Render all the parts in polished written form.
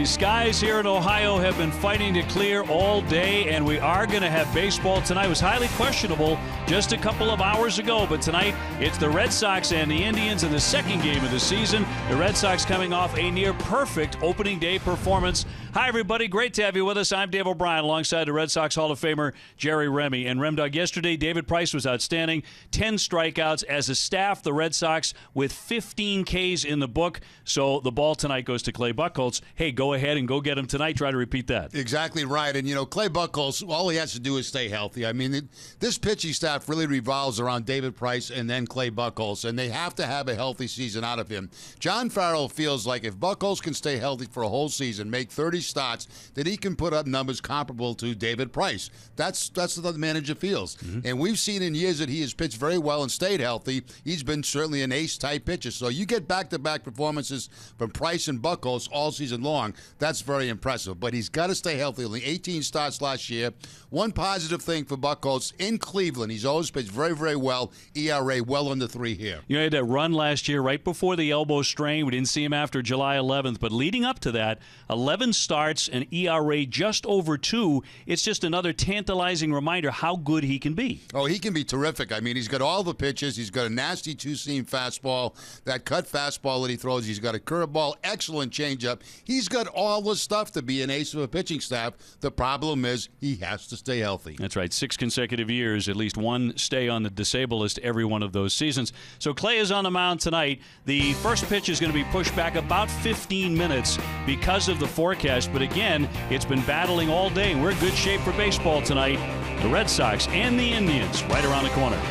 The skies here in Ohio have been fighting to clear all day, and we are going to have baseball tonight. It was highly questionable just a couple of hours ago, but tonight it's the Red Sox and the Indians in the second game of the season. The Red Sox coming off a near-perfect opening day performance. Hi, everybody. Great to have you with us. I'm Dave O'Brien alongside the Red Sox Hall of Famer Jerry Remy. And Remdog, yesterday, David Price was outstanding. 10 strikeouts. As a staff, the Red Sox with 15 Ks in the book. So the ball tonight goes to Clay Buchholz. Hey, go ahead and go get him tonight. Try to repeat that. Exactly right. And, Clay Buchholz, all he has to do is stay healthy. I mean, this pitching staff really revolves around David Price and then Clay Buchholz, and they have to have a healthy season out of him. John Farrell feels like if Buchholz can stay healthy for a whole season, make 30 starts, that he can put up numbers comparable to David Price. That's what the manager feels. And we've seen in years that he has pitched very well and stayed healthy. He's been certainly an ace-type pitcher. So you get back-to-back performances from Price and Buchholz all season long. That's very impressive. But he's got to stay healthy. Only 18 starts last year. One positive thing for Buchholz in Cleveland, he's always pitched very, very well. ERA well under 3 here. He had that run last year right before the elbow strain. We didn't see him after July 11th. But leading up to that, 11 starts and ERA just over 2. It's just another tantalizing reminder how good he can be. Oh, he can be terrific. I mean, he's got all the pitches. He's got a nasty two-seam fastball, that cut fastball that he throws. He's got a curveball, excellent changeup. He's got all the stuff to be an ace of a pitching staff. The problem is he has to stay healthy. That's right. 6 consecutive years, at least one stay on the disabled list every one of those seasons. So Clay is on the mound tonight. The first pitch is going to be pushed back about 15 minutes because of the forecast. But again, it's been battling all day. We're in good shape for baseball tonight. The Red Sox and the Indians right around the corner.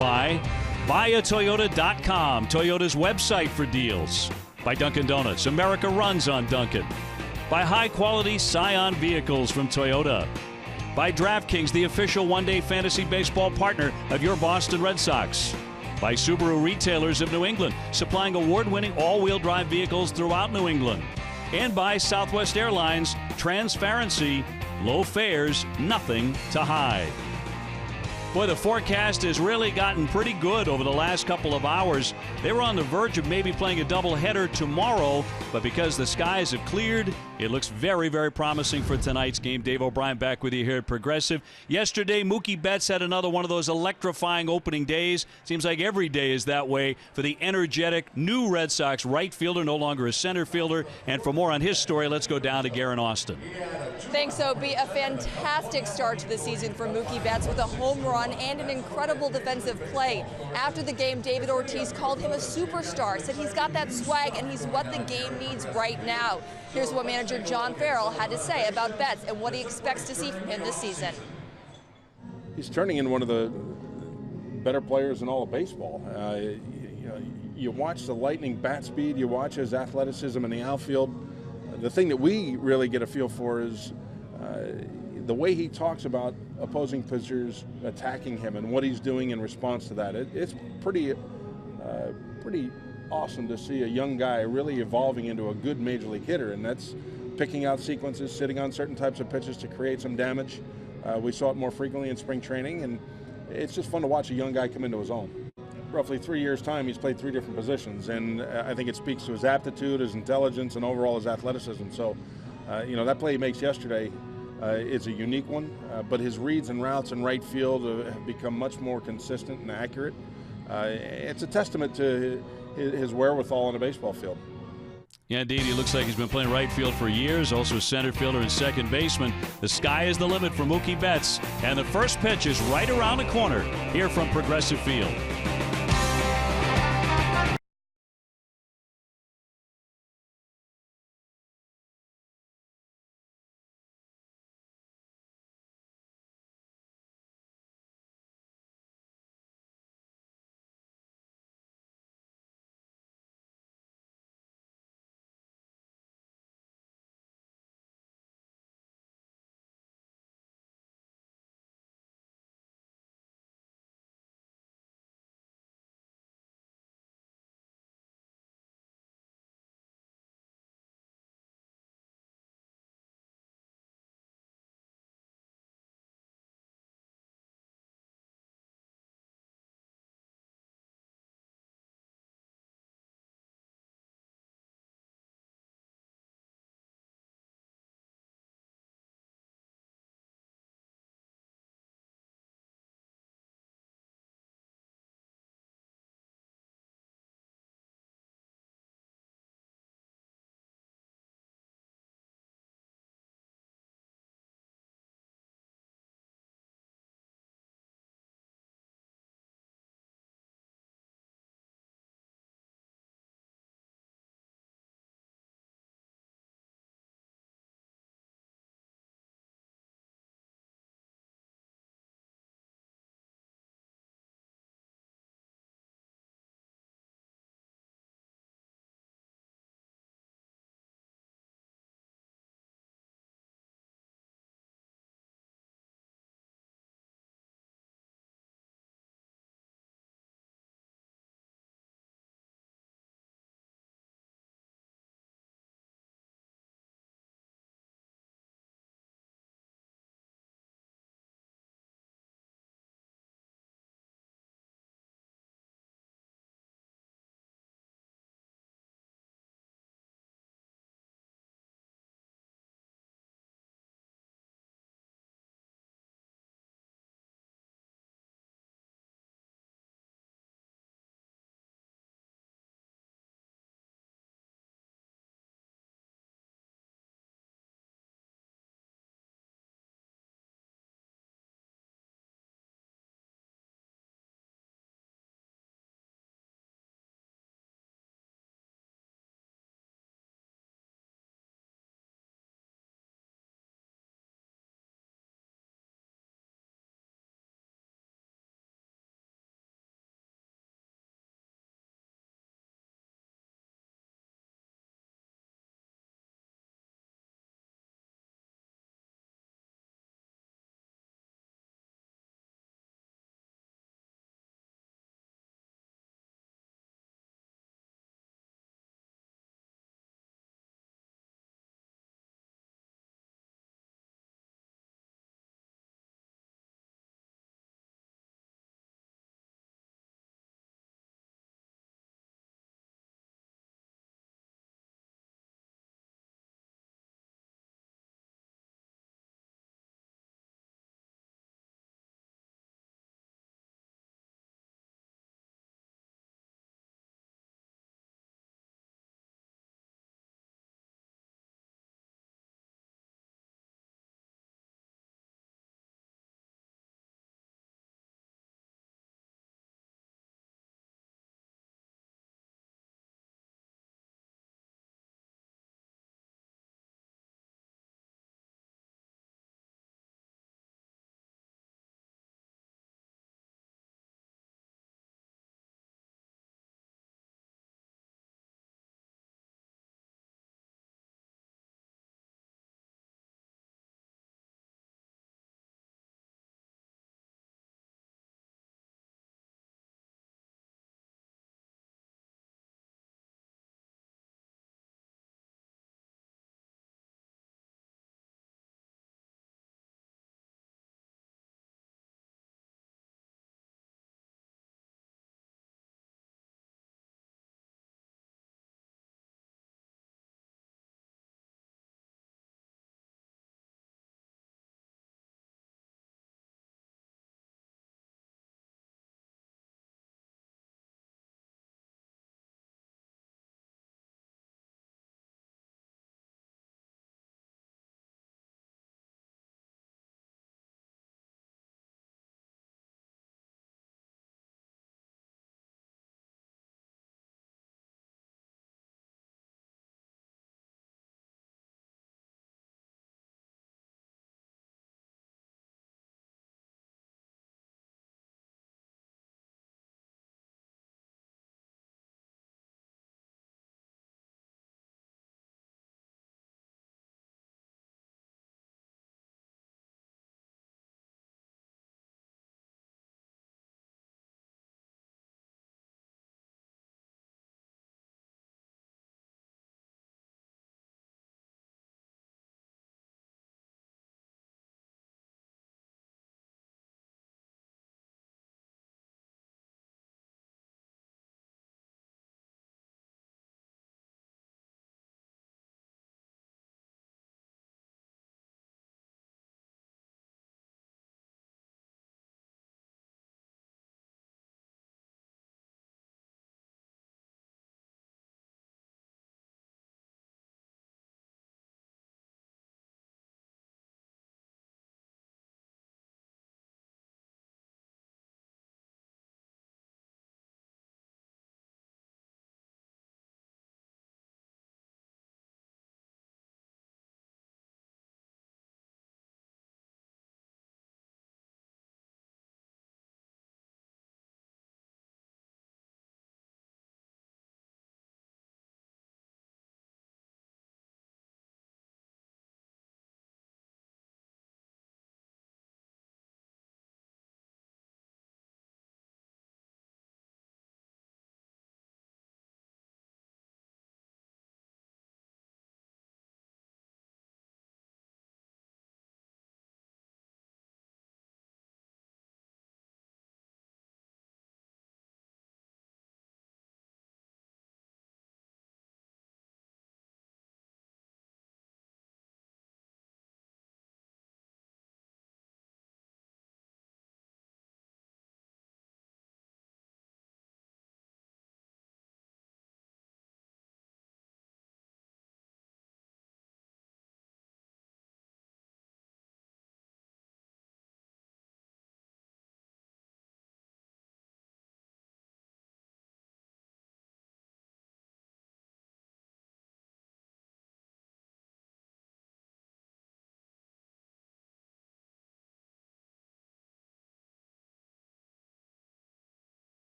By BuyAToyota.com, Toyota's website for deals. By Dunkin' Donuts, America runs on Dunkin'. By high-quality Scion vehicles from Toyota. By DraftKings, the official one-day fantasy baseball partner of your Boston Red Sox. By Subaru Retailers of New England, supplying award-winning all-wheel drive vehicles throughout New England. And by Southwest Airlines, transparency, low fares, nothing to hide. Boy, the forecast has really gotten pretty good over the last couple of hours. They were on the verge of maybe playing a doubleheader tomorrow, but because the skies have cleared, it looks very, very promising for tonight's game. Dave O'Brien back with you here at Progressive. Yesterday, Mookie Betts had another one of those electrifying opening days. Seems like every day is that way for the energetic new Red Sox right fielder, no longer a center fielder. And for more on his story, let's go down to Garen Austin. Thanks, Opie. A fantastic start to the season for Mookie Betts with a home run and an incredible defensive play. After the game, David Ortiz called him a superstar, said he's got that swag and he's what the game needs right now. Here's what manager John Farrell had to say about Betts and what he expects to see from him this season. He's turning into one of the better players in all of baseball. You watch the lightning bat speed, you watch his athleticism in the outfield. The thing that we really get a feel for is the way he talks about opposing pitchers attacking him and what he's doing in response to that, it's pretty awesome to see a young guy really evolving into a good major league hitter, and that's picking out sequences, sitting on certain types of pitches to create some damage. We saw it more frequently in spring training, and it's just fun to watch a young guy come into his own. Roughly 3 years' time, he's played 3 different positions, and I think it speaks to his aptitude, his intelligence, and overall his athleticism. So, that play he makes yesterday is a unique one, but his reads and routes in right field have become much more consistent and accurate. It's a testament to his wherewithal on a baseball field. Yeah, indeed. He looks like he's been playing right field for years, also a center fielder and second baseman. The sky is the limit for Mookie Betts, and the first pitch is right around the corner here from Progressive Field.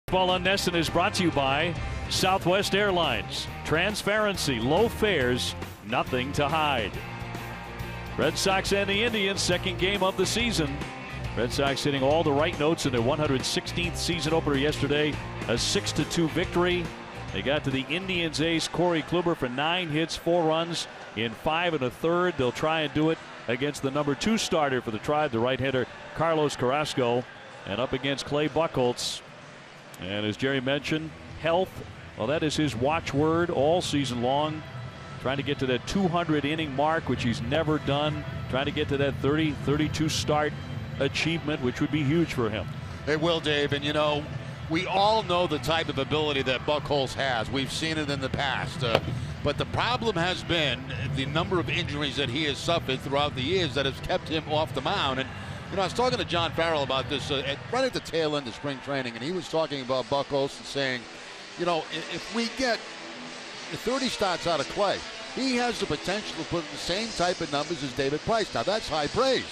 Baseball on Nesson is brought to you by Southwest Airlines. Transparency, low fares, nothing to hide. Red Sox and the Indians, second game of the season. Red Sox hitting all the right notes in their 116th season opener yesterday. A 6-2 victory. They got to the Indians ace Corey Kluber for 9 hits, 4 runs in 5 1/3. They'll try and do it against the number 2 starter for the Tribe, the right-hander Carlos Carrasco, and up against Clay Buchholz. And as Jerry mentioned, health, well, that is his watchword all season long. Trying to get to that 200 inning mark, which he's never done. Trying to get to that 32 start achievement, which would be huge for him. It will, Dave. And, you know, we all know the type of ability that Buchholz has. We've seen it in the past. But the problem has been the number of injuries that he has suffered throughout the years that has kept him off the mound. And, you know, I was talking to John Farrell about this right at the tail end of spring training, and he was talking about Buchholz and saying, you know, if we get 30 starts out of Clay, he has the potential to put the same type of numbers as David Price. Now, that's high praise,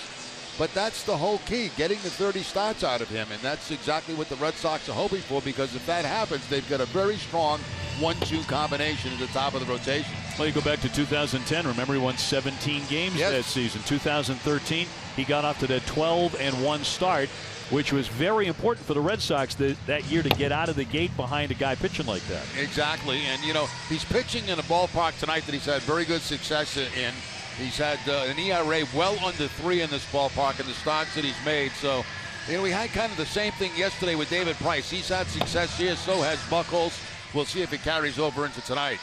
but that's the whole key, getting the 30 starts out of him, and that's exactly what the Red Sox are hoping for, because if that happens, they've got a very strong 1-2 combination at the top of the rotation. Well, you go back to 2010. Remember, he won 17 games that season. 2013, he got off to that 12-1 start, which was very important for the Red Sox that year to get out of the gate behind a guy pitching like that. Exactly. And, you know, he's pitching in a ballpark tonight that he's had very good success in. He's had an ERA well under 3 in this ballpark in the starts that he's made. So, you know, we had kind of the same thing yesterday with David Price. He's had success here. So has Buchholz. We'll see if it carries over into tonight.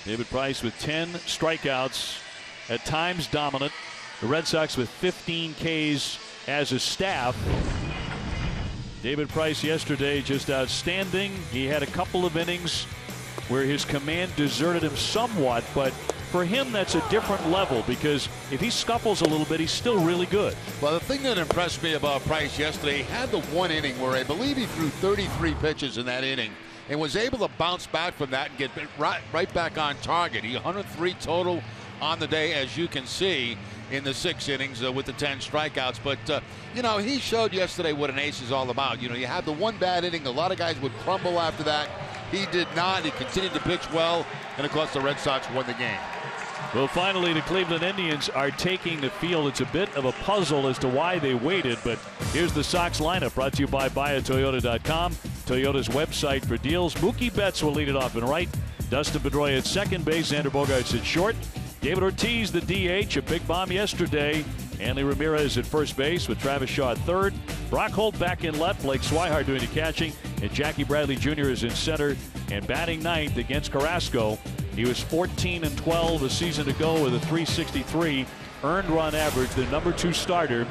David Price with 10 strikeouts, at times dominant. The Red Sox with 15 Ks as a staff. David Price yesterday just outstanding. He had a couple of innings where his command deserted him somewhat, but for him that's a different level, because if he scuffles a little bit, he's still really good. Well, the thing that impressed me about Price yesterday, he had the one inning where I believe he threw 33 pitches in that inning and was able to bounce back from that and get right back on target. He 103 total on the day, as you can see, in the 6 innings with the 10 strikeouts. But, you know, he showed yesterday what an ace is all about. You know, you have the one bad inning. A lot of guys would crumble after that. He did not. He continued to pitch well. And, of course, the Red Sox won the game. Well, finally, the Cleveland Indians are taking the field. It's a bit of a puzzle as to why they waited, but here's the Sox lineup, brought to you by BuyAToyota.com, Toyota's website for deals. Mookie Betts will lead it off in right. Dustin Pedroia at second base. Xander Bogaerts at short. David Ortiz, the DH, a big bomb yesterday. Hanley Ramirez at first base with Travis Shaw at third. Brock Holt back in left. Blake Swihart doing the catching. And Jackie Bradley Jr. is in center and batting ninth against Carrasco. He was 14-12 a season ago with a .363 earned run average. The number 2 starter,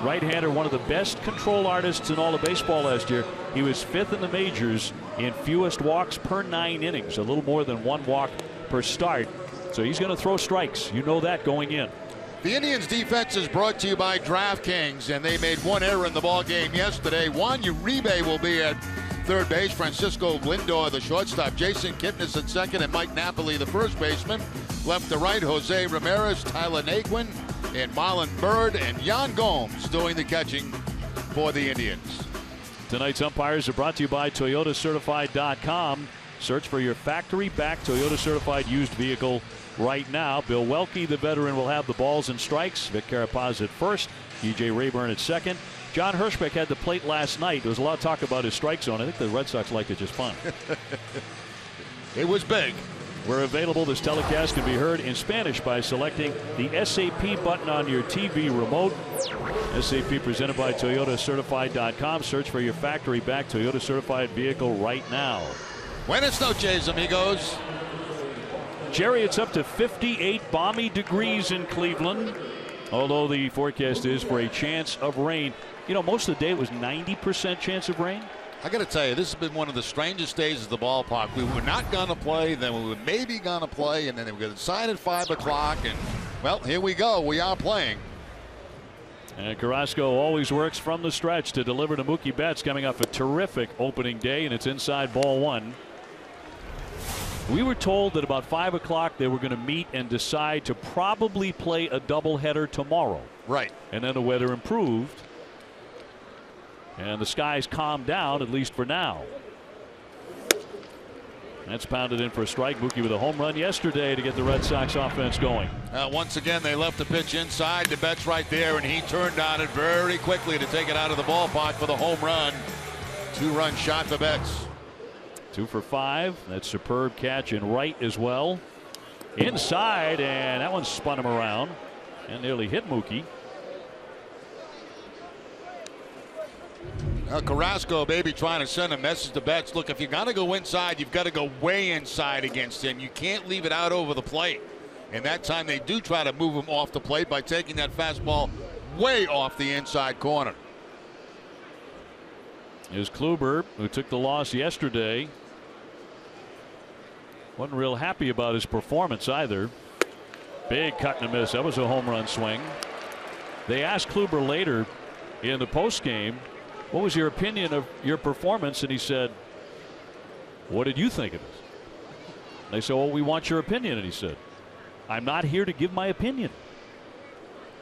right-hander, one of the best control artists in all of baseball last year. He was 5th in the majors in fewest walks per 9 innings, a little more than 1 walk per start. So he's going to throw strikes. You know that going in. The Indians defense is brought to you by DraftKings, and they made one error in the ball game yesterday. Juan Uribe will be at third base. Francisco Lindor, the shortstop. Jason Kipnis at second, and Mike Napoli, the first baseman. Left to right, Jose Ramirez, Tyler Naquin, and Marlon Byrd, and Yan Gomes doing the catching for the Indians. Tonight's umpires are brought to you by ToyotaCertified.com. Search for your factory-backed Toyota certified used vehicle right now. Bill Welke, the veteran, will have the balls and strikes. Vic Carapaz at first. E.J. Rayburn at second. John Hirschbeck had the plate last night. There was a lot of talk about his strike zone. I think the Red Sox liked it just fine. It was big. We're available. This telecast can be heard in Spanish by selecting the SAP button on your TV remote. SAP presented by ToyotaCertified.com. Search for your factory-backed Toyota certified vehicle right now. Buenas noches, amigos. Jerry, it's up to 58 balmy degrees in Cleveland, although the forecast is for a chance of rain. You know, most of the day it was 90% chance of rain. I got to tell you, this has been one of the strangest days at the ballpark. We were not going to play, then we were maybe going to play, and then they were going to decide at 5 o'clock, and, well, here we go. We are playing. And Carrasco always works from the stretch to deliver to Mookie Betts, coming off a terrific opening day, and it's inside ball 1. We were told that about 5 o'clock they were going to meet and decide to probably play a doubleheader tomorrow. Right. And then the weather improved. And the skies calmed down, at least for now. That's pounded in for a strike. Mookie with a home run yesterday to get the Red Sox offense going. Once again, they left the pitch inside. The Betts right there, and he turned on it very quickly to take it out of the ballpark for the home run. 2-run shot for Betts. 2 for 5. That superb catch in right as well. Inside, and that one spun him around and nearly hit Mookie. Carrasco maybe trying to send a message to Betts. Look, if you're going to go inside, you've got to go way inside against him. You can't leave it out over the plate. And that time they do try to move him off the plate by taking that fastball way off the inside corner. Here's Kluber, who took the loss yesterday. Wasn't real happy about his performance either. Big cut and a miss. That was a home run swing. They asked Kluber later in the postgame, what was your opinion of your performance? And he said, what did you think of it? They said, well, we want your opinion. And he said, I'm not here to give my opinion.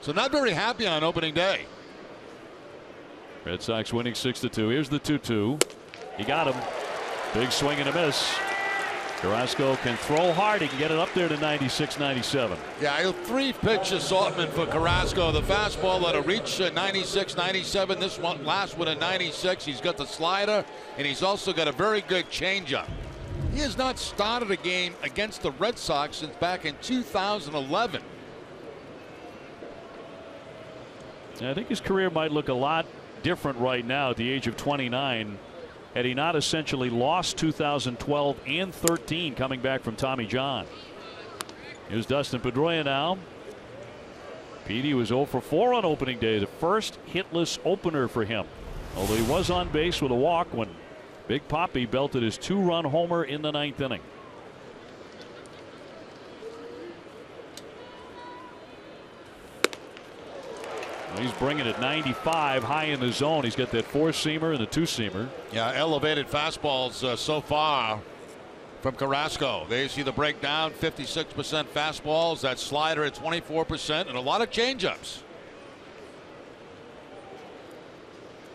So not very happy on opening day. Red Sox winning 6-2. Here's the 2-2. He got him. Big swing and a miss. Carrasco can throw hard. He can get it up there to 96, 97. Yeah, a 3-pitch assortment for Carrasco. The fastball that'll reach 96, 97. This one, last one at 96. He's got the slider, and he's also got a very good changeup. He has not started a game against the Red Sox since back in 2011. I think his career might look a lot different right now at the age of 29. Had he not essentially lost 2012 and 13 coming back from Tommy John. Here's Dustin Pedroia now. Petey was 0 for 4 on opening day. The first hitless opener for him. Although he was on base with a walk when Big Papi belted his 2-run homer in the 9th inning. He's bringing it 95 high in the zone. He's got that 4-seamer and the 2-seamer. Yeah, elevated fastballs so far from Carrasco. There you see the breakdown, 56% fastballs, that slider at 24%, and a lot of changeups.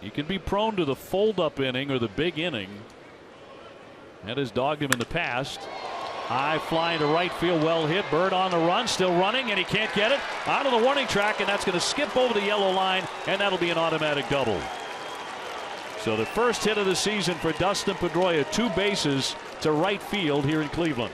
He can be prone to the fold-up inning or the big inning. That has dogged him in the past. High flying to right field, well hit. Bird on the run, still running, and he can't get it out of the warning track, and that's going to skip over the yellow line, and that'll be an automatic double. So the first hit of the season for Dustin Pedroia, 2 bases to right field here in Cleveland.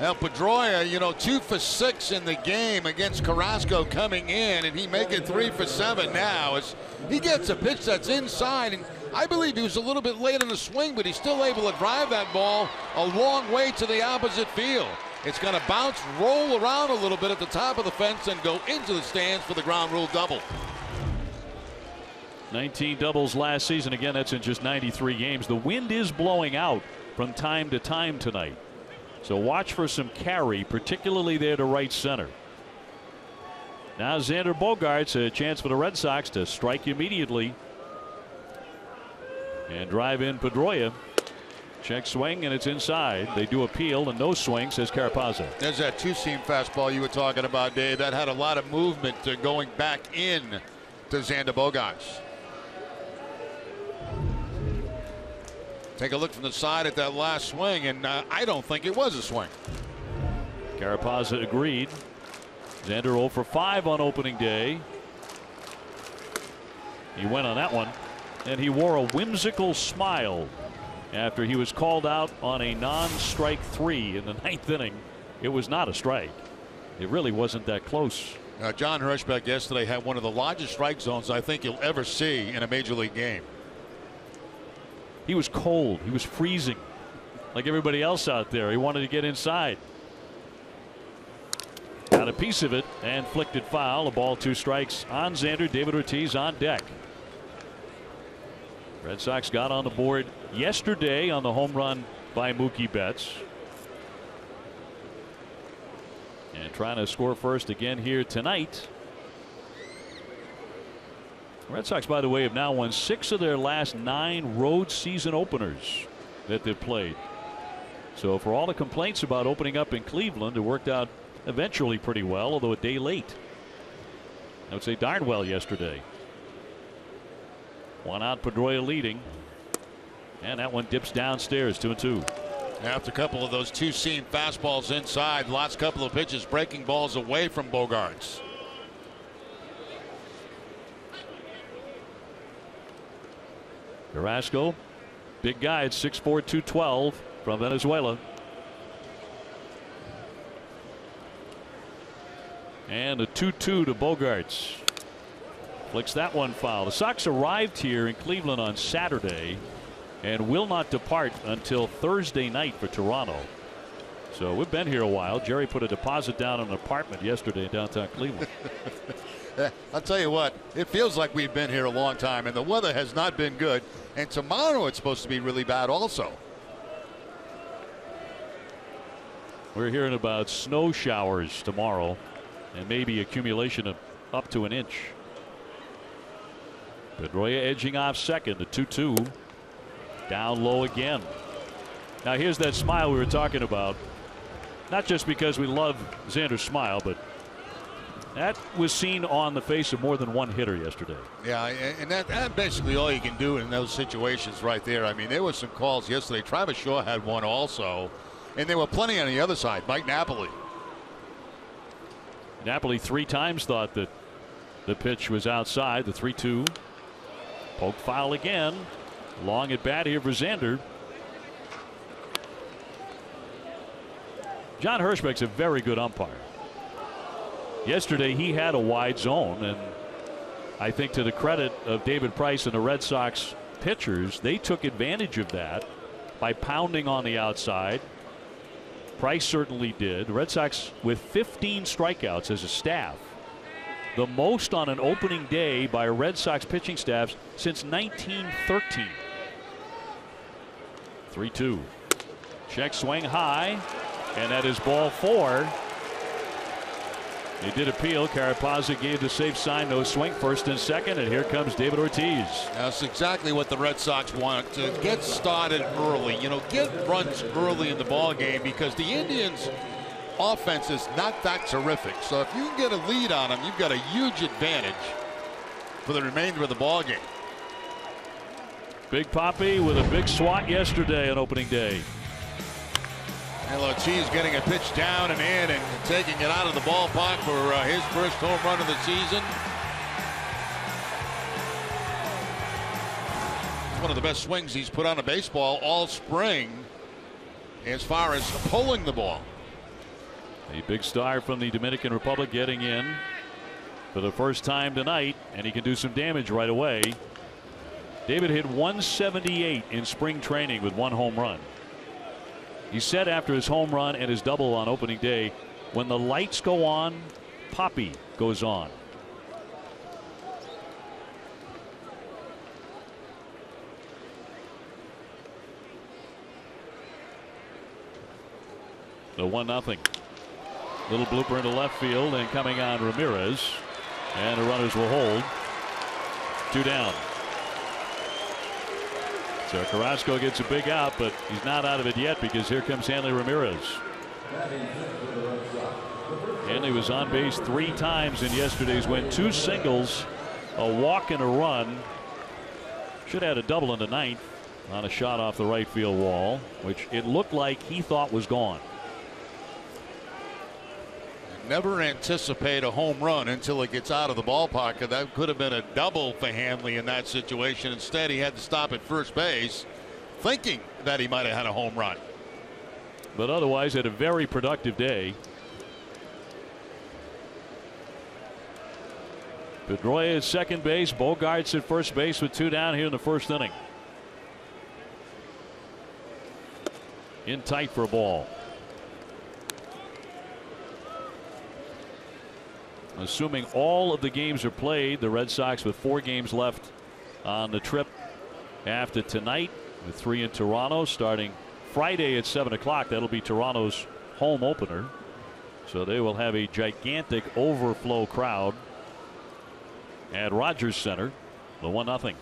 Now Pedroia, 2 for 6 in the game against Carrasco coming in, and he making 3 for 7 now. As he gets a pitch that's inside, and I believe he was a little bit late in the swing, but he's still able to drive that ball a long way to the opposite field. It's going to bounce, roll around a little bit at the top of the fence, and go into the stands for the ground rule double. 19 doubles last season. Again, that's in just 93 games. The wind is blowing out from time to time tonight. So watch for some carry, particularly there to right center. Now Xander Bogaerts, a chance for the Red Sox to strike immediately and drive in Pedroia. Check swing, and it's inside. They do appeal, and no swing, says Carapazza. There's that 2-seam fastball you were talking about, Dave. That had a lot of movement going back in to Xander Bogaerts. Take a look from the side at that last swing, and I don't think it was a swing. Carapazza agreed. Xander 0 for 5 on opening day. He went on that one, and he wore a whimsical smile after he was called out on a non-strike 3 in the 9th inning. It was not a strike. It really wasn't that close. John Hirschbeck yesterday had one of the largest strike zones I think you'll ever see in a major league game. He was cold. He was freezing like everybody else out there. He wanted to get inside. Got a piece of it and flicked it foul. A ball, 2 strikes on Xander. David Ortiz on deck. Red Sox got on the board yesterday on the home run by Mookie Betts. And trying to score first again here tonight. Red Sox, by the way, have now won 6 of their last 9 road season openers that they've played. So for all the complaints about opening up in Cleveland, it worked out eventually pretty well, although a day late. I would say darn well yesterday. One out, Pedroia leading. And that one dips downstairs, 2-2. After a couple of those two-seam fastballs inside, last couple of pitches breaking balls away from Bogaerts. Carrasco, big guy at 6'4", 212 from Venezuela. And a 2-2 to Bogaerts. Flicks that one foul. The Sox arrived here in Cleveland on Saturday and will not depart until Thursday night for Toronto. So we've been here a while. Jerry put a deposit down on an apartment yesterday in downtown Cleveland. I'll tell you what, it feels like we've been here a long time, and the weather has not been good. And tomorrow it's supposed to be really bad also. We're hearing about snow showers tomorrow and maybe accumulation of up to an inch. Pedroia edging off second, the 2-2. Down low again. Now here's that smile we were talking about. Not just because we love Xander's smile, but that was seen on the face of more than one hitter yesterday. Yeah, and that's basically all you can do in those situations right there. I mean, there were some calls yesterday. Travis Shaw had one also, and there were plenty on the other side. Mike Napoli. Napoli 3 times thought that the pitch was outside. The 3-2. Poke foul again. Long at bat here for Xander. John Hirschbeck's a very good umpire. Yesterday he had a wide zone, and I think to the credit of David Price and the Red Sox pitchers, they took advantage of that by pounding on the outside. Price certainly did. The Red Sox with 15 strikeouts as a staff, the most on an opening day by a Red Sox pitching staff since 1913. 3-2. Check swing high, and that is ball 4. He did appeal. Carapazza gave the safe sign, no swing, first and second, and here comes David Ortiz. That's exactly what the Red Sox want, to get started early. You know, get runs early in the ball game, because the Indians' offense is not that terrific. So if you can get a lead on them, you've got a huge advantage for the remainder of the ball game. Big Papi with a big swat yesterday on opening day. And Ortiz getting a pitch down and in and taking it out of the ballpark for his first home run of the season. It's one of the best swings he's put on a baseball all spring as far as pulling the ball. A big star from the Dominican Republic getting in for the first time tonight, and he can do some damage right away. David hit 178 in spring training with 1 home run. He said after his home run and his double on opening day, when the lights go on, Papi goes on. The 1-0. Little blooper into left field, and coming on Ramirez, and the runners will hold. 2 down. So Carrasco gets a big out, but he's not out of it yet, because here comes Hanley Ramirez. Hanley was on base 3 times in yesterday's win. 2 singles, a walk and a run. Should have had a double in the 9th on a shot off the right field wall, which it looked like he thought was gone. Never anticipate a home run until it gets out of the ballpark. That could have been a double for Hanley in that situation. Instead, he had to stop at first base, thinking that he might have had a home run. But otherwise, had a very productive day. Pedroia at second base, Bogaerts at first base with 2 down here in the first inning. In tight for a ball. Assuming all of the games are played, the Red Sox with 4 games left on the trip after tonight, with 3 in Toronto starting Friday at 7 o'clock. That'll be Toronto's home opener. So they will have a gigantic overflow crowd at Rogers Center. The 1-0.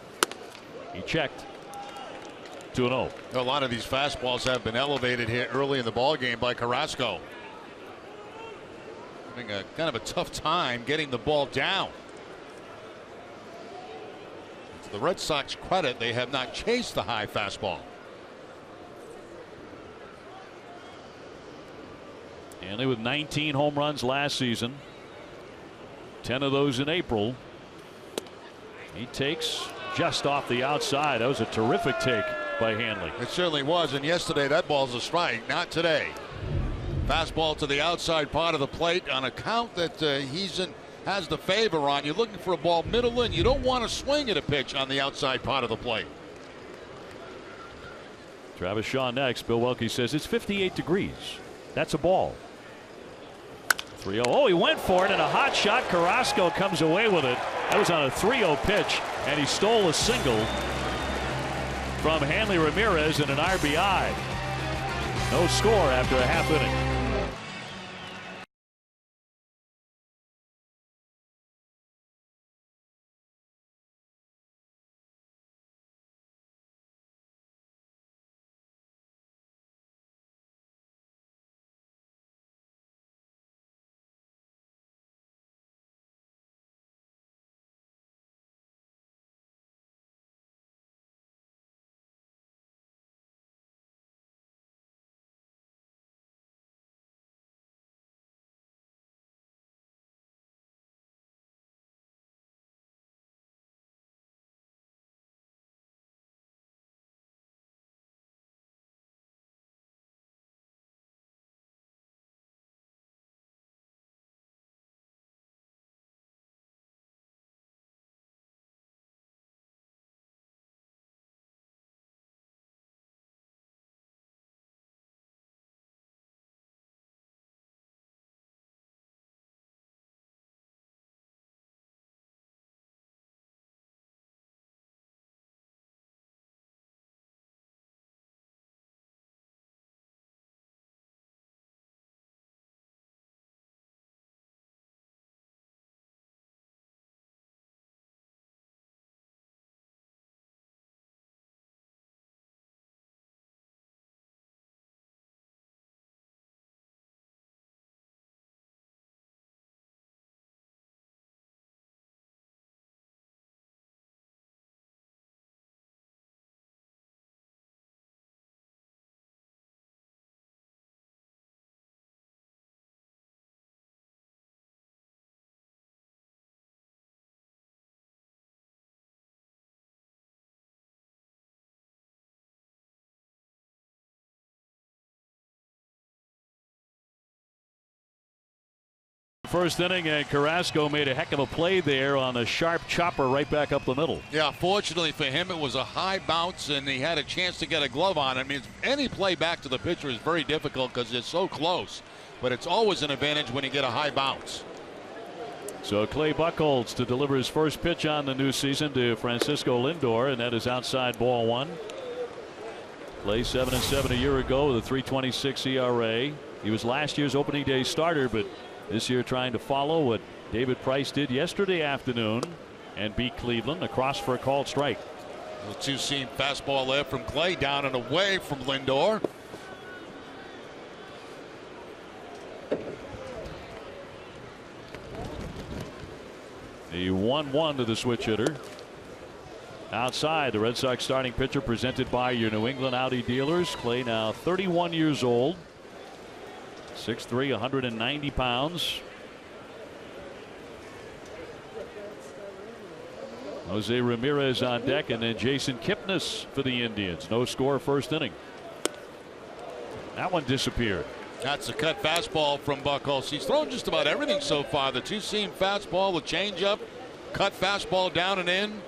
He checked. 2-0. A lot of these fastballs have been elevated here early in the ball game by Carrasco. Having a kind of a tough time getting the ball down. To the Red Sox credit, they have not chased the high fastball. Hanley with 19 home runs last season, 10 of those in April. He takes just off the outside. That was a terrific take by Hanley. It certainly was, and yesterday that ball's a strike, not today. Fastball to the outside part of the plate on a count that has the favor on. You're looking for a ball middle in. You don't want to swing at a pitch on the outside part of the plate. Travis Shaw next. Bill Welke says it's 58 degrees. That's a ball. 3-0. Oh, he went for it, and a hot shot. Carrasco comes away with it. That was on a 3-0 pitch, and he stole a single from Hanley Ramirez in an RBI. No score after a half inning. First inning, and Carrasco made a heck of a play there on a sharp chopper right back up the middle. Yeah, fortunately for him, it was a high bounce, and he had a chance to get a glove on it. I mean, any play back to the pitcher is very difficult because it's so close, but it's always an advantage when you get a high bounce. So Clay Buchholz to deliver his first pitch on the new season to Francisco Lindor, and that is outside ball one. Clay 7-7 a year ago with a 3.26 ERA. He was last year's opening day starter, but this year trying to follow what David Price did yesterday afternoon and beat Cleveland. Across for a called strike. The two-seam fastball there from Clay, down and away from Lindor. The 1-1 to the switch hitter. Outside, the Red Sox starting pitcher presented by your New England Audi dealers. Clay now 31 years old. 6'3", 190 pounds. Jose Ramirez on deck, and then Jason Kipnis for the Indians. No score first inning. That one disappeared. That's a cut fastball from Buchholz. He's thrown just about everything so far. The two-seam fastball, the changeup, cut fastball down and in.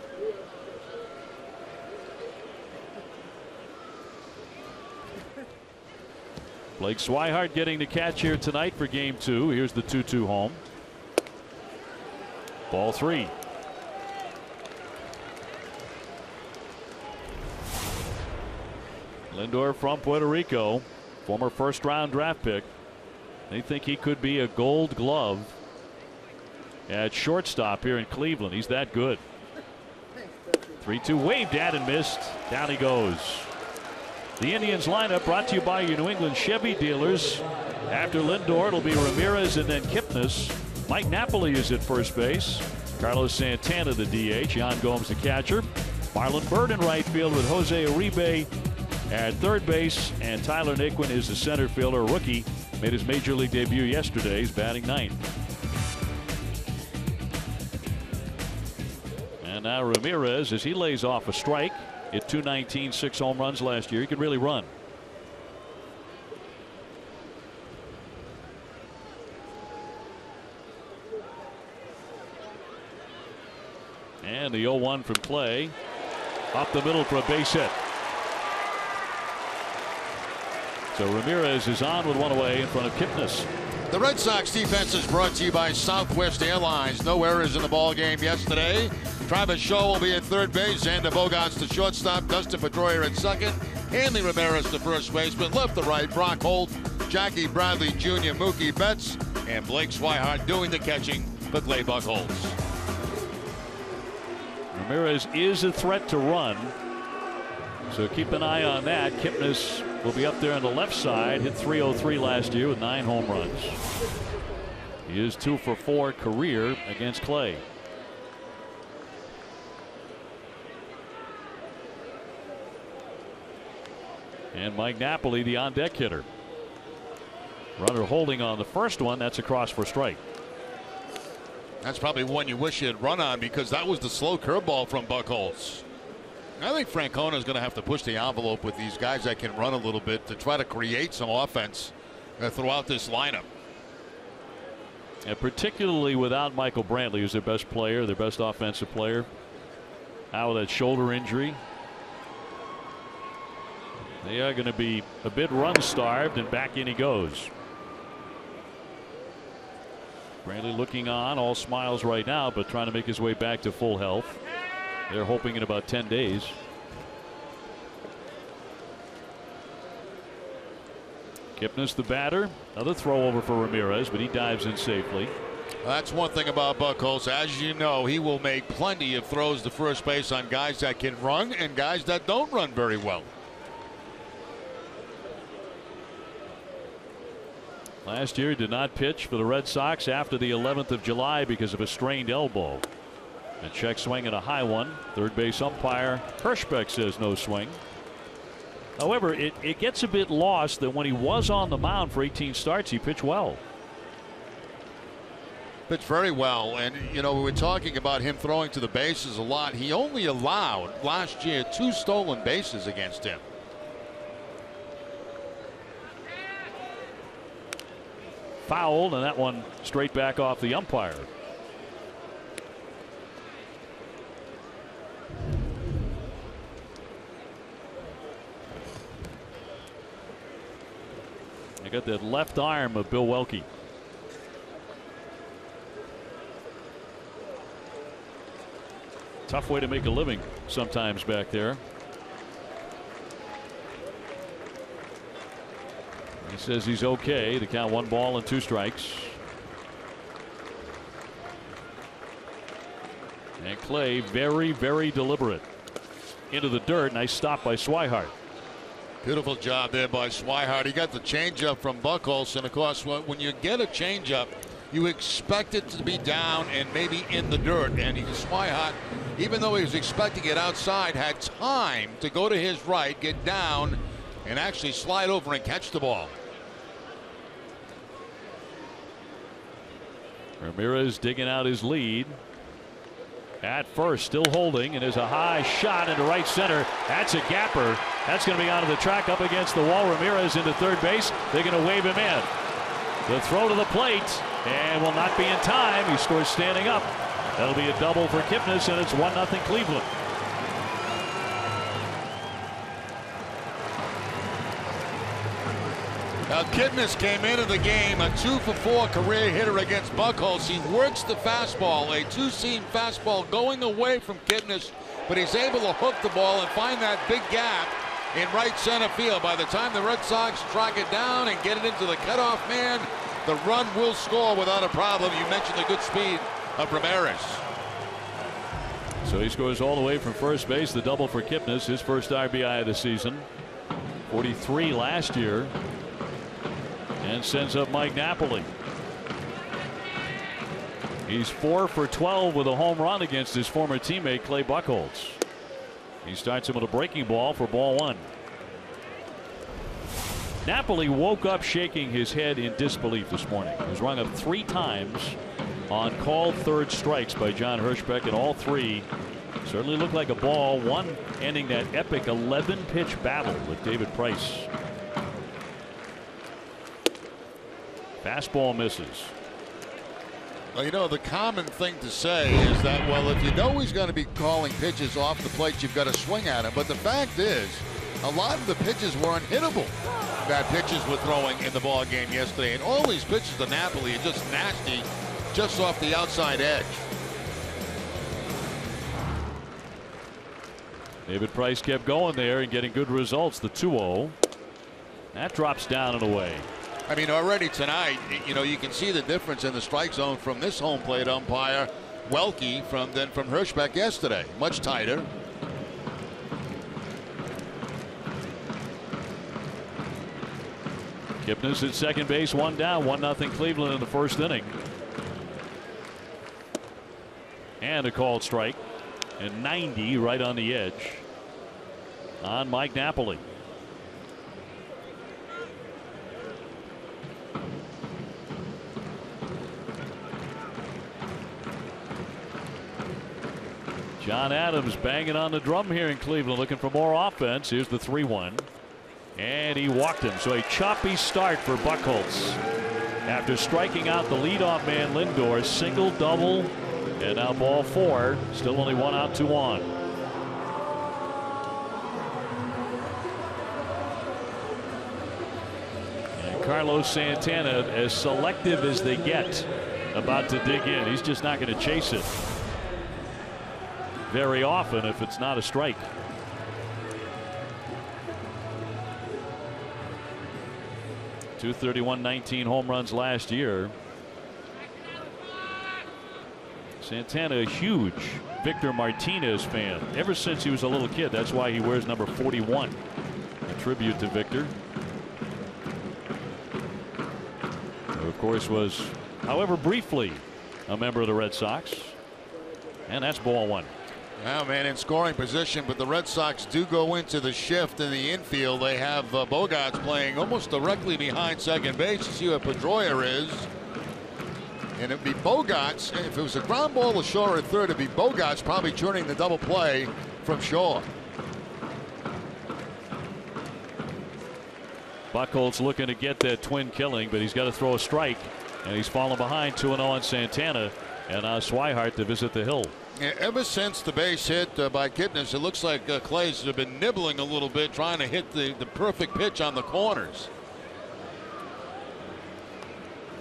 Blake Swihart getting the catch here tonight for game 2. Here's the 2-2 home. Ball 3. Lindor from Puerto Rico, former first-round draft pick. They think he could be a Gold Glove at shortstop here in Cleveland. He's that good. 3-2 waved at and missed. Down he goes. The Indians lineup brought to you by your New England Chevy dealers. After Lindor, it'll be Ramirez and then Kipnis. Mike Napoli is at first base. Carlos Santana the DH. Yan Gomes the catcher. Marlon Byrd in right field with Jose Uribe at third base, and Tyler Naquin is the center fielder. Rookie made his major league debut yesterday. He's batting ninth. And now Ramirez, as he lays off a strike, hit .219, 6 home runs last year. He could really run. And the 0-1 from Clay. Up the middle for a base hit. So Ramirez is on with one away in front of Kipnis. The Red Sox defense is brought to you by Southwest Airlines. No errors in the ball game yesterday. Travis Shaw will be at third base. Xander Bogaerts the shortstop. Dustin Pedroia at second. Hanley Ramirez the first baseman. Left to right, Brock Holt, Jackie Bradley Jr., Mookie Betts, and Blake Swihart doing the catching for Clay Buchholz. Ramirez is a threat to run, so keep an eye on that. Kipnis will be up there on the left side. Hit .303 last year with 9 home runs. He is 2 for 4 career against Clay. And Mike Napoli, the on-deck hitter. Runner holding on the first one. That's a cross for strike. That's probably one you wish you had run on, because that was the slow curveball from Buchholz. I think Francona is going to have to push the envelope with these guys that can run a little bit to try to create some offense throughout this lineup. And particularly without Michael Brantley, who's their best player, their best offensive player, out with that shoulder injury. They are going to be a bit run starved, and back in he goes. Brantley looking on, all smiles right now, but trying to make his way back to full health. They're hoping in about 10 days. Kipnis the batter. Another throw over for Ramirez, but he dives in safely. That's one thing about Buchholz. As you know, he will make plenty of throws to first base on guys that can run and guys that don't run very well. Last year, he did not pitch for the Red Sox after the 11th of July because of a strained elbow. A check swing and a high one. Third base umpire Hirschbeck says no swing. However, it gets a bit lost that when he was on the mound for 18 starts, he pitched well. Pitched very well. And, you know, we were talking about him throwing to the bases a lot. He only allowed last year 2 stolen bases against him. Fouled, and that one straight back off the umpire. I got that left arm of Bill Welke. Tough way to make a living sometimes back there. He says he's okay. The count 1 ball and 2 strikes. And Clay very, very deliberate. Into the dirt. Nice stop by Swihart. Beautiful job there by Swihart. He got the changeup from Buchholz, and of course when you get a changeup, you expect it to be down and maybe in the dirt. And Swihart, even though he was expecting it outside, had time to go to his right, get down, and actually slide over and catch the ball. Ramirez digging out his lead. At first, still holding, and there's a high shot into right center. That's a gapper. That's going to be onto the track, up against the wall. Ramirez into third base. They're going to wave him in. The throw to the plate, and will not be in time. He scores standing up. That'll be a double for Kipnis, and it's 1-0 Cleveland. Now Kipnis came into the game a 2 for 4 career hitter against Buchholz. He works the fastball, a 2-seam fastball going away from Kipnis, but he's able to hook the ball and find that big gap in right center field. By the time the Red Sox track it down and get it into the cutoff man, the run will score without a problem. You mentioned the good speed of Ramirez. So he scores all the way from first base. The double for Kipnis, his first RBI of the season. 43 last year. And sends up Mike Napoli. He's 4 for 12 with a home run against his former teammate Clay Buchholz. He starts him with a breaking ball for ball 1. Napoli woke up shaking his head in disbelief this morning. He was rung up 3 times on called third strikes by John Hirschbeck, and all 3 certainly looked like a ball. One ending that epic 11-pitch battle with David Price. Fastball misses. Well, you know, the common thing to say is that, well, if you know he's going to be calling pitches off the plate, you've got to swing at him. But the fact is, a lot of the pitches were unhittable that pitches were throwing in the ball game yesterday. And all these pitches to Napoli are just nasty, just off the outside edge. David Price kept going there and getting good results. The 2-0. That drops down and away. I mean, already tonight, you know, you can see the difference in the strike zone from this home plate umpire, Welke, from Hirschbeck yesterday. Much tighter. Kipnis at second base, 1 down, 1-0 Cleveland in the first inning. And a called strike. And 90 right on the edge on Mike Napoli. John Adams banging on the drum here in Cleveland, looking for more offense. Here's the 3-1. And he walked him. So a choppy start for Buchholz. After striking out the leadoff man Lindor, single, double, and now ball 4. Still only 1 out, 2 on. And Carlos Santana, as selective as they get, about to dig in. He's just not going to chase it very often if it's not a strike. .231, 19 home runs last year. Santana, a huge Victor Martinez fan ever since he was a little kid. That's why he wears number 41, a tribute to Victor, who of course was, however briefly, a member of the Red Sox. And that's ball 1. Well, man, in scoring position, but the Red Sox do go into the shift in the infield. They have Bogaerts playing almost directly behind second base. You see where Pedroia is. And it'd be Bogaerts. If it was a ground ball to Shaw at third, it'd be Bogaerts probably turning the double play from Shaw. Buchholz looking to get that twin killing, but he's got to throw a strike. And he's fallen behind 2-0 on Santana. And Swihart to visit the hill. Yeah, ever since the base hit by Kipnis, it looks like Clay's have been nibbling a little bit, trying to hit the perfect pitch on the corners.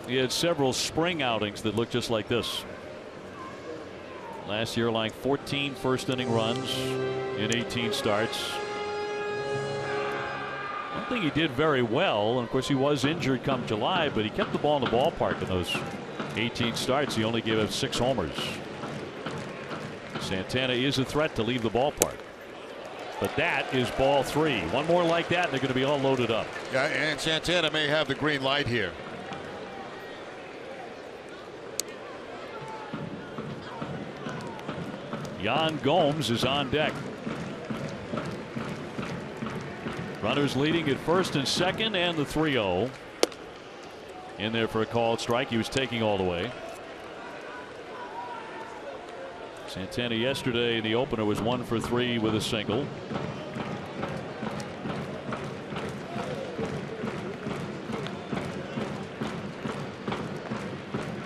He had several spring outings that looked just like this. Last year, like 14 first inning runs in 18 starts. One thing he did very well, and of course he was injured come July, but he kept the ball in the ballpark in those 18 starts. He only gave up 6 homers. Santana is a threat to leave the ballpark. But that is ball 3. One more like that and they're going to be all loaded up. Yeah, and Santana may have the green light here. Yan Gomes is on deck. Runners leading at first and second, and the 3-0 in there for a called strike. He was taking all the way. Santana yesterday in the opener was 1 for 3 with a single.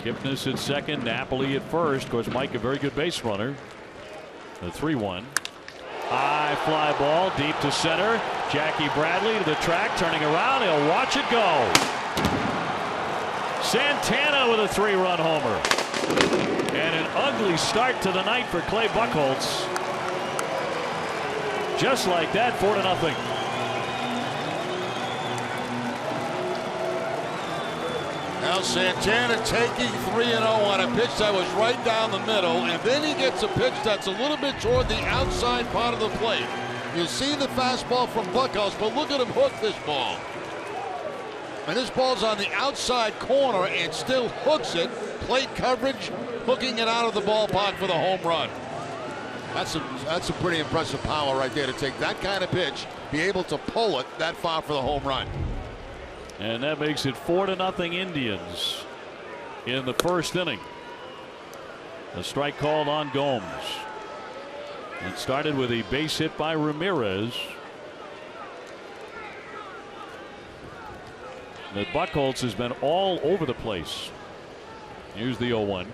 Kipnis at second, Napoli at first. Of course, Mike a very good base runner. The 3-1. High fly ball deep to center. Jackie Bradley to the track, turning around. He'll watch it go. Santana with a 3-run homer. And an ugly start to the night for Clay Buchholz. Just like that, 4-0. Now Santana taking 3-0 on a pitch that was right down the middle, and then he gets a pitch that's a little bit toward the outside part of the plate. You see the fastball from Buchholz, but look at him hook this ball. And this ball's on the outside corner and still hooks it. Plate coverage, hooking it out of the ballpark for the home run. That's a pretty impressive power right there to take that kind of pitch, be able to pull it that far for the home run. And that makes it 4-0 Indians in the first inning. A strike called on Gomes. It started with a base hit by Ramirez. The Buchholz has been all over the place. Here's the 0-1.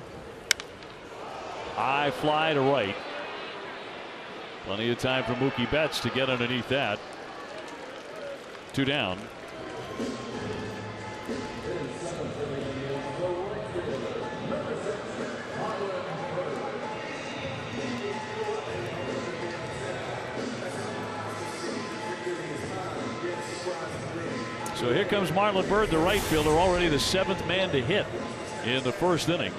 High fly to right. Plenty of time for Mookie Betts to get underneath that. 2 down. So here comes Marlon Byrd, the right fielder, already the 7th man to hit in the first inning.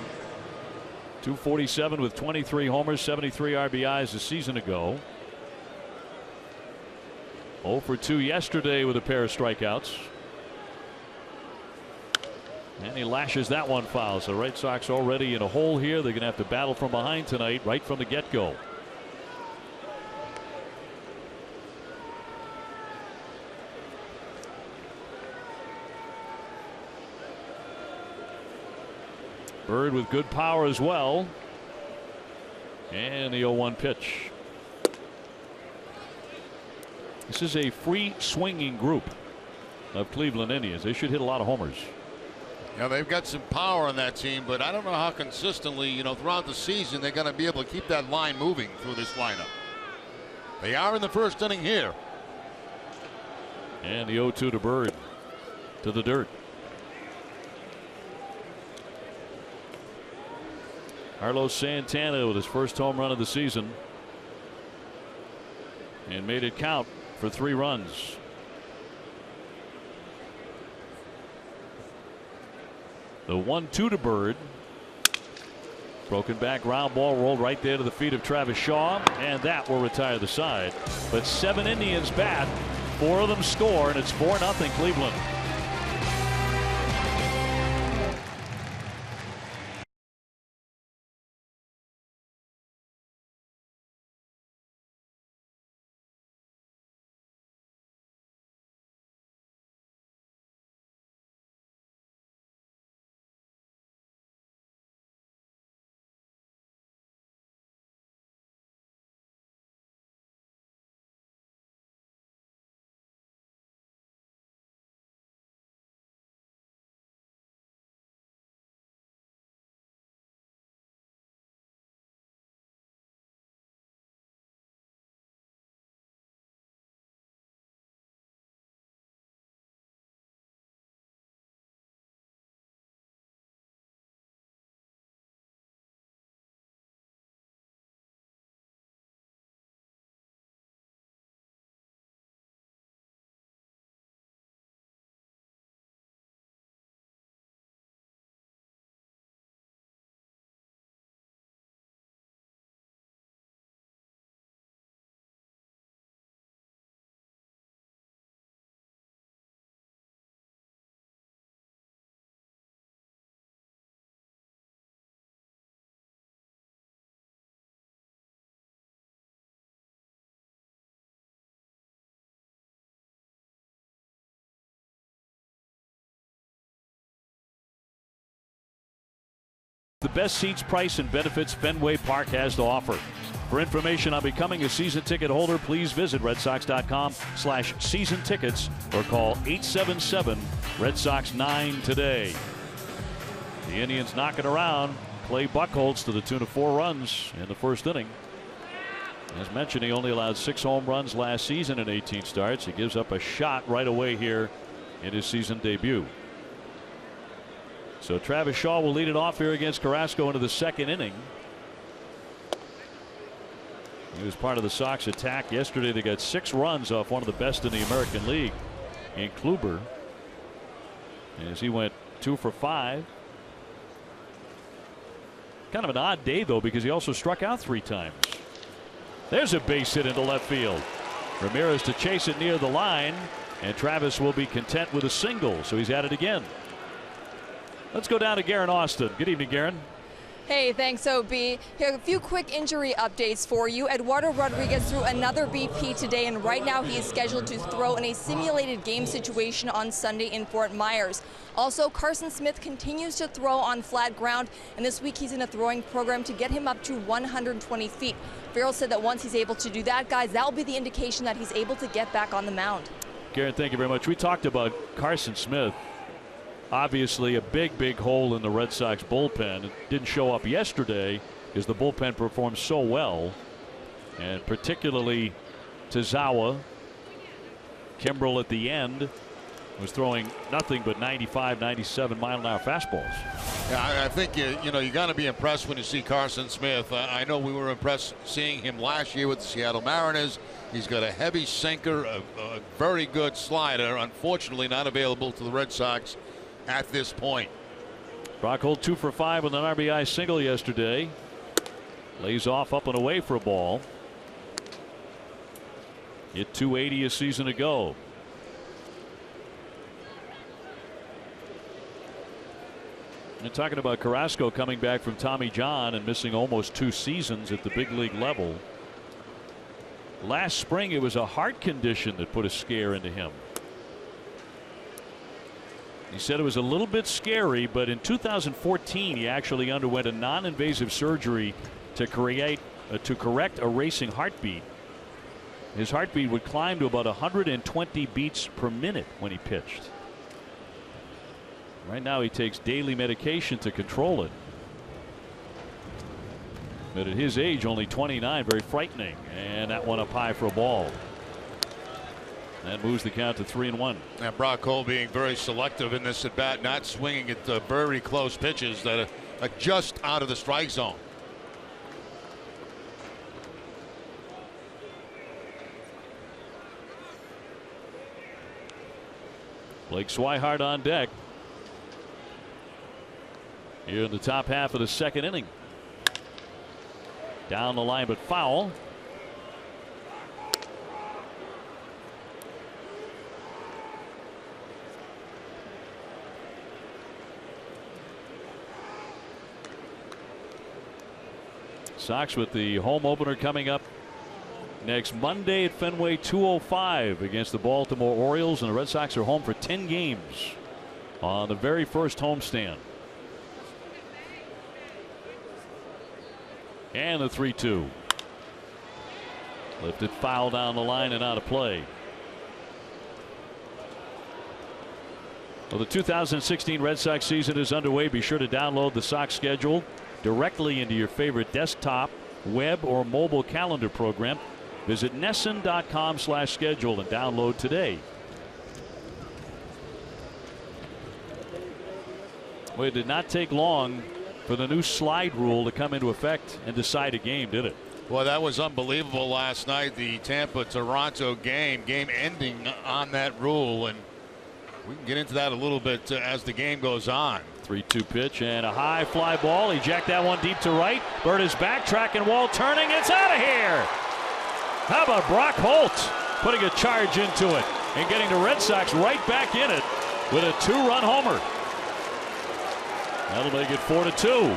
247 with 23 homers, 73 RBIs a season ago. 0 for 2 yesterday with a pair of strikeouts. And he lashes that one foul. So the Red Sox already in a hole here. They're going to have to battle from behind tonight, right from the get-go. Bird with good power as well. And the 0-1 pitch. This is a free swinging group of Cleveland Indians. They should hit a lot of homers. Yeah, they've got some power on that team, but I don't know how consistently, throughout the season they're going to be able to keep that line moving through this lineup. They are in the first inning here. And the 0-2 to Bird, to the dirt. Carlos Santana with his first home run of the season and made it count for 3 runs. The 1-2 to Bird. Broken back ground ball rolled right there to the feet of Travis Shaw, and that will retire the side. But 7 Indians bat, 4 of them score, and it's 4-0 Cleveland. The best seats, price, and benefits Fenway Park has to offer. For information on becoming a season ticket holder, please visit RedSox.com/season tickets or call 877-Red Sox 9 today. The Indians knocking around Clay Buchholz to the tune of 4 runs in the first inning. As mentioned, he only allowed 6 home runs last season in 18 starts. He gives up a shot right away here in his season debut. So Travis Shaw will lead it off here against Carrasco into the second inning. He was part of the Sox attack yesterday. They got 6 runs off one of the best in the American League in Kluber, as he went 2 for 5. Kind of an odd day though, because he also struck out 3 times. There's a base hit into left field. Ramirez to chase it near the line, and Travis will be content with a single, so he's at it again. Let's go down to Garen Austin. Good evening, Garen. Hey, thanks, OB. Here are a few quick injury updates for you. Eduardo Rodriguez threw another BP today, and right now he is scheduled to throw in a simulated game situation on Sunday in Fort Myers. Also, Carson Smith continues to throw on flat ground, and this week he's in a throwing program to get him up to 120 feet. Farrell said that once he's able to do that, guys, that'll be the indication that he's able to get back on the mound. Garrett, thank you very much. We talked about Carson Smith. Obviously a big hole in the Red Sox bullpen. It didn't show up yesterday because the bullpen performed so well, and particularly Tazawa. Kimbrel at the end was throwing nothing but 95, 97 mile-an-hour fastballs. Yeah, I think you got to be impressed when you see Carson Smith. I know we were impressed seeing him last year with the Seattle Mariners. He's got a heavy sinker, a very good slider. Unfortunately, not available to the Red Sox at this point. Brock Holt 2 for 5 with an RBI single yesterday. Lays off up and away for a ball. Hit 280 a season ago. And talking about Carrasco coming back from Tommy John and missing almost 2 seasons at the big league level. Last spring it was a heart condition that put a scare into him. He said it was a little bit scary, but in 2014 he actually underwent a non-invasive surgery to correct a racing heartbeat. His heartbeat would climb to about 120 beats per minute when he pitched. Right now he takes daily medication to control it. But at his age, only 29, very frightening. And that one up high for a ball. That moves the count to 3-1. And Brock Holt being very selective in this at bat, not swinging at very close pitches that are just out of the strike zone. Blake Swihart on deck here in the top half of the second inning. Down the line, but foul. Sox with the home opener coming up next Monday at Fenway, 2:05 against the Baltimore Orioles, and the Red Sox are home for 10 games on the very first homestand. And the 3-2. Lifted foul down the line and out of play. Well, the 2016 Red Sox season is underway. Be sure to download the Sox schedule directly into your favorite desktop, web, or mobile calendar program. Visit NESN.com/schedule and download today. Well, it did not take long for the new slide rule to come into effect and decide a game, did it? Well, that was unbelievable last night. The Tampa-Toronto game ending on that rule, and we can get into that a little bit as the game goes on. 3-2 pitch and a high fly ball. He jacked that one deep to right. Bird is back, tracking Wall, turning. It's out of here. How about Brock Holt putting a charge into it and getting the Red Sox right back in it with a 2-run homer. That'll make it 4-2.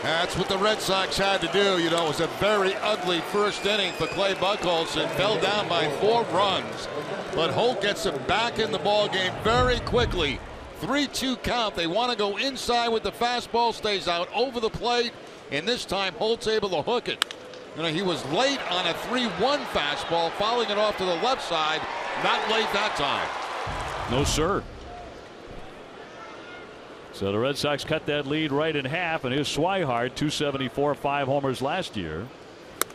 That's what the Red Sox had to do. You know, it was a very ugly first inning for Clay Buchholz and fell down by 4 runs. But Holt gets him back in the ball game very quickly. 3-2 count. They want to go inside with the fastball, stays out over the plate, and this time Holt's able to hook it. You know, he was late on a 3-1 fastball, fouling it off to the left side. Not late that time. No, sir. So the Red Sox cut that lead right in half, and here's Swihart, 274, 5 homers last year.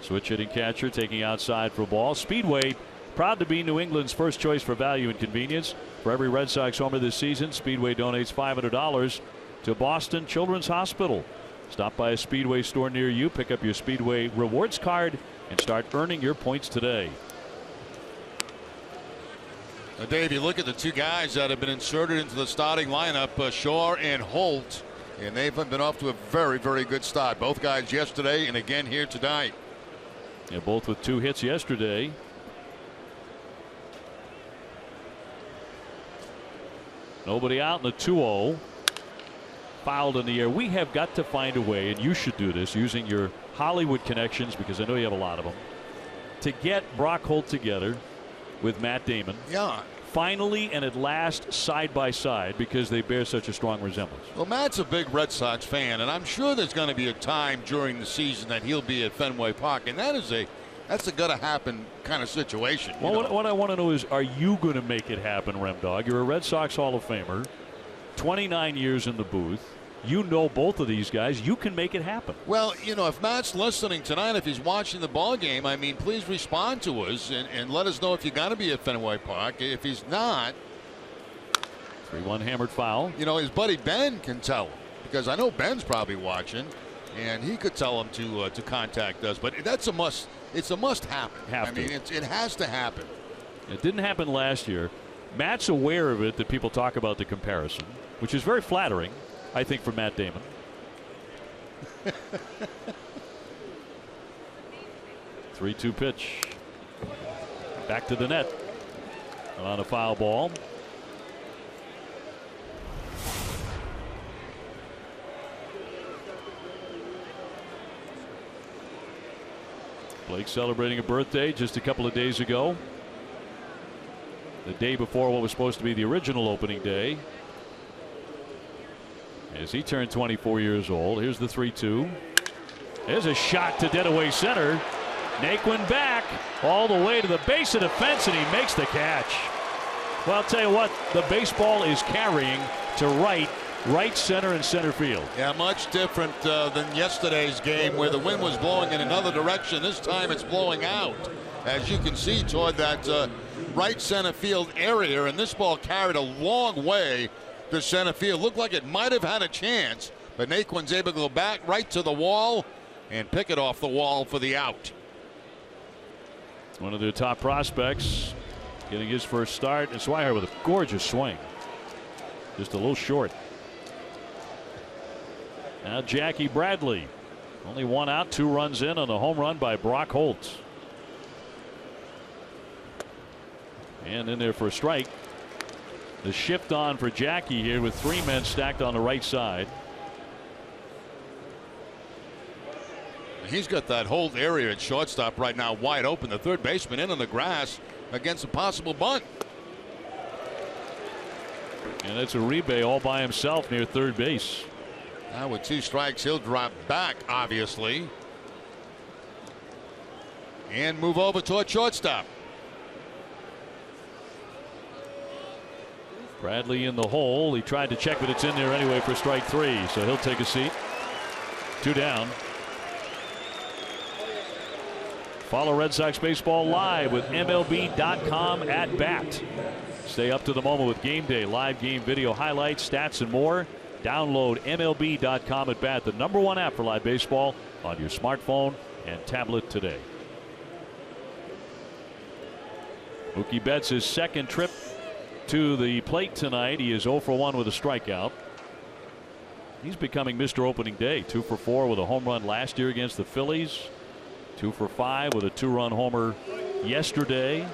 Switch hitting catcher taking outside for a ball. Speedway, proud to be New England's first choice for value and convenience. For every Red Sox homer this season, Speedway donates $500 to Boston Children's Hospital. Stop by a Speedway store near you, pick up your Speedway rewards card, and start earning your points today. Now, Dave, you look at the 2 guys that have been inserted into the starting lineup, Shaw and Holt, and they've been off to a very, very good start. Both guys yesterday and again here tonight. Yeah, both with 2 hits yesterday. Nobody out in the 2-0. fouled in the air. We have got to find a way, and you should do this using your Hollywood connections, because I know you have a lot of them, to get Brock Holt together with Matt Damon. Yeah. Finally and at last, side by side, because they bear such a strong resemblance. Well, Matt's a big Red Sox fan, and I'm sure there's going to be a time during the season that he'll be at Fenway Park, and that's a going to happen kind of situation. Well, what I want to know is, are you going to make it happen, Rem Dog? You're a Red Sox Hall of Famer, 29 years in the booth. You know both of these guys. You can make it happen. Well, if Matt's listening tonight, if he's watching the ball game, I mean, please respond to us and let us know if you're going to be at Fenway Park. If he's not, 3-1 hammered foul. His buddy Ben can tell him, because I know Ben's probably watching, and he could tell him to contact us. But that's a must. It's a must happen. It has to happen. It didn't happen last year. Matt's aware of it, that people talk about the comparison, which is very flattering, I think, for Matt Damon. Three-two pitch. Back to the net on a foul ball. Blake celebrating a birthday just a couple of days ago. The day before what was supposed to be the original opening day, as he turned 24 years old. Here's the 3-2. There's a shot to dead away center. Naquin back all the way to the base of the fence, and he makes the catch. Well, I'll tell you what, the baseball is carrying to right center, and center field. Yeah, much different than yesterday's game, where the wind was blowing in another direction. This time it's blowing out, as you can see, toward that right center field area, and this ball carried a long way to center field. Looked like it might have had a chance, but Naquin's able to go back right to the wall and pick it off the wall for the out. One of their top prospects getting his first start. And Swihart with a gorgeous swing. Just a little short. Now Jackie Bradley. Only one out, 2 runs in on a home run by Brock Holt. And in there for a strike. The shift on for Jackie here with 3 men stacked on the right side. He's got that whole area at shortstop right now wide open. The third baseman in on the grass against a possible bunt. And it's Uribe all by himself near third base. Now with 2 strikes, he'll drop back, obviously, and move over toward shortstop. Bradley in the hole. He tried to check, but it's in there anyway for strike 3. So he'll take a seat. 2 down. Follow Red Sox baseball live with MLB.com at bat. Stay up to the moment with Game Day, live game video highlights, stats, and more. Download MLB.com at bat, the #1 app for live baseball, on your smartphone and tablet today. Mookie Betts, his second trip to the plate tonight. He is 0 for 1 with a strikeout. He's becoming Mr. Opening Day. 2 for 4 with a home run last year against the Phillies. 2 for 5 with a 2-run homer yesterday.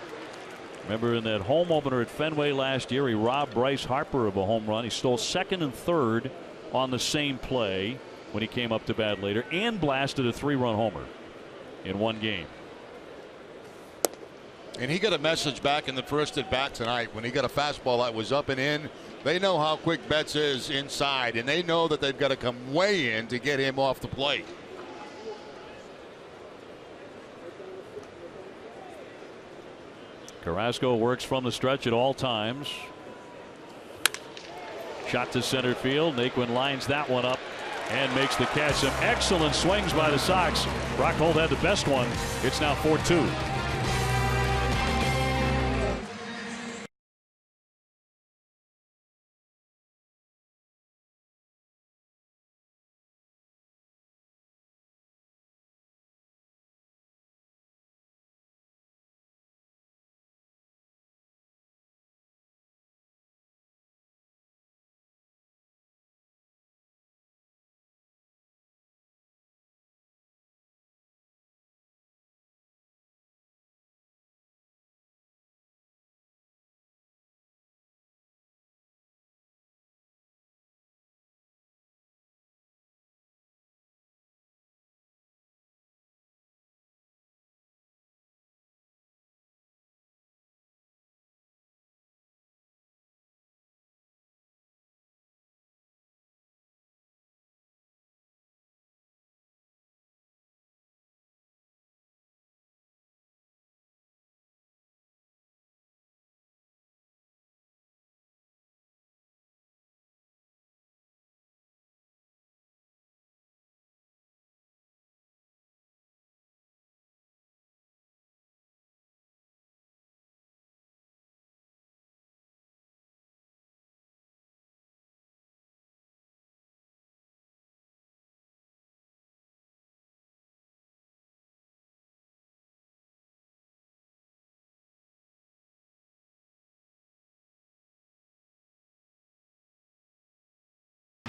Remember, in that home opener at Fenway last year, he robbed Bryce Harper of a home run. He stole second and third on the same play when he came up to bat later, and blasted a 3-run homer in one game. And he got a message back in the first at bat tonight when he got a fastball that was up and in. They know how quick Betts is inside, and they know that they've got to come way in to get him off the plate. Carrasco works from the stretch at all times. Shot to center field. Naquin lines that one up and makes the catch. Some excellent swings by the Sox. Brock Holt had the best one. It's now 4-2.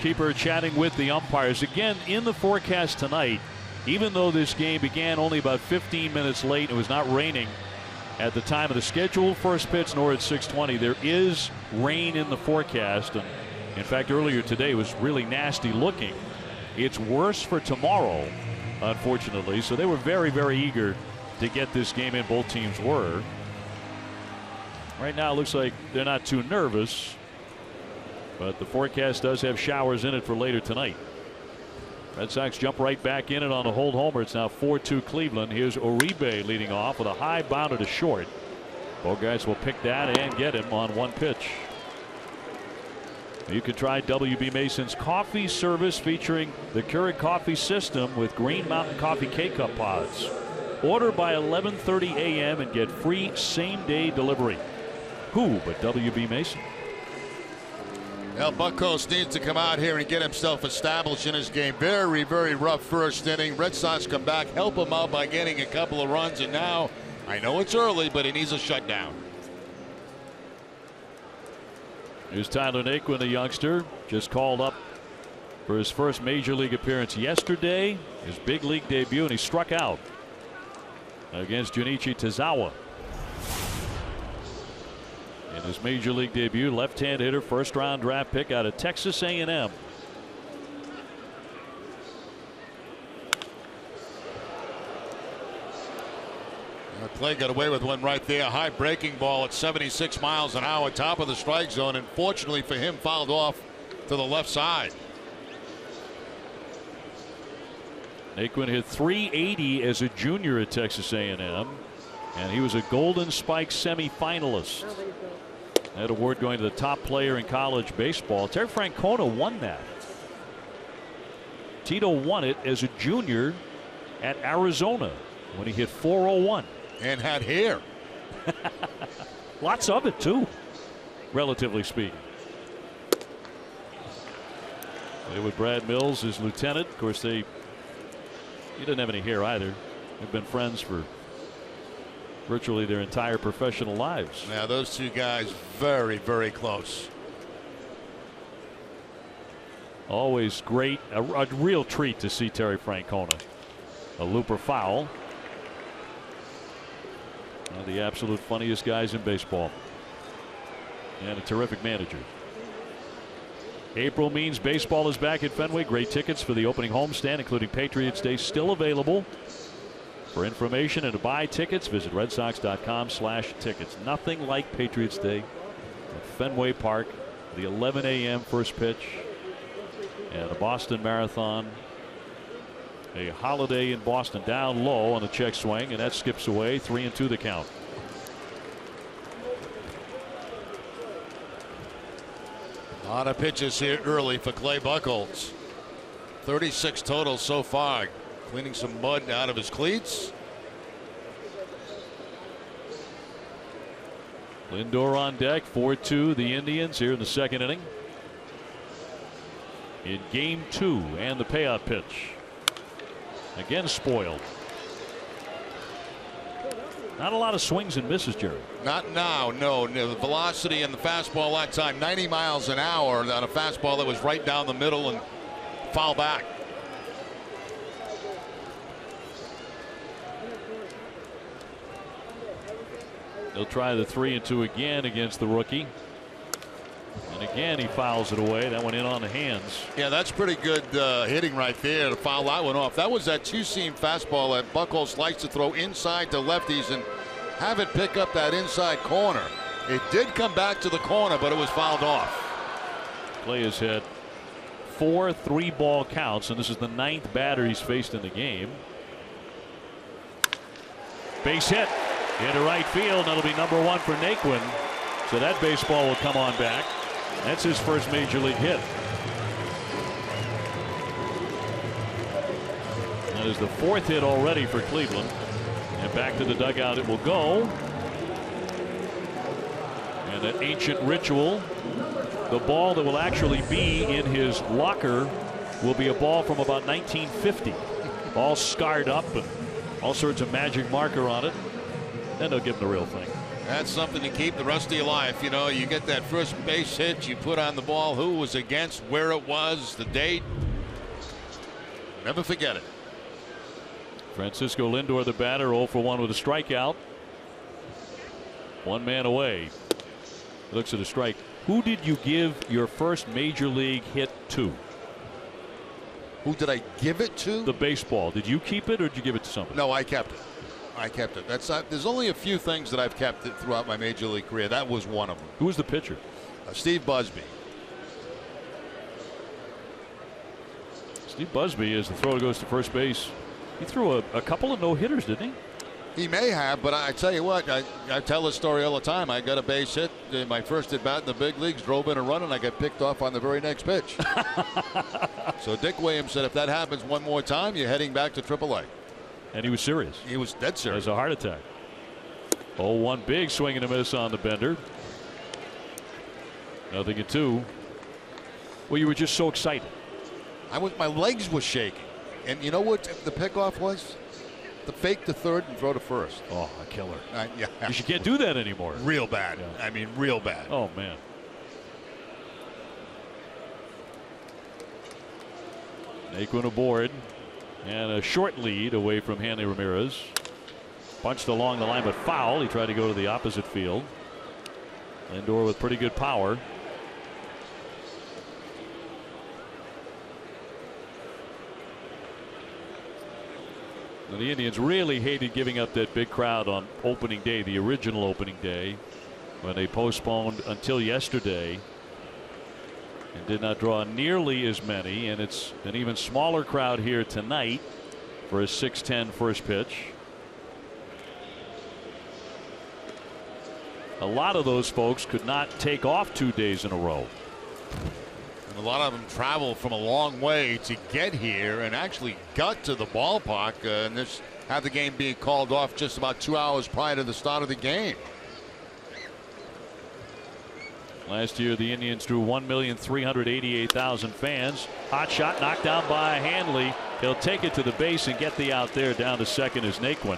groundskeeper chatting with the umpires. Again, in the forecast tonight, even though this game began only about 15 minutes late, it was not raining at the time of the scheduled first pitch, nor at 6:20. There is rain in the forecast, and in fact, earlier today was really nasty looking. It's worse for tomorrow, unfortunately. So they were very, very eager to get this game in. Both teams were. Right now, it looks like they're not too nervous, but the forecast does have showers in it for later tonight. Red Sox jump right back in it on a hold homer. It's now 4-2 Cleveland. Here's Uribe leading off with a high bounder to short. Bogarts will pick that and get him on one pitch. You can try W.B. Mason's coffee service featuring the Keurig coffee system with Green Mountain Coffee K-Cup pods. Order by 11:30 a.m. and get free same-day delivery. Who but W.B. Mason? Well, Buckholz needs to come out here and get himself established in his game. Very, very rough first inning. Red Sox come back, help him out by getting a couple of runs, and now I know it's early, but he needs a shutdown. Here's Tyler Naquin, a youngster, just called up for his first major league appearance yesterday, his big league debut, and he struck out against Junichi Tazawa. In his major league debut, left-hand hitter, first-round draft pick out of Texas A&M. Clay got away with one right there. High breaking ball at 76 miles an hour, top of the strike zone, and fortunately for him, fouled off to the left side. Naquin hit .380 as a junior at Texas A&M, and he was a Golden Spike semifinalist. That award going to the top player in college baseball. Terry Francona won that. Tito won it as a junior at Arizona when he hit .401. And had hair. Lots of it, too, relatively speaking. Play with Brad Mills, his lieutenant. Of course, he didn't have any hair either. They've been friends for virtually their entire professional lives. Now, those two guys, very, very close. Always great. A real treat to see Terry Francona. A looper foul. One of the absolute funniest guys in baseball. And a terrific manager. April means baseball is back at Fenway. Great tickets for the opening homestand, including Patriots Day, still available. For information and to buy tickets, visit redsox.com/tickets. Nothing like Patriots Day at Fenway Park. The 11 a.m. first pitch. And a Boston Marathon. A holiday in Boston, down low on a check swing, and that skips away. 3-2 the count. A lot of pitches here early for Clay Buchholz. 36 total so far. Cleaning some mud out of his cleats. Lindor on deck. 4-2 the Indians here in the second inning. In game 2 and the payout pitch. Again spoiled. Not a lot of swings and misses, Jerry. Not now, no. The velocity and the fastball that time, 90 miles an hour on a fastball that was right down the middle and foul back. They'll try the 3-2 again against the rookie. And again, he fouls it away. That went in on the hands. Yeah, that's pretty good hitting right there to foul that one off. That was that two-seam fastball that Buchholz likes to throw inside to lefties and have it pick up that inside corner. It did come back to the corner, but it was fouled off. Clay has had 4 3-ball counts, and this is the 9th batter he's faced in the game. Base hit into right field. That'll be number 1 for Naquin. So that baseball will come on back. That's his first major league hit. That is the 4th hit already for Cleveland. And back to the dugout it will go. And that ancient ritual, the ball that will actually be in his locker will be a ball from about 1950. All scarred up and all sorts of magic marker on it. Then they'll give him the real thing. That's something to keep the rest of your life. You know, you get that first base hit, you put on the ball, who was against, where it was, the date. Never forget it. Francisco Lindor, the batter, 0 for 1 with a strikeout. One man away. Looks at a strike. Who did you give your first major league hit to? Who did I give it to? The baseball. Did you keep it or did you give it to somebody? No, I kept it. I kept it. That's not, there's only a few things that I've kept it throughout my major league career. That was one of them. Who was the pitcher? Steve Busby. Steve Busby, as the throw goes to first base, he threw a couple of no-hitters, didn't he? He may have, but I tell you what, I tell this story all the time. I got a base hit in my first at bat in the big leagues, drove in a run, and I got picked off on the very next pitch. So Dick Williams said, if that happens one more time, you're heading back to AAA. And he was serious. He was dead serious. As a heart attack. 0-1 big swing and a miss on the bender. 0-2. Well, you were just so excited. My legs were shaking. And you know what the pickoff was? The fake to third and throw to first. Oh, a killer. Yeah. You can't do that anymore. Real bad. Yeah. I mean, real bad. Oh, man. Naquin aboard. And a short lead away from Hanley Ramirez. Punched along the line, but foul. He tried to go to the opposite field. Lindor with pretty good power. And the Indians really hated giving up that big crowd on opening day, the original opening day, when they postponed until yesterday and did not draw nearly as many. And it's an even smaller crowd here tonight for a 6:10 first pitch. A lot of those folks could not take off 2 days in a row. And a lot of them traveled from a long way to get here and actually got to the ballpark and this had the game being called off just about 2 hours prior to the start of the game. Last year the Indians drew 1,388,000 fans. Hot shot knocked down by Hanley. He'll take it to the base and get the out there. Down to second is Naquin.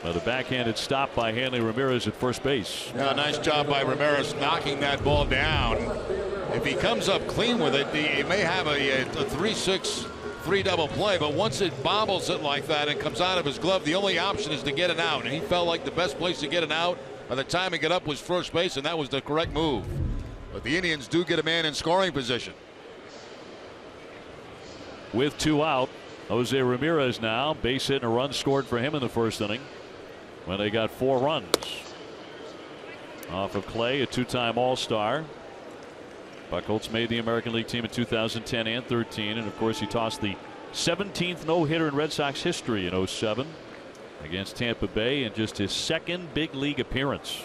Well, the backhanded stop by Hanley Ramirez at first base. Yeah, nice job by Ramirez knocking that ball down. If he comes up clean with it, he may have a 3-6 3-double play, but once it bobbles it like that and comes out of his glove, the only option is to get it out, and he felt like the best place to get it out by the time he got up was first base, and that was the correct move. But the Indians do get a man in scoring position. With 2 out, Jose Ramirez now base hit and a run scored for him in the first inning when they got 4 runs off of Clay, a 2-time All-Star. Buchholz made the American League team in 2010 and 13, and of course he tossed the 17th no-hitter in Red Sox history in 07 against Tampa Bay in just his second big league appearance.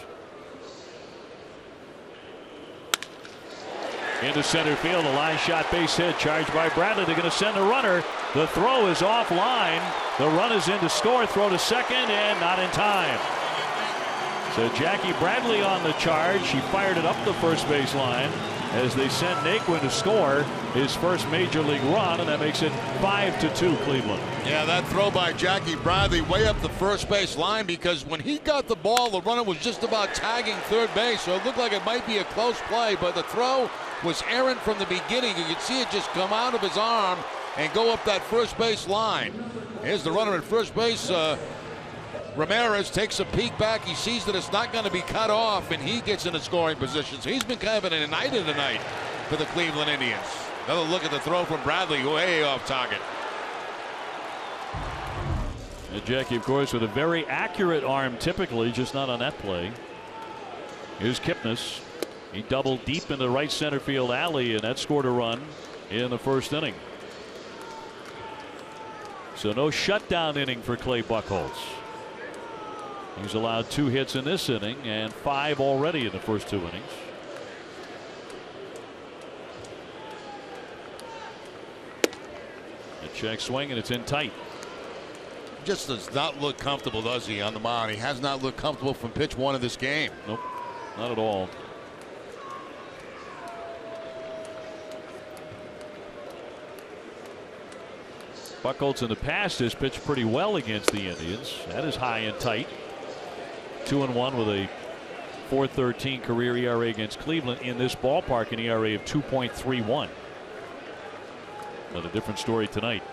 Into center field, a line shot base hit, charged by Bradley. They're going to send a runner. The throw is offline. The run is in to score. Throw to second and not in time. So Jackie Bradley on the charge. He fired it up the first base line as they sent Naquin to score his first major league run, and that makes it 5-2 Cleveland. Yeah, that throw by Jackie Bradley way up the first base line, because when he got the ball, the runner was just about tagging third base, so it looked like it might be a close play, but the throw was errant from the beginning. You could see it just come out of his arm and go up that first base line. Here's the runner at first base. Ramirez takes a peek back. He sees that it's not going to be cut off, and he gets in a scoring position. So he's been kind of an ignited tonight for the Cleveland Indians. Another look at the throw from Bradley, way off target. And Jackie, of course, with a very accurate arm typically, just not on that play. Here's Kipnis. He doubled deep into the right center field alley, and that scored a run in the first inning. So no shutdown inning for Clay Buchholz. He's allowed 2 hits in this inning and 5 already in the first 2 innings. A check swing, and it's in tight. Just does not look comfortable, does he, on the mound? He has not looked comfortable from pitch 1 of this game. Nope, not at all. Buchholz in the past has pitched pretty well against the Indians. That is high and tight. 2-1 with a .413 career ERA against Cleveland. In this ballpark, an ERA of 2.31. But a different story tonight.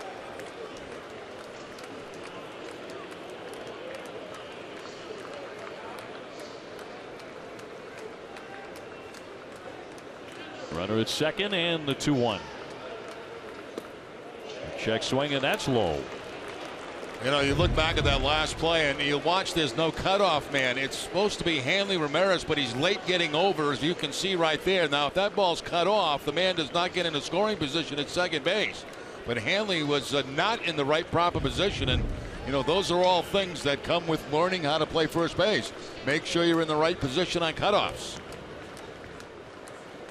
Runner at second and the 2-1. Check swing, and that's low. You know, you look back at that last play and you watch, there's no cutoff man. It's supposed to be Hanley Ramirez, but he's late getting over, as you can see right there. Now, if that ball's cut off, the man does not get in a scoring position at second base. But Hanley was not in the right proper position, and you know, those are all things that come with learning how to play first base. Make sure you're in the right position on cutoffs.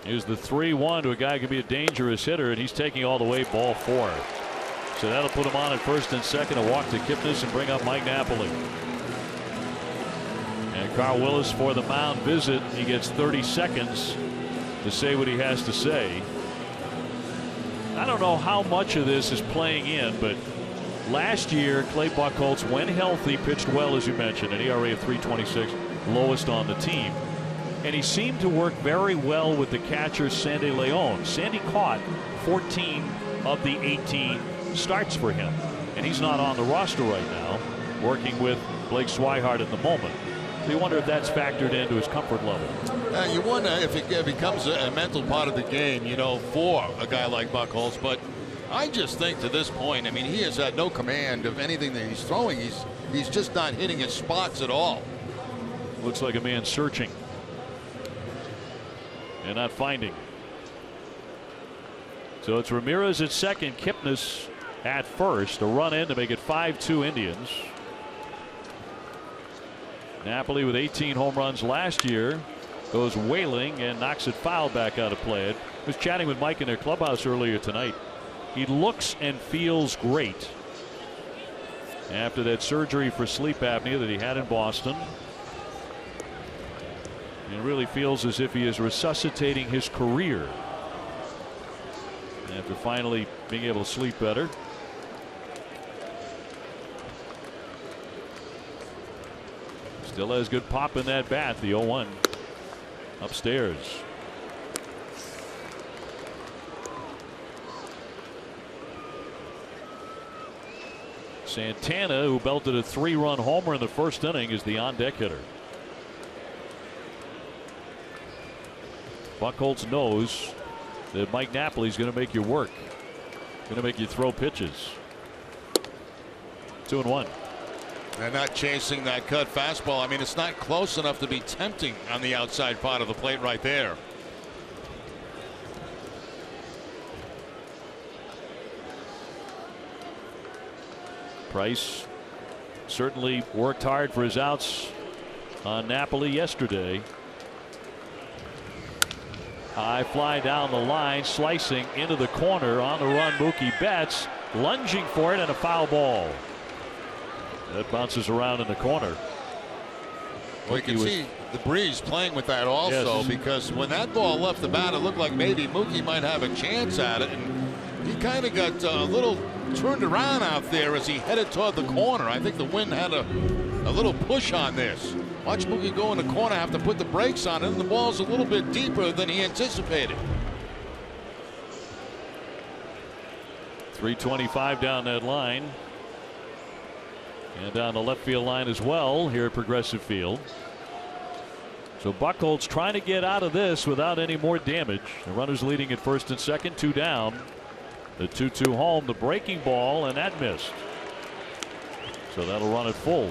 Here's the 3-1 to a guy who can be a dangerous hitter, and he's taking all the way, ball 4. So that'll put him on at first and second, a walk to Kipnis and bring up Mike Napoli. And Carl Willis for the mound visit. He gets 30 seconds to say what he has to say. I don't know how much of this is playing in, but last year Clay Buchholz, when healthy, pitched well, as you mentioned, an ERA of 3.26, lowest on the team. And he seemed to work very well with the catcher Sandy Leon. Sandy caught 14 of the 18 starts for him, and he's not on the roster right now, working with Blake Swihart at the moment. So you wonder if that's factored into his comfort level. You wonder if it becomes a mental part of the game, you know, for a guy like Buchholz. But I just think to this point, I mean, he has had no command of anything that he's throwing. He's just not hitting his spots at all. Looks like a man searching and not finding. So it's Ramirez at second, Kipnis at first. A run in to make it 5-2 Indians. Napoli with 18 home runs last year goes wailing and knocks it foul back out of play. I was chatting with Mike in their clubhouse earlier tonight. He looks and feels great after that surgery for sleep apnea that he had in Boston. It really feels as if he is resuscitating his career after finally being able to sleep better. Still has good pop in that bat. The 0-1 upstairs. Santana, who belted a 3-run homer in the first inning, is the on-deck hitter. Buchholz knows that Mike Napoli is going to make you work, going to make you throw pitches. 2-1. They're not chasing that cut fastball. I mean, it's not close enough to be tempting on the outside part of the plate right there. Price certainly worked hard for his outs on Napoli yesterday. High fly down the line, slicing into the corner. On the run, Mookie Betts lunging for it, and a foul ball. That bounces around in the corner. Well, you can see the breeze playing with that also, yes, because when that ball left the bat, it looked like maybe Mookie might have a chance at it, and he kind of got a little turned around out there as he headed toward the corner. I think the wind had a little push on this. Watch Mookie go in the corner, have to put the brakes on it, and the ball's a little bit deeper than he anticipated. 325 down that line. And down the left field line as well here at Progressive Field. So Buchholz trying to get out of this without any more damage. The runners leading at first and second, 2 down. The 2-2 home, the breaking ball, and that missed. So that'll run it full.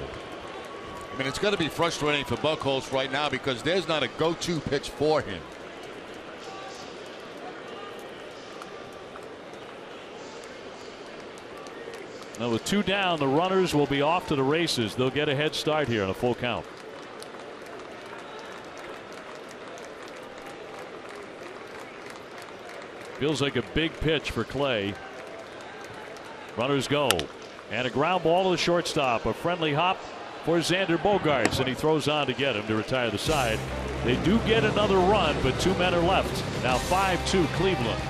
I mean, it's got to be frustrating for Buchholz right now because there's not a go-to pitch for him. Now with 2 down, the runners will be off to the races. They'll get a head start here on a full count. Feels like a big pitch for Clay. Runners go. And a ground ball to the shortstop. A friendly hop for Xander Bogaerts, and he throws on to get him to retire the side. They do get another run, but 2 men are left. Now 5-2 Cleveland.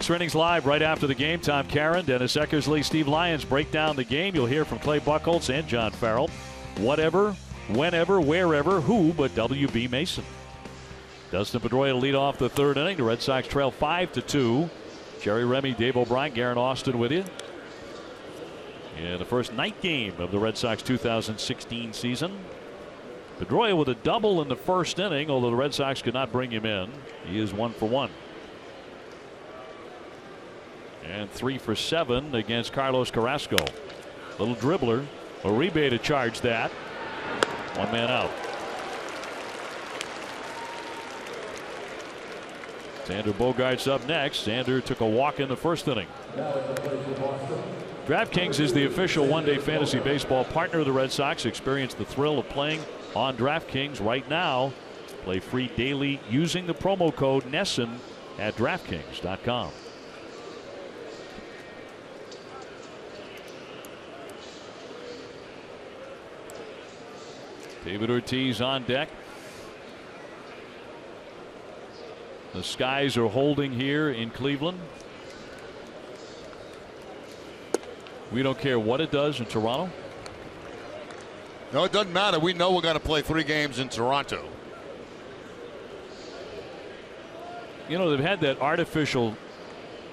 Extra Innings Live right after the game. Tom Caron, Dennis Eckersley, Steve Lyons break down the game. You'll hear from Clay Buchholz and John Farrell. Whatever, whenever, wherever, who but W.B. Mason. Dustin Pedroia to lead off the third inning. The Red Sox trail 5-2. Jerry Remy, Dave O'Brien, Garen Austin with you. In the first night game of the Red Sox 2016 season. Pedroia with a double in the first inning, although the Red Sox could not bring him in. He is 1 for 1. And 3 for 7 against Carlos Carrasco. Little dribbler. Uribe to charge that. 1 man out. Xander Bogaerts up next. Xander took a walk in the first inning. DraftKings is the official one-day fantasy baseball partner of the Red Sox. Experience the thrill of playing on DraftKings right now. Play free daily using the promo code NESSN at DraftKings.com. David Ortiz on deck. The skies are holding here in Cleveland. We don't care what it does in Toronto. No, it doesn't matter. We know we're going to play 3 games in Toronto. You know, they've had that artificial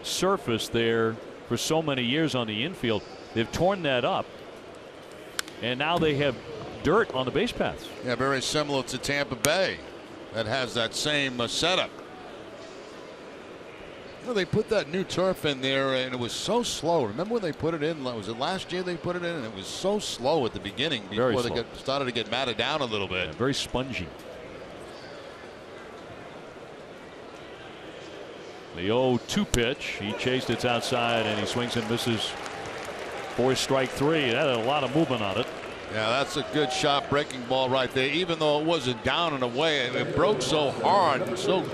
surface there for so many years on the infield. They've torn that up, and now they have dirt on the base paths. Yeah, very similar to Tampa Bay that has that same setup. You know, they put that new turf in there and it was so slow. Remember when they put it in? Was it last year they put it in? And it was so slow at the beginning before they started to get matted down a little bit. Yeah, very spongy. The 0-2 pitch. He chased it outside and he swings and misses for strike 3. That had a lot of movement on it. Yeah, that's a good shot, breaking ball right there. Even though it wasn't down and away, it broke so hard and so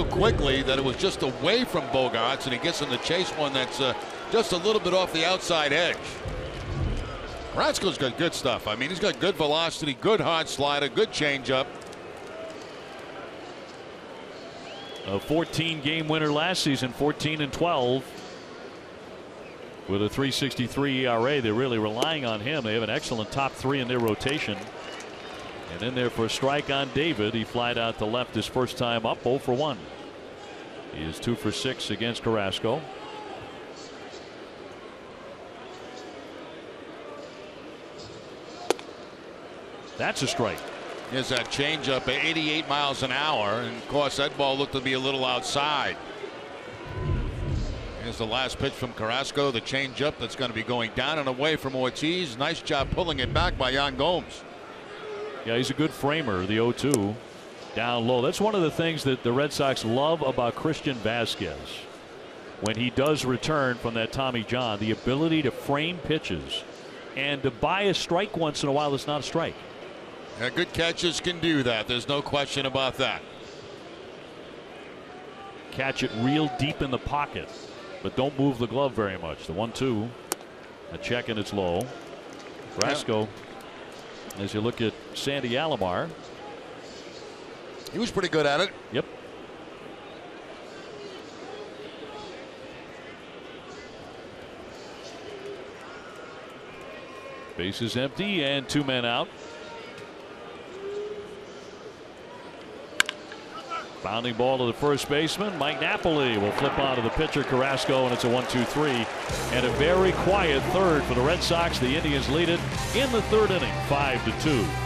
quickly that it was just away from Bogaerts, and he gets in the chase one that's just a little bit off the outside edge. Carrasco's got good stuff. I mean, he's got good velocity, good hard slider, good changeup. A 14-game winner last season, 14-12. With a 3.63 ERA, they're really relying on him. They have an excellent top 3 in their rotation. And in there for a strike on David. He flied out to left his first time up, 0 for 1. He is 2 for 6 against Carrasco. That's a strike. Here's that changeup at 88 miles an hour, and of course that ball looked to be a little outside. Here's the last pitch from Carrasco, the changeup that's going to be going down and away from Ortiz. Nice job pulling it back by Yan Gomes. Yeah, he's a good framer, the 0-2. Down low. That's one of the things that the Red Sox love about Christian Vasquez. When he does return from that Tommy John, the ability to frame pitches and to buy a strike once in a while that's not a strike. Yeah, good catches can do that. There's no question about that. Catch it real deep in the pocket, but don't move the glove very much. The 1-2, a check and it's low. Carrasco, as you look at Sandy Alomar. He was pretty good at it. Yep. Base is empty and 2 men out. Bounding ball to the first baseman. Mike Napoli will flip onto the pitcher Carrasco, and it's a 1-2-3. And a very quiet third for the Red Sox. The Indians lead it in the third inning, 5-2.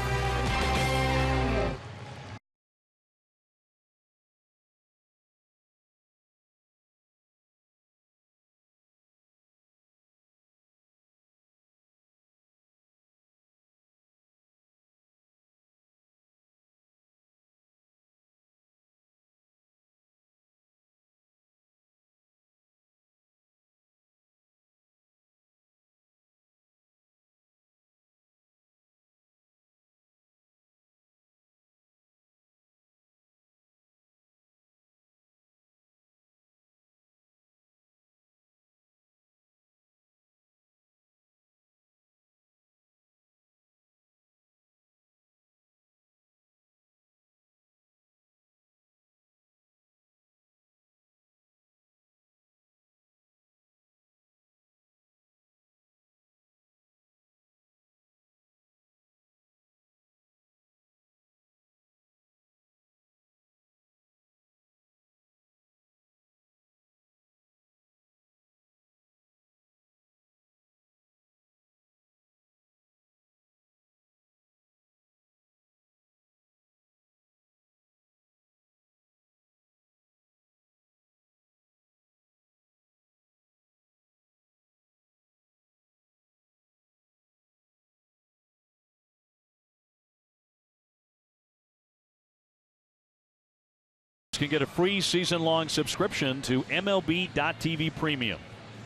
can get a free season-long subscription to MLB.TV Premium.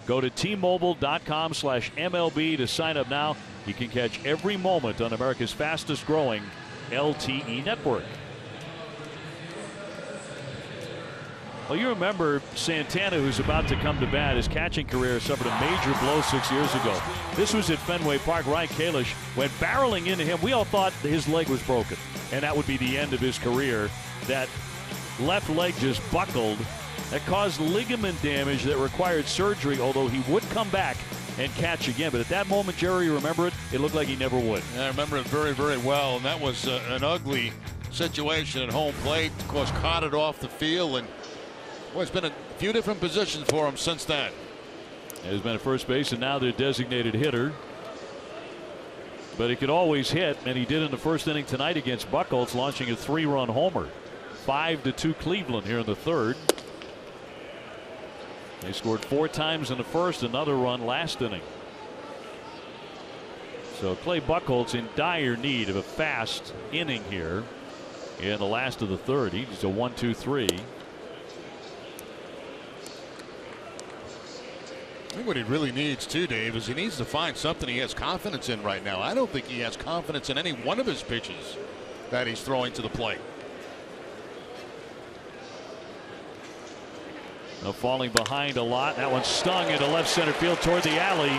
Go to T-Mobile.com/MLB to sign up now. You can catch every moment on America's fastest-growing LTE network. Well, you remember Santana, who's about to come to bat. His catching career suffered a major blow 6 years ago. This was at Fenway Park. Ryan Kalish went barreling into him. We all thought his leg was broken, and that would be the end of his career. That left leg just buckled. That caused ligament damage that required surgery, although he would come back and catch again. But at that moment, Jerry, you remember it? It looked like he never would. Yeah, I remember it very, very well, and that was an ugly situation at home plate. Of course, carted off the field, and well, it's been a few different positions for him since then. He's been at first base, and now their designated hitter. But he could always hit, and he did in the first inning tonight against Buchholz, launching a 3-run homer. 5-2 Cleveland here in the third. They scored 4 times in the first, another run last inning. So Clay Buchholz in dire need of a fast inning here in the last of the third. He's a 1-2-3. I think what he really needs too, Dave, is he needs to find something he has confidence in right now. I don't think he has confidence in any one of his pitches that he's throwing to the plate. Now falling behind a lot. That one stung into left center field toward the alley.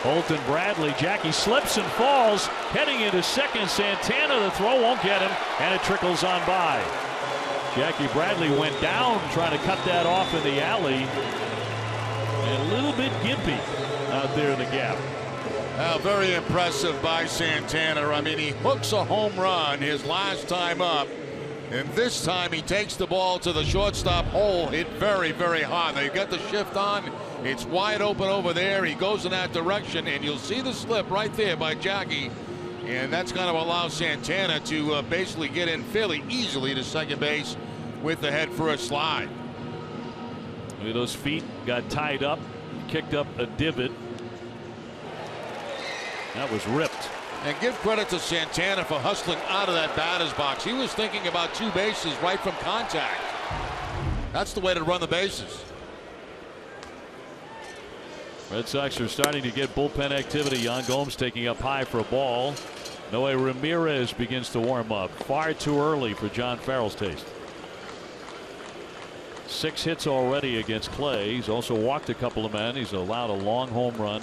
Holton Bradley. Jackie slips and falls. Heading into second. Santana, the throw won't get him, and it trickles on by. Jackie Bradley went down trying to cut that off in the alley. And a little bit gimpy out there in the gap. Very impressive by Santana. I mean, he hooks a home run his last time up, and this time he takes the ball to the shortstop hole, hit very, very hard. They've got the shift on. It's wide open over there. He goes in that direction, and you'll see the slip right there by Jackie, and that's going to allow Santana to basically get in fairly easily to second base with the head first slide. Those feet got tied up, kicked up a divot. That was ripped. And give credit to Santana for hustling out of that batter's box. He was thinking about 2 bases right from contact. That's the way to run the bases. Red Sox are starting to get bullpen activity. Yan Gomes taking up high for a ball. Noe Ramirez begins to warm up. Far too early for John Farrell's taste. 6 hits already against Clay. He's also walked a couple of men. He's allowed a long home run,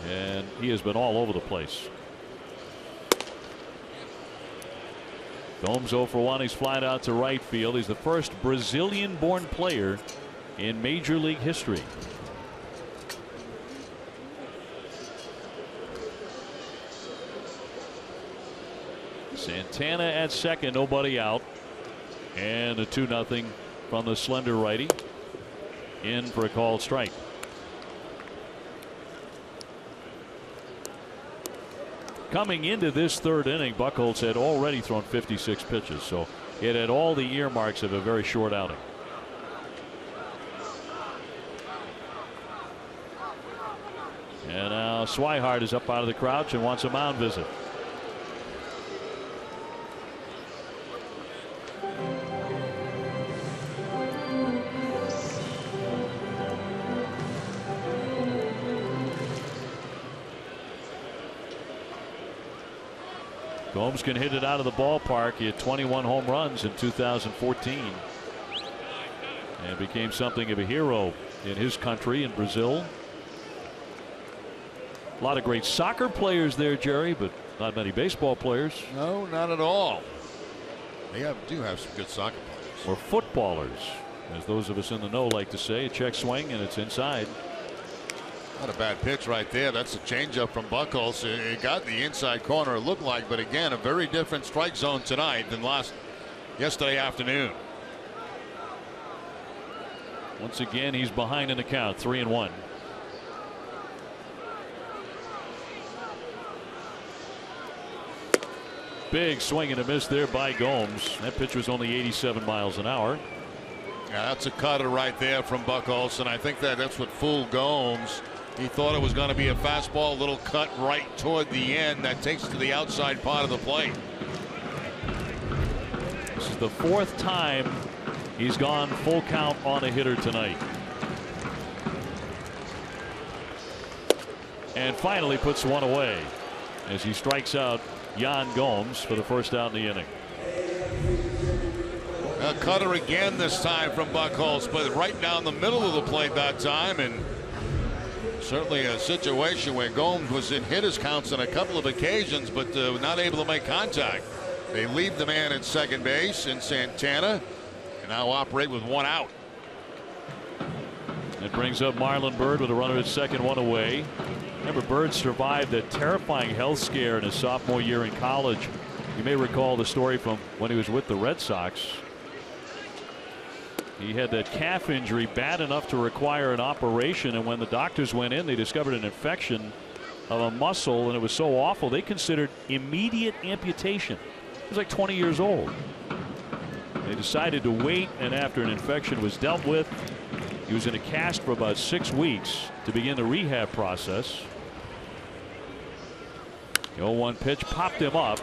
and he has been all over the place. Gomes 0 for 1. He's flying out to right field. He's the first Brazilian-born player in Major League history. Santana at second, nobody out, and a 2-0 from the slender righty. In for a called strike. Coming into this third inning, Buchholz had already thrown 56 pitches, so it had all the earmarks of a very short outing. And now Swihart is up out of the crouch and wants a mound visit. Gomes can hit it out of the ballpark. He had 21 home runs in 2014 and became something of a hero in his country in Brazil. A lot of great soccer players there, Jerry, but not many baseball players. No, not at all. They do have some good soccer players. Or footballers, as those of us in the know like to say. A check swing and it's inside. Not a bad pitch right there. That's a changeup from Buchholz. It got the inside corner, it looked like, but again, a very different strike zone tonight than yesterday afternoon. Once again, he's behind in the count, 3-1. Big swing and a miss there by Gomes. That pitch was only 87 miles an hour. Yeah, that's a cutter right there from Buchholz, and I think that's what fooled Gomes. He thought it was going to be a fastball, little cut right toward the end that takes it to the outside part of the plate. This is the 4th time He's gone full count on a hitter tonight. And finally puts one away as he strikes out Yan Gomes for the first out in the inning. A cutter again this time from Buchholz, but right down the middle of the plate that time, and certainly a situation where Gomes was in hitters counts on a couple of occasions, but not able to make contact. They leave the man at second base in Santana and now operate with one out. It brings up Marlon Byrd with a runner at second, one away. Remember, Byrd survived a terrifying health scare in his sophomore year in college. You may recall the story from when he was with the Red Sox. He had that calf injury bad enough to require an operation, and when the doctors went in, they discovered an infection of a muscle, and it was so awful they considered immediate amputation. He was like 20 years old. They decided to wait, and after an infection was dealt with, he was in a cast for about 6 weeks to begin the rehab process. The 0-1 pitch popped him up.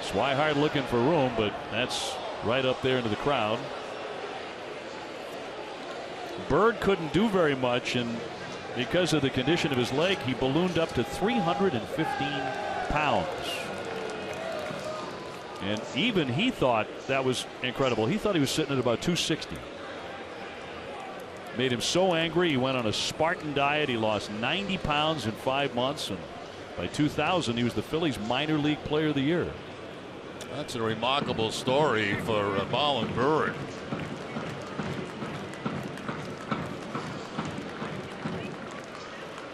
Swihart looking for room, but that's right up there into the crowd. Byrd couldn't do very much, and because of the condition of his leg, he ballooned up to 315 pounds. And even he thought that was incredible. He thought he was sitting at about 260. Made him so angry, he went on a Spartan diet. He lost 90 pounds in 5 months, and by 2000, he was the Phillies minor league player of the year. That's a remarkable story for Marlon Byrd.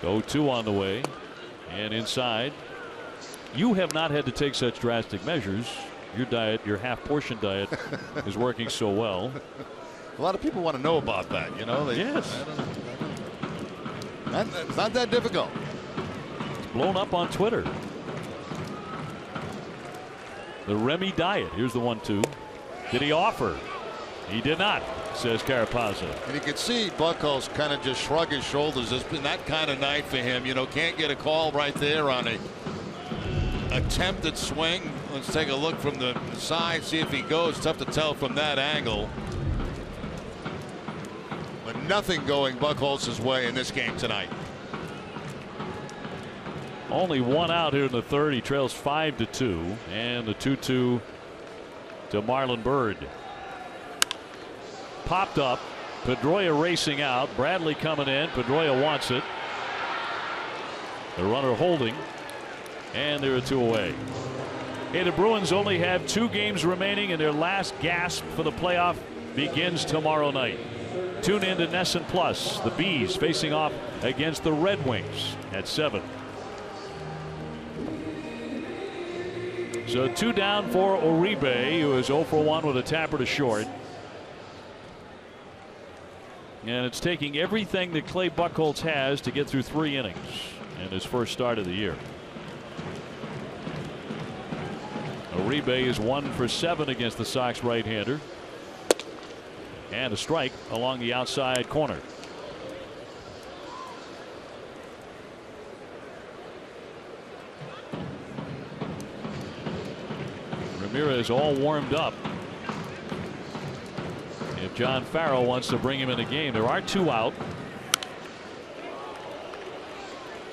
Go 2 on the way, and inside. You have not had to take such drastic measures. Your diet, your half portion diet, is working so well. A lot of people want to know about that, you know. Yes. It's not that difficult. It's blown up on Twitter. The Remy diet. Here's the 1-2. Did he offer? He did not, says Carapazza. And you can see Buchholz kind of just shrug his shoulders. It's been that kind of night for him. You know, can't get a call right there on a attempted swing. Let's take a look from the side, see if he goes. Tough to tell from that angle. But nothing going Buchholz's way in this game tonight. Only one out here in the third. He trails 5-2, and the 2-2 to Marlon Byrd. Popped up. Pedroia racing out. Bradley coming in. Pedroia wants it. The runner holding, and there are 2 away. Hey, the Bruins only have 2 games remaining, and their last gasp for the playoff begins tomorrow night. Tune in to NESN Plus. The Bees facing off against the Red Wings at 7. So 2 down for Uribe, who is 0 for 1 with a tapper to short. And it's taking everything that Clay Buchholz has to get through 3 innings in his first start of the year. Uribe is 1 for 7 against the Sox right-hander. And a strike along the outside corner. Ramirez all warmed up. If John Farrell wants to bring him in the game, there are 2 out.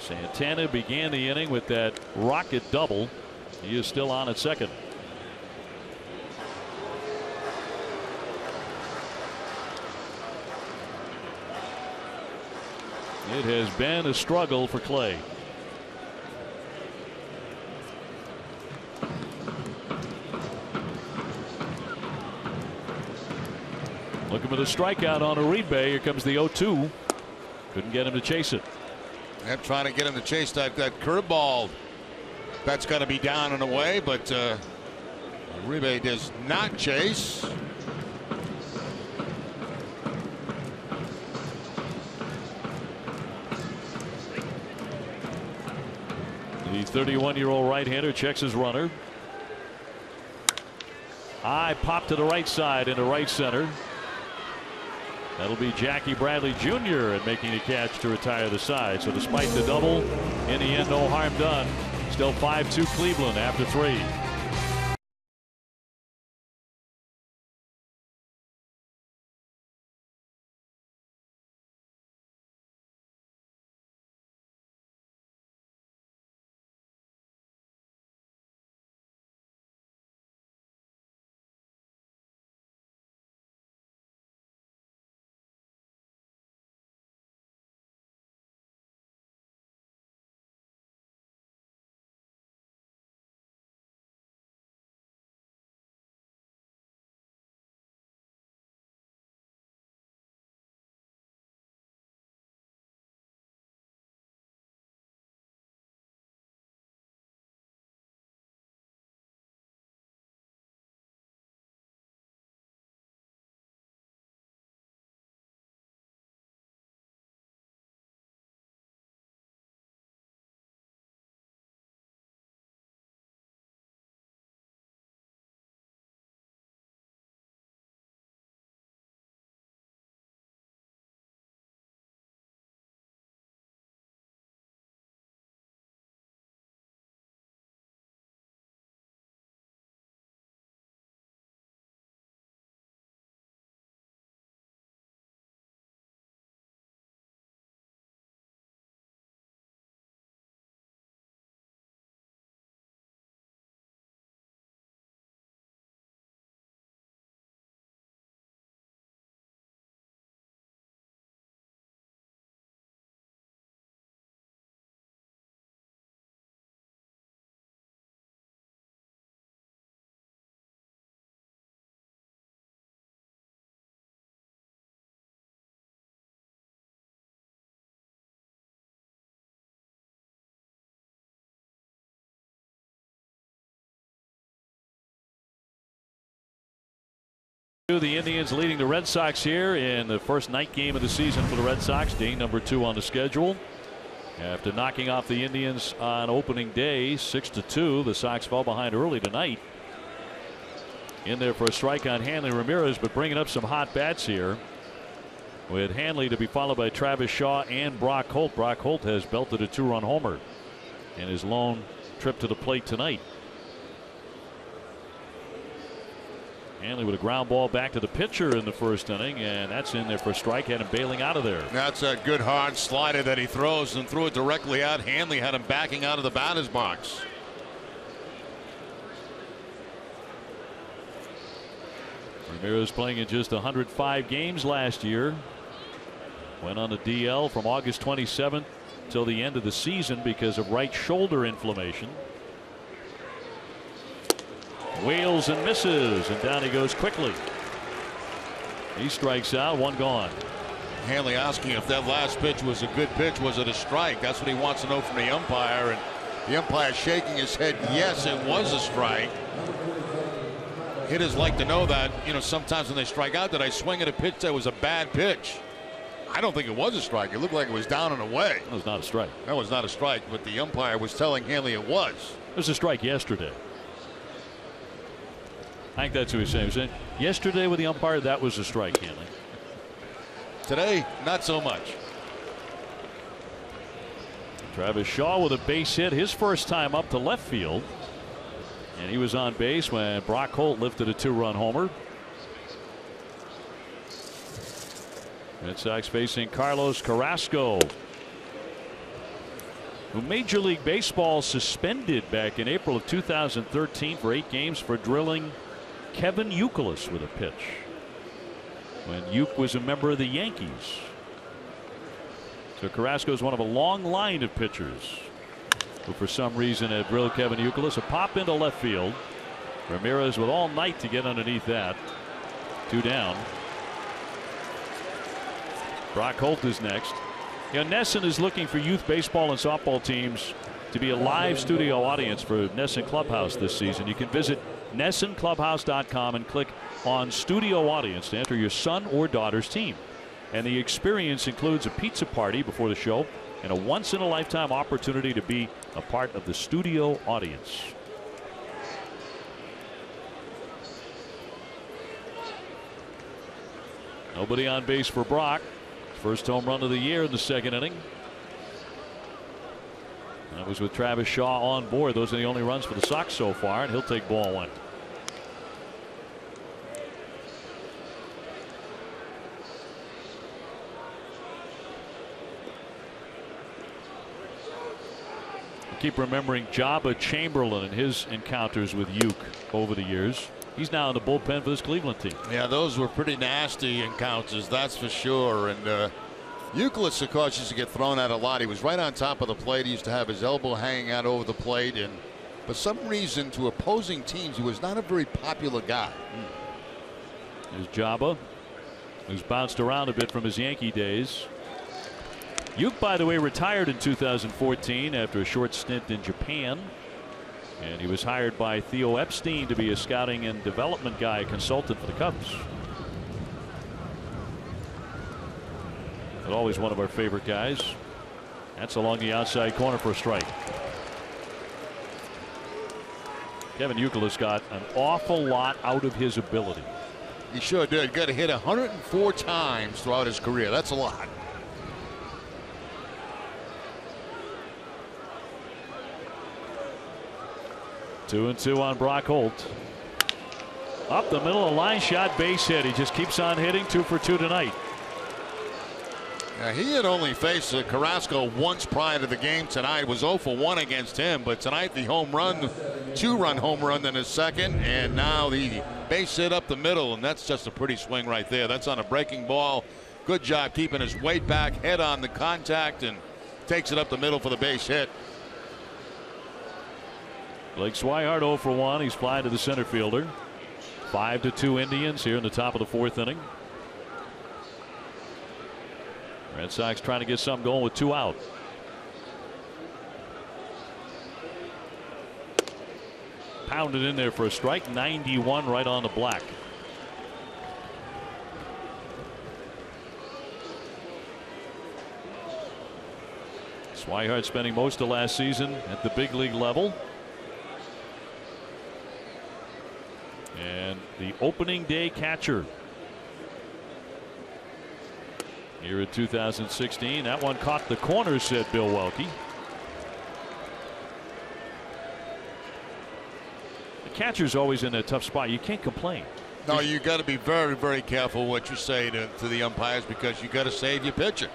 Santana began the inning with that rocket double. He is still on at second. It has been a struggle for Clay. Looking for the strikeout on Uribe. Here comes the 0-2. Couldn't get him to chase it. I'm trying to get him to chase that curveball. That's got to be down and away, but Uribe does not chase. The 31-year-old right-hander checks his runner. High pop to the right side into right center. That'll be Jackie Bradley Jr. and making a catch to retire the side. So despite the double, in the end, no harm done. Still 5-2 Cleveland after 3. The Indians leading the Red Sox here in the first night game of the season for the Red Sox. Day number 2 on the schedule. After knocking off the Indians on opening day 6-2, the Sox fell behind early tonight. In there for a strike on Hanley Ramirez, but bringing up some hot bats here, with Hanley to be followed by Travis Shaw and Brock Holt. Brock Holt has belted a 2-run homer in his lone trip to the plate tonight. Hanley with a ground ball back to the pitcher in the first inning, and that's in there for a strike. Had him bailing out of there. That's a good hard slider that he throws and threw it directly out. Hanley had him backing out of the batter's box. Ramirez playing in just 105 games last year. Went on the DL from August 27th till the end of the season because of right shoulder inflammation. Wheels and misses, and down he goes quickly. He strikes out, 1 gone. Hanley asking if that last pitch was a good pitch. Was it a strike? That's what he wants to know from the umpire, and the umpire shaking his head. Yes, it was a strike. Hitters like to know that, sometimes when they strike out, that I swing at a pitch that was a bad pitch. I don't think it was a strike. It looked like it was down and away. That was not a strike. That was not a strike, but the umpire was telling Hanley it was. It was a strike yesterday. I think that's what he's saying. He was saying yesterday with the umpire, that was a strike, Hanley. Today, not so much. Travis Shaw with a base hit, his first time up to left field. And he was on base when Brock Holt lifted a 2-run homer. Red Sox facing Carlos Carrasco, who Major League Baseball suspended back in April of 2013 for 8 games for drilling Kevin Youkilis with a pitch when Uke was a member of the Yankees. So Carrasco is one of a long line of pitchers who for some reason had drilled Kevin Youkilis. A pop into left field. Ramirez with all night to get underneath that. 2 down. Brock Holt is next. NESN is looking for youth baseball and softball teams to be a live studio audience for NESN Clubhouse this season. You can visit NESNClubhouse.com and click on Studio Audience to enter your son or daughter's team. And the experience includes a pizza party before the show and a once-in-a-lifetime opportunity to be a part of the studio audience. Nobody on base for Brock. First home run of the year in the second inning. That was with Travis Shaw on board. Those are the only runs for the Sox so far, and he'll take ball 1. Keep remembering Jabba Chamberlain and his encounters with Uke over the years. He's now in the bullpen for this Cleveland team. Yeah, those were pretty nasty encounters, that's for sure. And Youkilis, of course, used to get thrown out a lot. He was right on top of the plate. He used to have his elbow hanging out over the plate. And for some reason, to opposing teams, he was not a very popular guy. There's Jabba, who's bounced around a bit from his Yankee days. Uke, by the way, retired in 2014 after a short stint in Japan. And he was hired by Theo Epstein to be a scouting and development guy, consultant for the Cubs. But always one of our favorite guys. That's along the outside corner for a strike. Kevin Youkilis got an awful lot out of his ability. He sure did. Got to hit 104 times throughout his career. That's a lot. Two and two on Brock Holt. Up the middle, a line shot, base hit. He just keeps on hitting. 2 for 2 tonight. Now, he had only faced Carrasco once prior to the game tonight. Was 0 for 1 against him, but tonight the home run, 2-run home run in his second, and now the base hit up the middle, and that's just a pretty swing right there. That's on a breaking ball. Good job keeping his weight back, head on the contact, and takes it up the middle for the base hit. Blake Swihart 0 for 1. He's flying to the center fielder. 5-2 Indians here in the top of the 4th inning. Red Sox trying to get something going with 2 out. Pounded in there for a strike. 91 right on the black. Swihart spending most of last season at the big league level. And the opening day catcher here in 2016. That one caught the corner, said Bill Welke. The catcher's always in a tough spot. You can't complain. No, you got to be very, very careful what you say to the umpires, because you got to save your pitcher.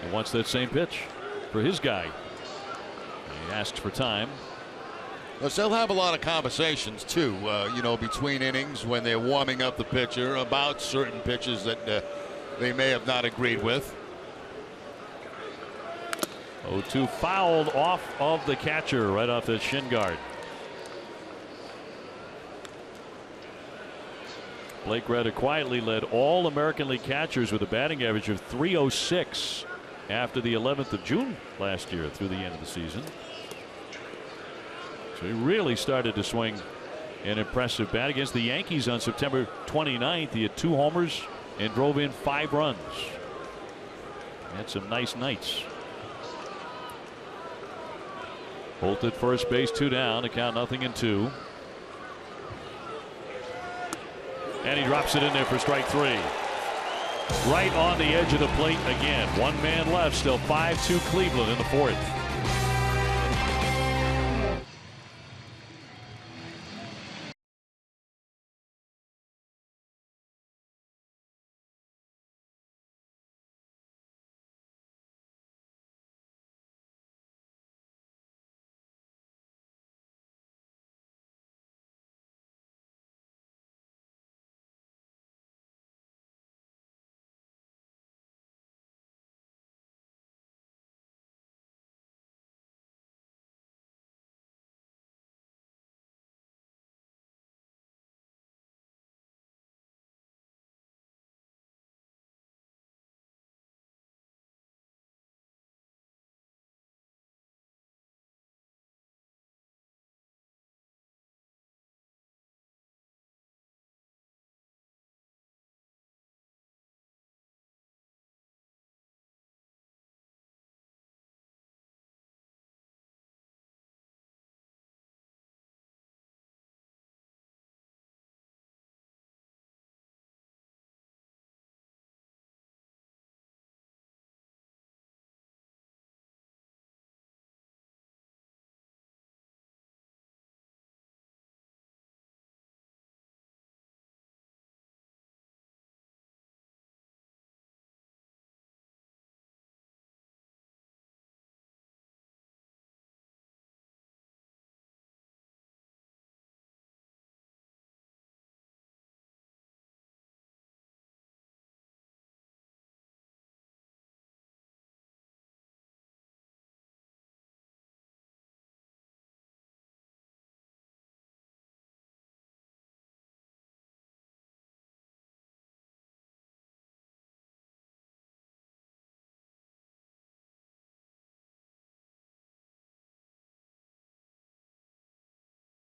He wants that same pitch for his guy. He asks for time. Plus, they'll have a lot of conversations too, you know, between innings when they're warming up the pitcher about certain pitches that they may have not agreed with. 0-2 fouled off of the catcher, right off the shin guard. Blake Retta quietly led all American League catchers with a batting average of .306 after the 11th of June last year through the end of the season. So he really started to swing an impressive bat against the Yankees on September 29th. He had 2 homers and drove in 5 runs. Had some nice nights. Holt at first base, 2 down, to count 0-2. And he drops it in there for strike 3. Right on the edge of the plate again. 1 man left, still 5-2 Cleveland in the 4th.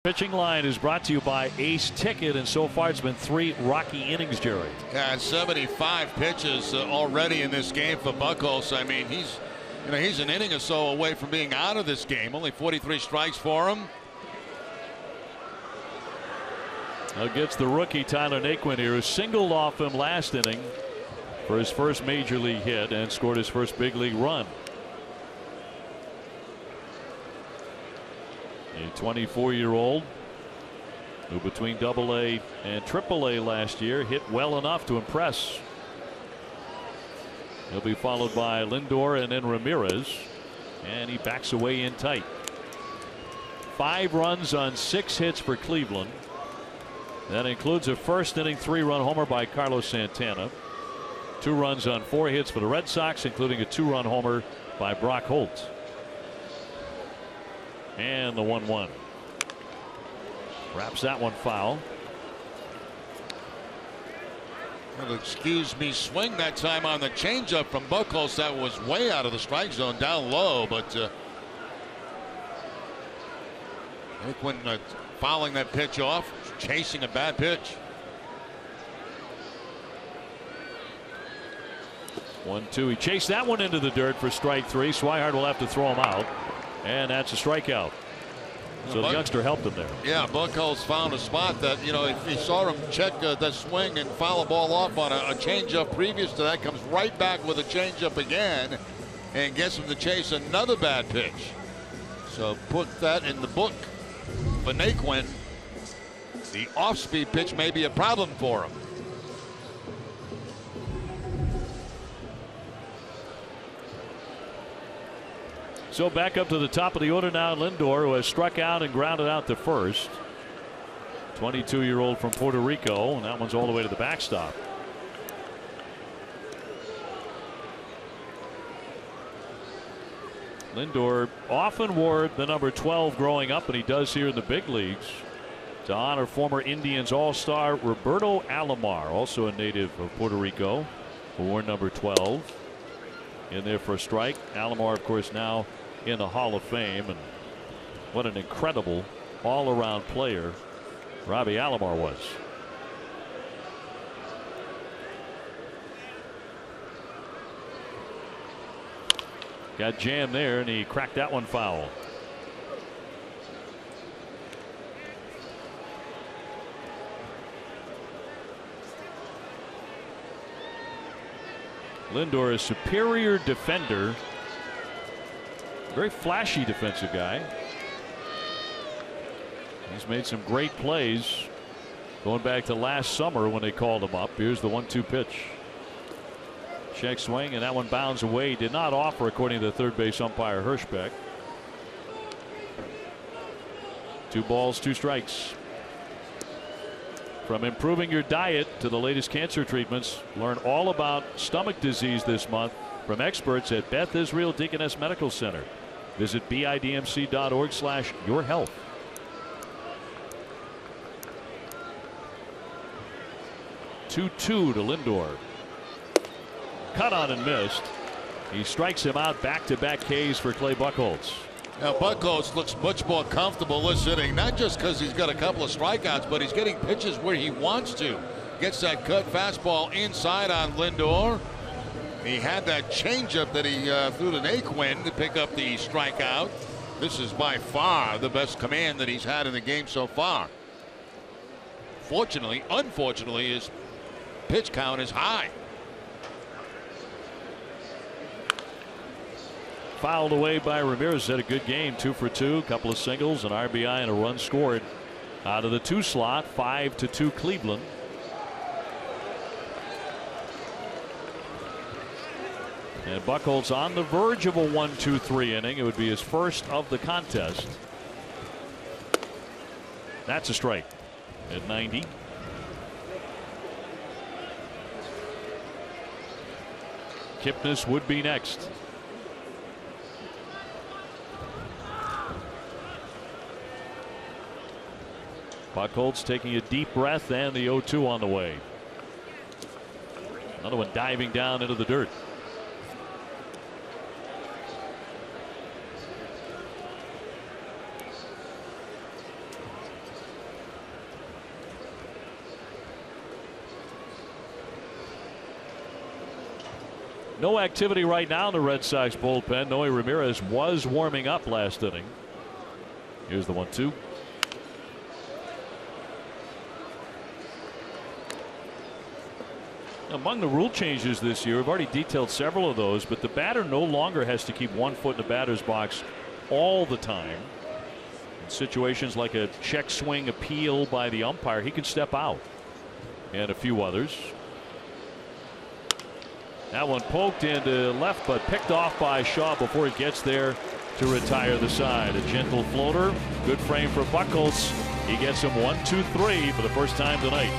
Pitching line is brought to you by Ace Ticket, and so far it's been 3 rocky innings, Jerry. Yeah, 75 pitches already in this game for Buchholz. I mean, he's an inning or so away from being out of this game. Only 43 strikes for him. Now gets the rookie Tyler Naquin here, who singled off him last inning for his first major league hit and scored his first big league run. A 24-year-old who between AA and AAA last year hit well enough to impress. He'll be followed by Lindor and then Ramirez, and he backs away in tight. 5 runs on 6 hits for Cleveland. That includes a first inning 3-run homer by Carlos Santana. 2 runs on 4 hits for the Red Sox, including a 2-run homer by Brock Holt. And the 1-1. Wraps that one foul. Well, excuse me, swing that time on the changeup from Buchholz. That was way out of the strike zone, down low, but Naquin fouling that pitch off, chasing a bad pitch. 1-2. He chased that one into the dirt for strike 3. Swihart will have to throw him out, and that's a strikeout. So the youngster helped him there. Yeah, Buchholz found a spot that, if he saw him check the swing and foul a ball off on a changeup previous to that, comes right back with a changeup again and gets him to chase another bad pitch. So put that in the book for Naquin. The off-speed pitch may be a problem for him. So back up to the top of the order now, Lindor, who has struck out and grounded out to first. 22-year-old from Puerto Rico, and that one's all the way to the backstop. Lindor often wore the number 12 growing up, and he does here in the big leagues, to honor former Indians All-Star Roberto Alomar, also a native of Puerto Rico, who wore number 12 in there for a strike. Alomar, of course, now in the Hall of Fame, and what an incredible all-around player Robbie Alomar was. Got jammed there, and he cracked that one foul. Lindor, a superior defender, very flashy defensive guy. He's made some great plays going back to last summer when they called him up. Here's the 1-2 pitch. Check swing, and that one bounds away. Did not offer, according to the third base umpire Hirschbeck. 2 balls, 2 strikes. From improving your diet to the latest cancer treatments, learn all about stomach disease this month from experts at Beth Israel Deaconess Medical Center. Visit bidmc.org/yourhealth. Two-two to Lindor. Cut on and missed. He strikes him out. Back-to-back Ks for Clay Buchholz. Now Buchholz looks much more comfortable this inning, not just because he's got a couple of strikeouts, but he's getting pitches where he wants to. Gets that cut fastball inside on Lindor. He had that changeup that he threw to Naquin to pick up the strikeout. This is by far the best command that he's had in the game so far. Unfortunately, his pitch count is high. Fouled away by Ramirez. Had a good game, 2 for 2, couple of singles, an RBI, and a run scored out of the 2 slot. 5-2 Cleveland. And Buchholz on the verge of a 1-2-3 inning. It would be his first of the contest. That's a strike at 90. Kipnis would be next. Buchholz taking a deep breath, and the 0-2 on the way. Another one diving down into the dirt. No activity right now in the Red Sox bullpen. Noe Ramirez was warming up last inning. Here's the 1-2. Among the rule changes this year, we've already detailed several of those, but the batter no longer has to keep 1 foot in the batter's box all the time. In situations like a check swing appeal by the umpire, he can step out, and a few others. That one poked into left, but picked off by Shaw before it gets there to retire the side. A gentle floater. Good frame for Buchholz. He gets him 1-2-3 for the first time tonight.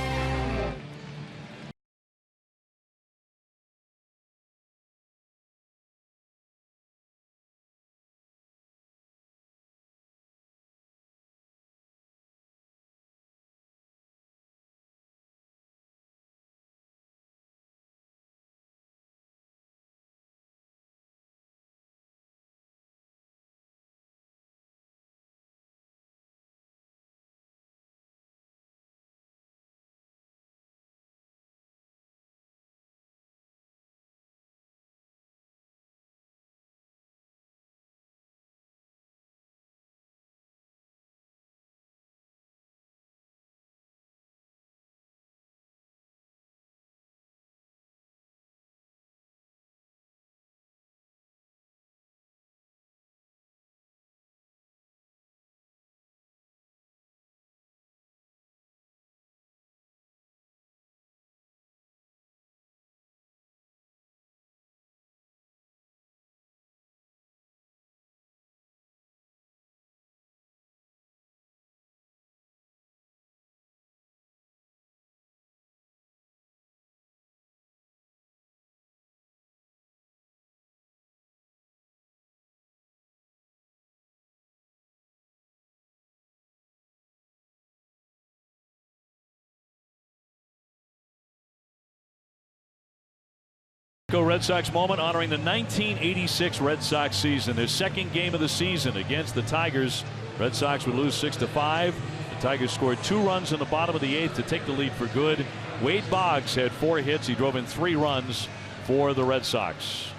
Red Sox moment honoring the 1986 Red Sox season. Their second game of the season against the Tigers. Red Sox would lose 6-5. The Tigers scored 2 runs in the bottom of the 8th to take the lead for good. Wade Boggs had 4 hits. He drove in 3 runs for the Red Sox.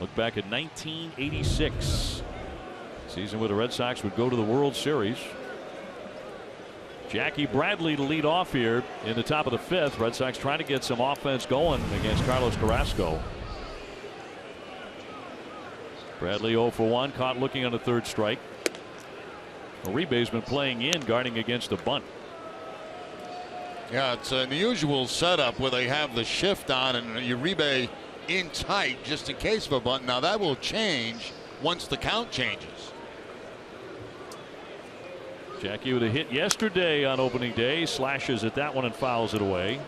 Look back at 1986. Season where the Red Sox would go to the World Series. Jackie Bradley to lead off here in the top of the 5th. Red Sox trying to get some offense going against Carlos Carrasco. Bradley 0 for 1, caught looking on the 3rd strike. Uribe's been playing in, guarding against a bunt. Yeah, it's an unusual setup where they have the shift on and Uribe in tight just in case of a bunt. Now that will change once the count changes. Jackie with a hit yesterday on opening day, slashes at that one and fouls it away.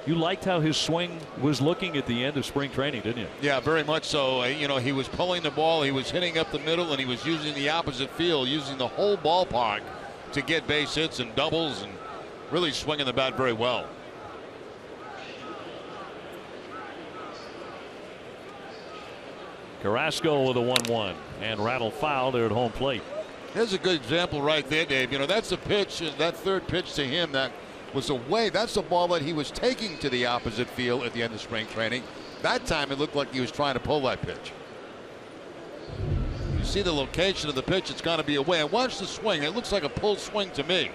You liked how his swing was looking at the end of spring training, didn't you? Yeah, very much so. You know, he was pulling the ball, he was hitting up the middle, and he was using the opposite field, using the whole ballpark to get base hits and doubles, and really swinging the bat very well. Carrasco with a 1-1 and rattle foul there at home plate. There's a good example right there, Dave. You know, that's a pitch, that 3rd pitch to him that was away. That's the ball that he was taking to the opposite field at the end of spring training. That time it looked like he was trying to pull that pitch. You see the location of the pitch, it's going to be away. And watch the swing. It looks like a pull swing to me.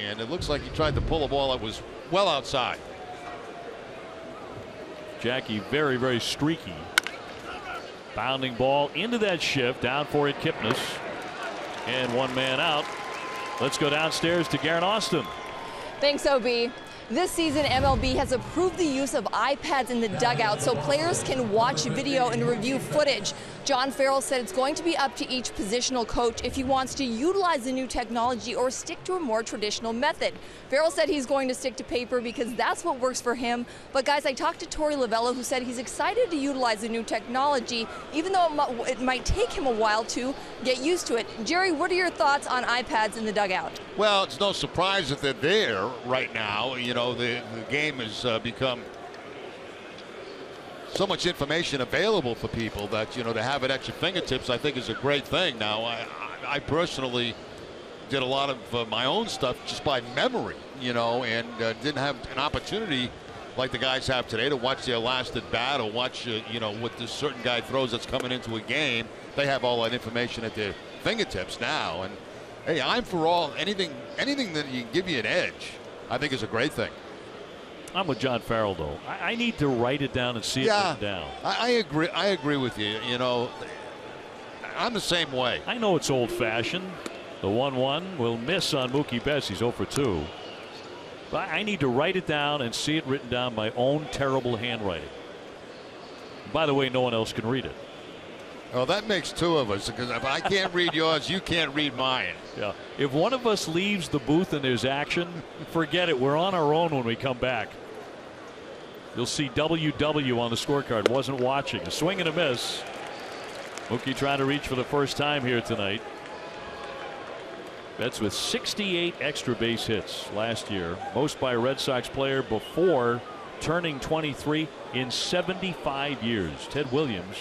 And it looks like he tried to pull a ball that was well outside. Jackie very, very streaky. Bounding ball into that shift. Down for it, Kipnis. And 1 man out. Let's go downstairs to Garen Austin. Thanks, OB. This season, MLB has approved the use of iPads in the dugout so players can watch video and review footage. John Farrell said it's going to be up to each positional coach if he wants to utilize the new technology or stick to a more traditional method. Farrell said he's going to stick to paper because that's what works for him. But guys, I talked to Torey Lovullo, who said he's excited to utilize the new technology, even though it might take him a while to get used to it. Jerry, what are your thoughts on iPads in the dugout? Well, it's no surprise that they're there right now. You know, the game has become so much information available for people that, you know, to have it at your fingertips, I think is a great thing. Now, I personally did a lot of my own stuff just by memory, you know, and didn't have an opportunity like the guys have today to watch their last at bat or watch, you know, what this certain guy throws that's coming into a game. They have all that information at their fingertips now. And hey, I'm for all anything that you give you an edge, I think is a great thing. I'm with John Farrell, though. I need to write it down and see it written down. I agree. I agree with you. You know, I'm the same way. I know it's old-fashioned. The 1-1 will miss on Mookie Betts. He's 0 for 2. But I need to write it down and see it written down my own terrible handwriting. By the way, no one else can read it. Well, that makes 2 of us, because if I can't read yours, you can't read mine. Yeah. If one of us leaves the booth and there's action, forget it. We're on our own when we come back. You'll see WW on the scorecard. Wasn't watching. A swing and a miss. Mookie trying to reach for the first time here tonight. Betts with 68 extra base hits last year. Most by a Red Sox player before turning 23 in 75 years. Ted Williams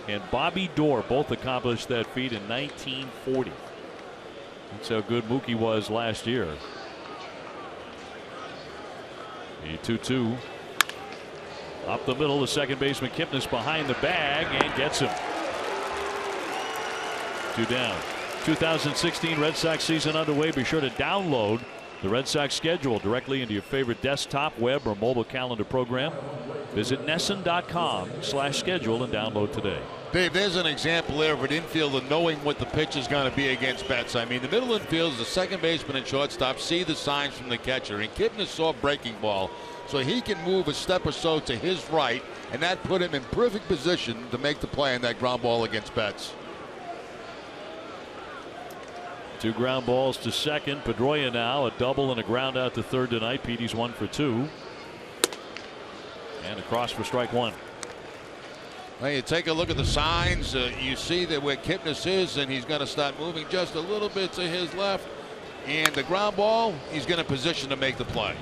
and Bobby Doerr both accomplished that feat in 1940. That's how good Mookie was last year. A 2-2. Up the middle, the second baseman Kipnis behind the bag and gets him. 2 down. 2016 Red Sox season underway. Be sure to download the Red Sox schedule directly into your favorite desktop, web, or mobile calendar program. Visit NESN.com/schedule and download today. Dave, there's an example there of an infielder knowing what the pitch is going to be against Betts. I mean, the middle infield, the second baseman and shortstop see the signs from the catcher, and Kipnis saw breaking ball, so he can move a step or so to his right, and that put him in perfect position to make the play on that ground ball against Betts. 2 ground balls to second. Pedroia now a double and a ground out to third tonight. Petey's 1 for 2. And across for strike 1. Well, you take a look at the signs. You see that where Kipnis is, and he's going to start moving just a little bit to his left. And the ground ball, he's going to position to make the play.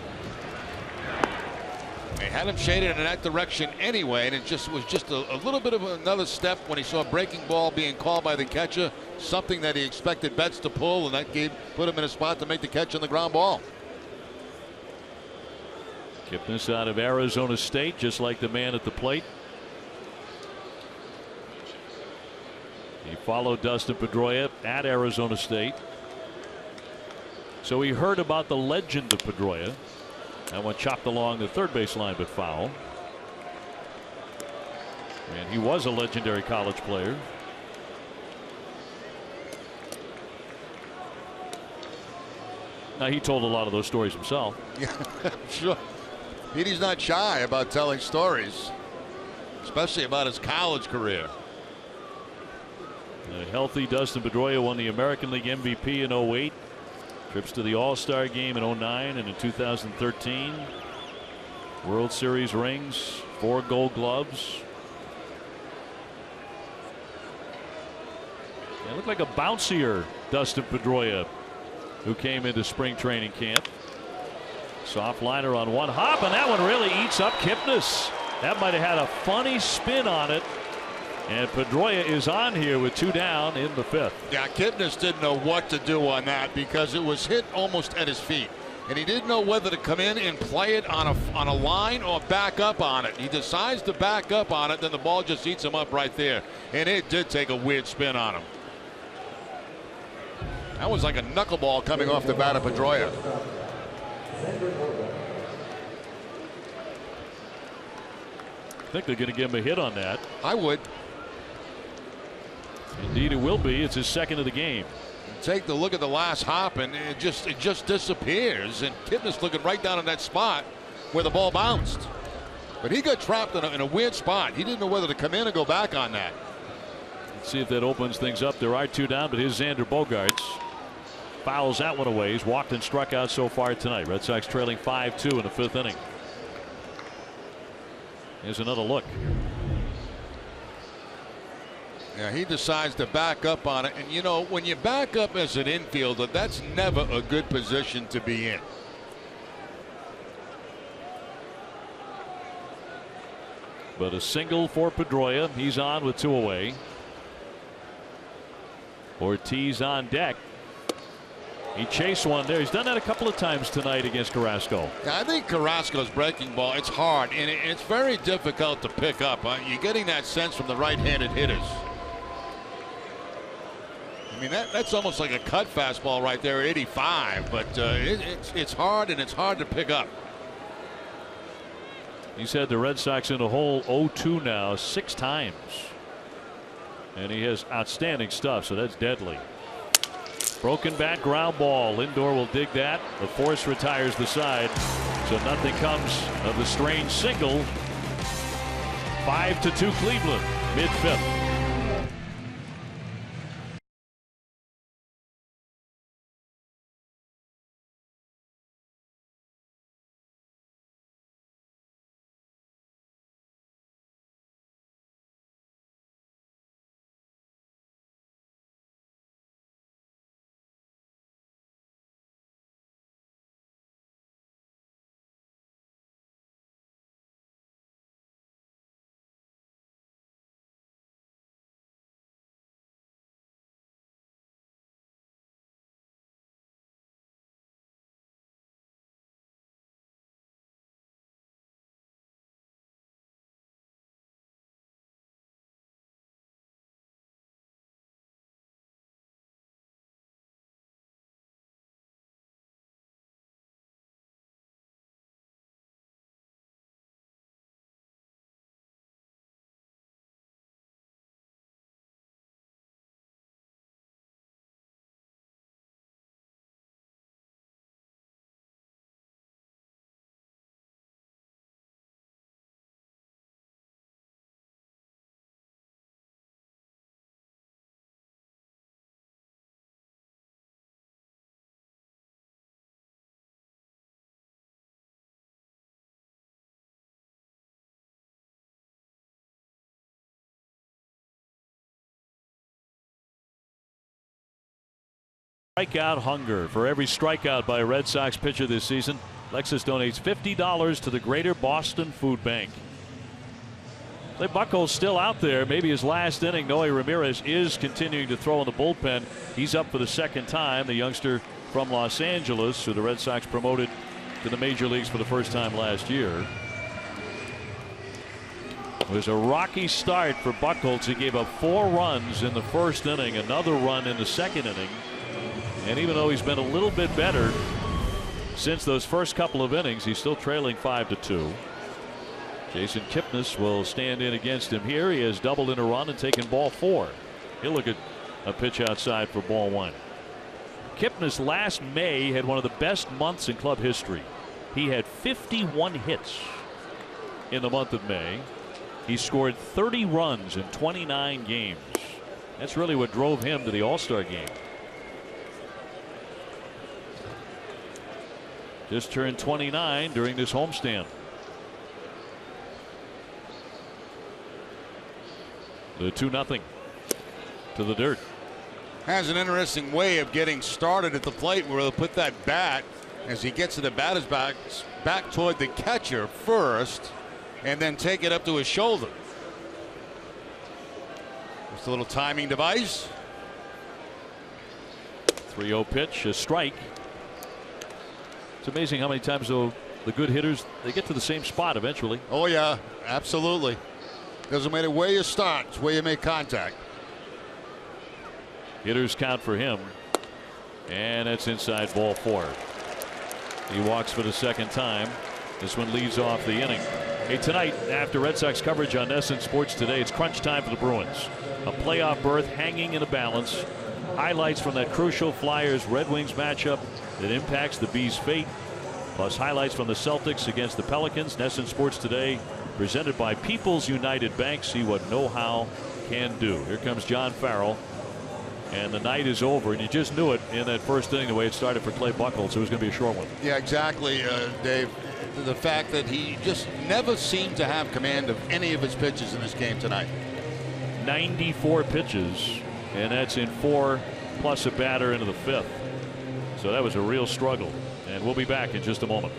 They had him shaded in that direction anyway, and it was just a little bit of another step when he saw a breaking ball being called by the catcher, something that he expected Betts to pull, and that put him in a spot to make the catch on the ground ball. Kipnis out of Arizona State, just like the man at the plate. He followed Dustin Pedroia at Arizona State. So he heard about the legend of Pedroia. That one chopped along the third base line, but foul. And he was a legendary college player. Now, he told a lot of those stories himself. Yeah, sure. Petey's not shy about telling stories, especially about his college career. A healthy Dustin Pedroia won the American League MVP in 08. Trips to the All-Star game in 09 and in 2013. World Series rings, 4 Gold Gloves. It looked like a bouncier Dustin Pedroia who came into spring training camp. Soft liner on one hop, and that one really eats up Kipnis. That might have had a funny spin on it. And Pedroia is on here with 2 down in the 5th. Yeah, Kipnis didn't know what to do on that because it was hit almost at his feet. And he didn't know whether to come in and play it on a line or back up on it. He decides to back up on it, then the ball just eats him up right there. And it did take a weird spin on him. That was like a knuckleball coming off the bat of Pedroia. I think they're going to give him a hit on that. I would. Indeed it will be. It's his second of the game. Take the look at the last hop, and it just disappears. And Kipnis looking right down in that spot where the ball bounced. But he got trapped in a weird spot. He didn't know whether to come in or go back on that. Let's see if that opens things up. There are 2 down, but here's Xander Bogaerts. Fouls that one away. He's walked and struck out so far tonight. Red Sox trailing 5-2 in the 5th inning. Here's another look. Yeah, he decides to back up on it. And, you know, when you back up as an infielder, that's never a good position to be in. But a single for Pedroia. He's on with 2 away. Ortiz on deck. He chased one there. He's done that a couple of times tonight against Carrasco. Yeah, I think Carrasco's breaking ball, it's hard, and it's very difficult to pick up. You're getting that sense from the right-handed hitters. I mean, that's almost like a cut fastball right there at 85, but it's hard, and it's hard to pick up. He's had the Red Sox in a hole 0-2 now 6 times. And he has outstanding stuff, so that's deadly. Broken bat ground ball. Lindor will dig that. The force retires the side, so nothing comes of the strange single. 5-2 Cleveland, mid-5th. Strikeout hunger. For every strikeout by a Red Sox pitcher this season, Lexus donates $50 to the Greater Boston Food Bank. Clay Buchholz still out there. Maybe his last inning. Noe Ramirez is continuing to throw in the bullpen. He's up for the second time. The youngster from Los Angeles, who the Red Sox promoted to the major leagues for the first time last year. It was a rocky start for Buchholz. He gave up 4 runs in the first inning, another run in the second inning. And even though he's been a little bit better since those first couple of innings, he's still trailing 5-2. Jason Kipnis will stand in against him here. He has doubled in a run and taken ball 4. He'll look at a pitch outside for ball 1. Kipnis last May had one of the best months in club history. He had 51 hits in the month of May. He scored 30 runs in 29 games. That's really what drove him to the All-Star game. Just turned 29 during this homestand. The 2-0 to the dirt. Has an interesting way of getting started at the plate where he'll put that bat as he gets to the batter's back toward the catcher first and then take it up to his shoulder. Just a little timing device. 3-0 pitch, a strike. It's amazing how many times though the good hitters, they get to the same spot eventually. Oh yeah, absolutely. Doesn't matter where you start, it's where you make contact. Hitters count for him, and it's inside ball 4. He walks for the second time. This one leads off the inning. Hey, tonight after Red Sox coverage on NESN Sports Today, it's crunch time for the Bruins. A playoff berth hanging in the balance. Highlights from that crucial Flyers-Red Wings matchup that impacts the Bees' fate. Plus highlights from the Celtics against the Pelicans. NESN Sports Today presented by People's United Bank. See what know-how can do. Here comes John Farrell. And the night is over, and you just knew it in that first inning the way it started for Clay Buchholz. It was going to be a short one. Yeah, exactly, Dave. The fact that he just never seemed to have command of any of his pitches in this game tonight. 94 pitches, and that's in 4 plus a batter into the 5th. So that was a real struggle. And we'll be back in just a moment.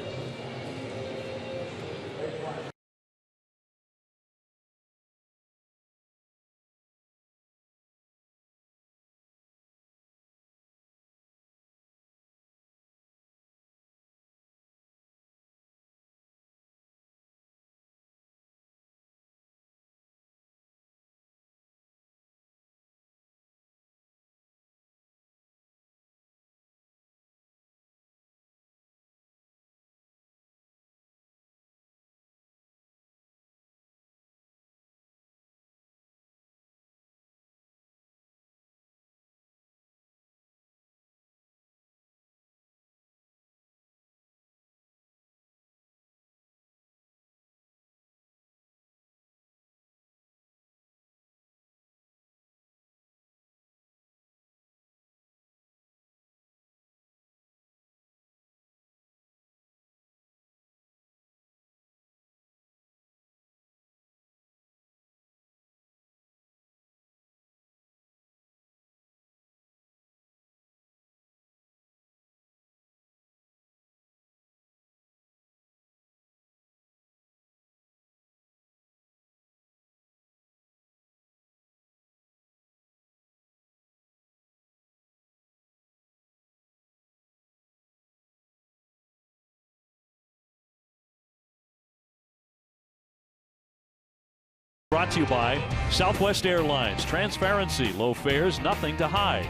Brought to you by Southwest Airlines. Transparency, low fares, nothing to hide.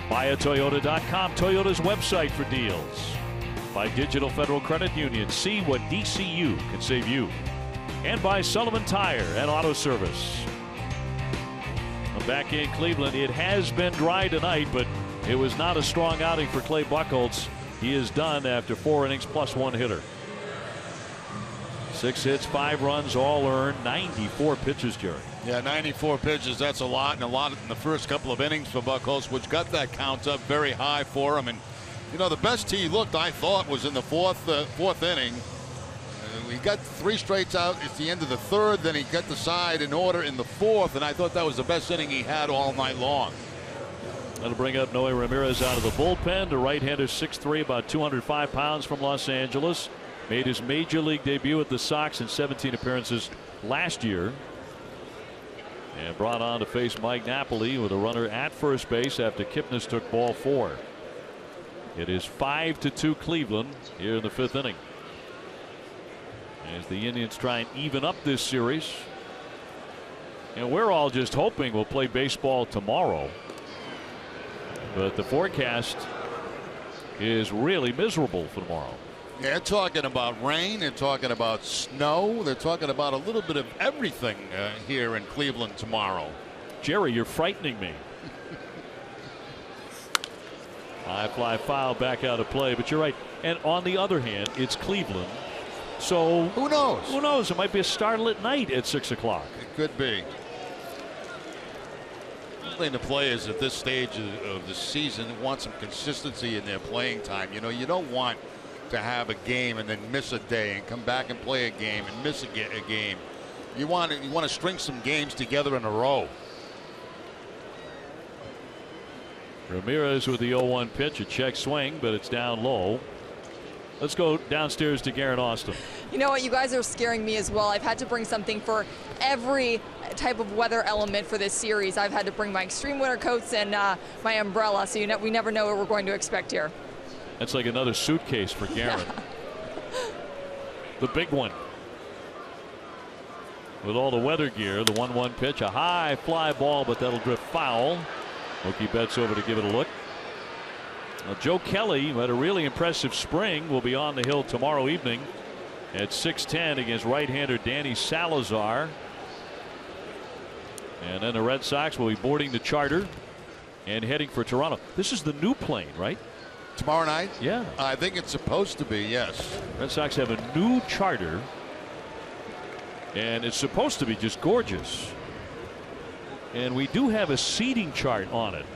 BuyAToyota.com, Toyota's website for deals. By Digital Federal Credit Union, see what DCU can save you. And by Sullivan Tire and Auto Service. Back in Cleveland, it has been dry tonight, but it was not a strong outing for Clay Buchholz. He is done after 4 innings plus 1 hitter. 6 hits, 5 runs, all earned, 94 pitches, Jerry. Yeah, 94 pitches, that's a lot, and a lot in the first couple of innings for Buchholz, which got that count up very high for him. And, you know, the best he looked, I thought, was in the fourth inning. He got 3 straights out at the end of the 3rd, then he got the side in order in the 4th, and I thought that was the best inning he had all night long. That'll bring up Noe Ramirez out of the bullpen. The right-hander, 6'3", about 205 pounds, from Los Angeles. Made his major league debut with the Sox in 17 appearances last year. And brought on to face Mike Napoli with a runner at first base after Kipnis took ball 4. It is 5-2 Cleveland here in the 5th inning, as the Indians try and even up this series. And we're all just hoping we'll play baseball tomorrow. But the forecast is really miserable for tomorrow. Yeah, they're talking about rain. They're talking about snow. They're talking about a little bit of everything here in Cleveland tomorrow. Jerry, you're frightening me. High fly foul back out of play, but you're right. And on the other hand, it's Cleveland. So who knows? Who knows? It might be a starlit night at 6 o'clock. It could be. I think the players at this stage of the season want some consistency in their playing time. You know, you don't want to have a game and then miss a day and come back and play a game and miss a game. You want to string some games together in a row. Ramirez with the 0-1 pitch, a check swing, but it's down low. Let's go downstairs to Garrett Austin. You know what? You guys are scaring me as well. I've had to bring something for every type of weather element for this series. I've had to bring my extreme winter coats and my umbrella, so we never know what we're going to expect here. That's like another suitcase for Garrett. The big one. With all the weather gear, the 1-1 pitch, a high fly ball, but that'll drift foul. Mookie Betts over to give it a look. Now, Joe Kelly, who had a really impressive spring, will be on the hill tomorrow evening at 6:10 against right-hander Danny Salazar. And then the Red Sox will be boarding the charter and heading for Toronto. This is the new plane, right? Tomorrow night? Yeah. I think it's supposed to be, yes. Red Sox have a new charter, and it's supposed to be just gorgeous. And we do have a seating chart on it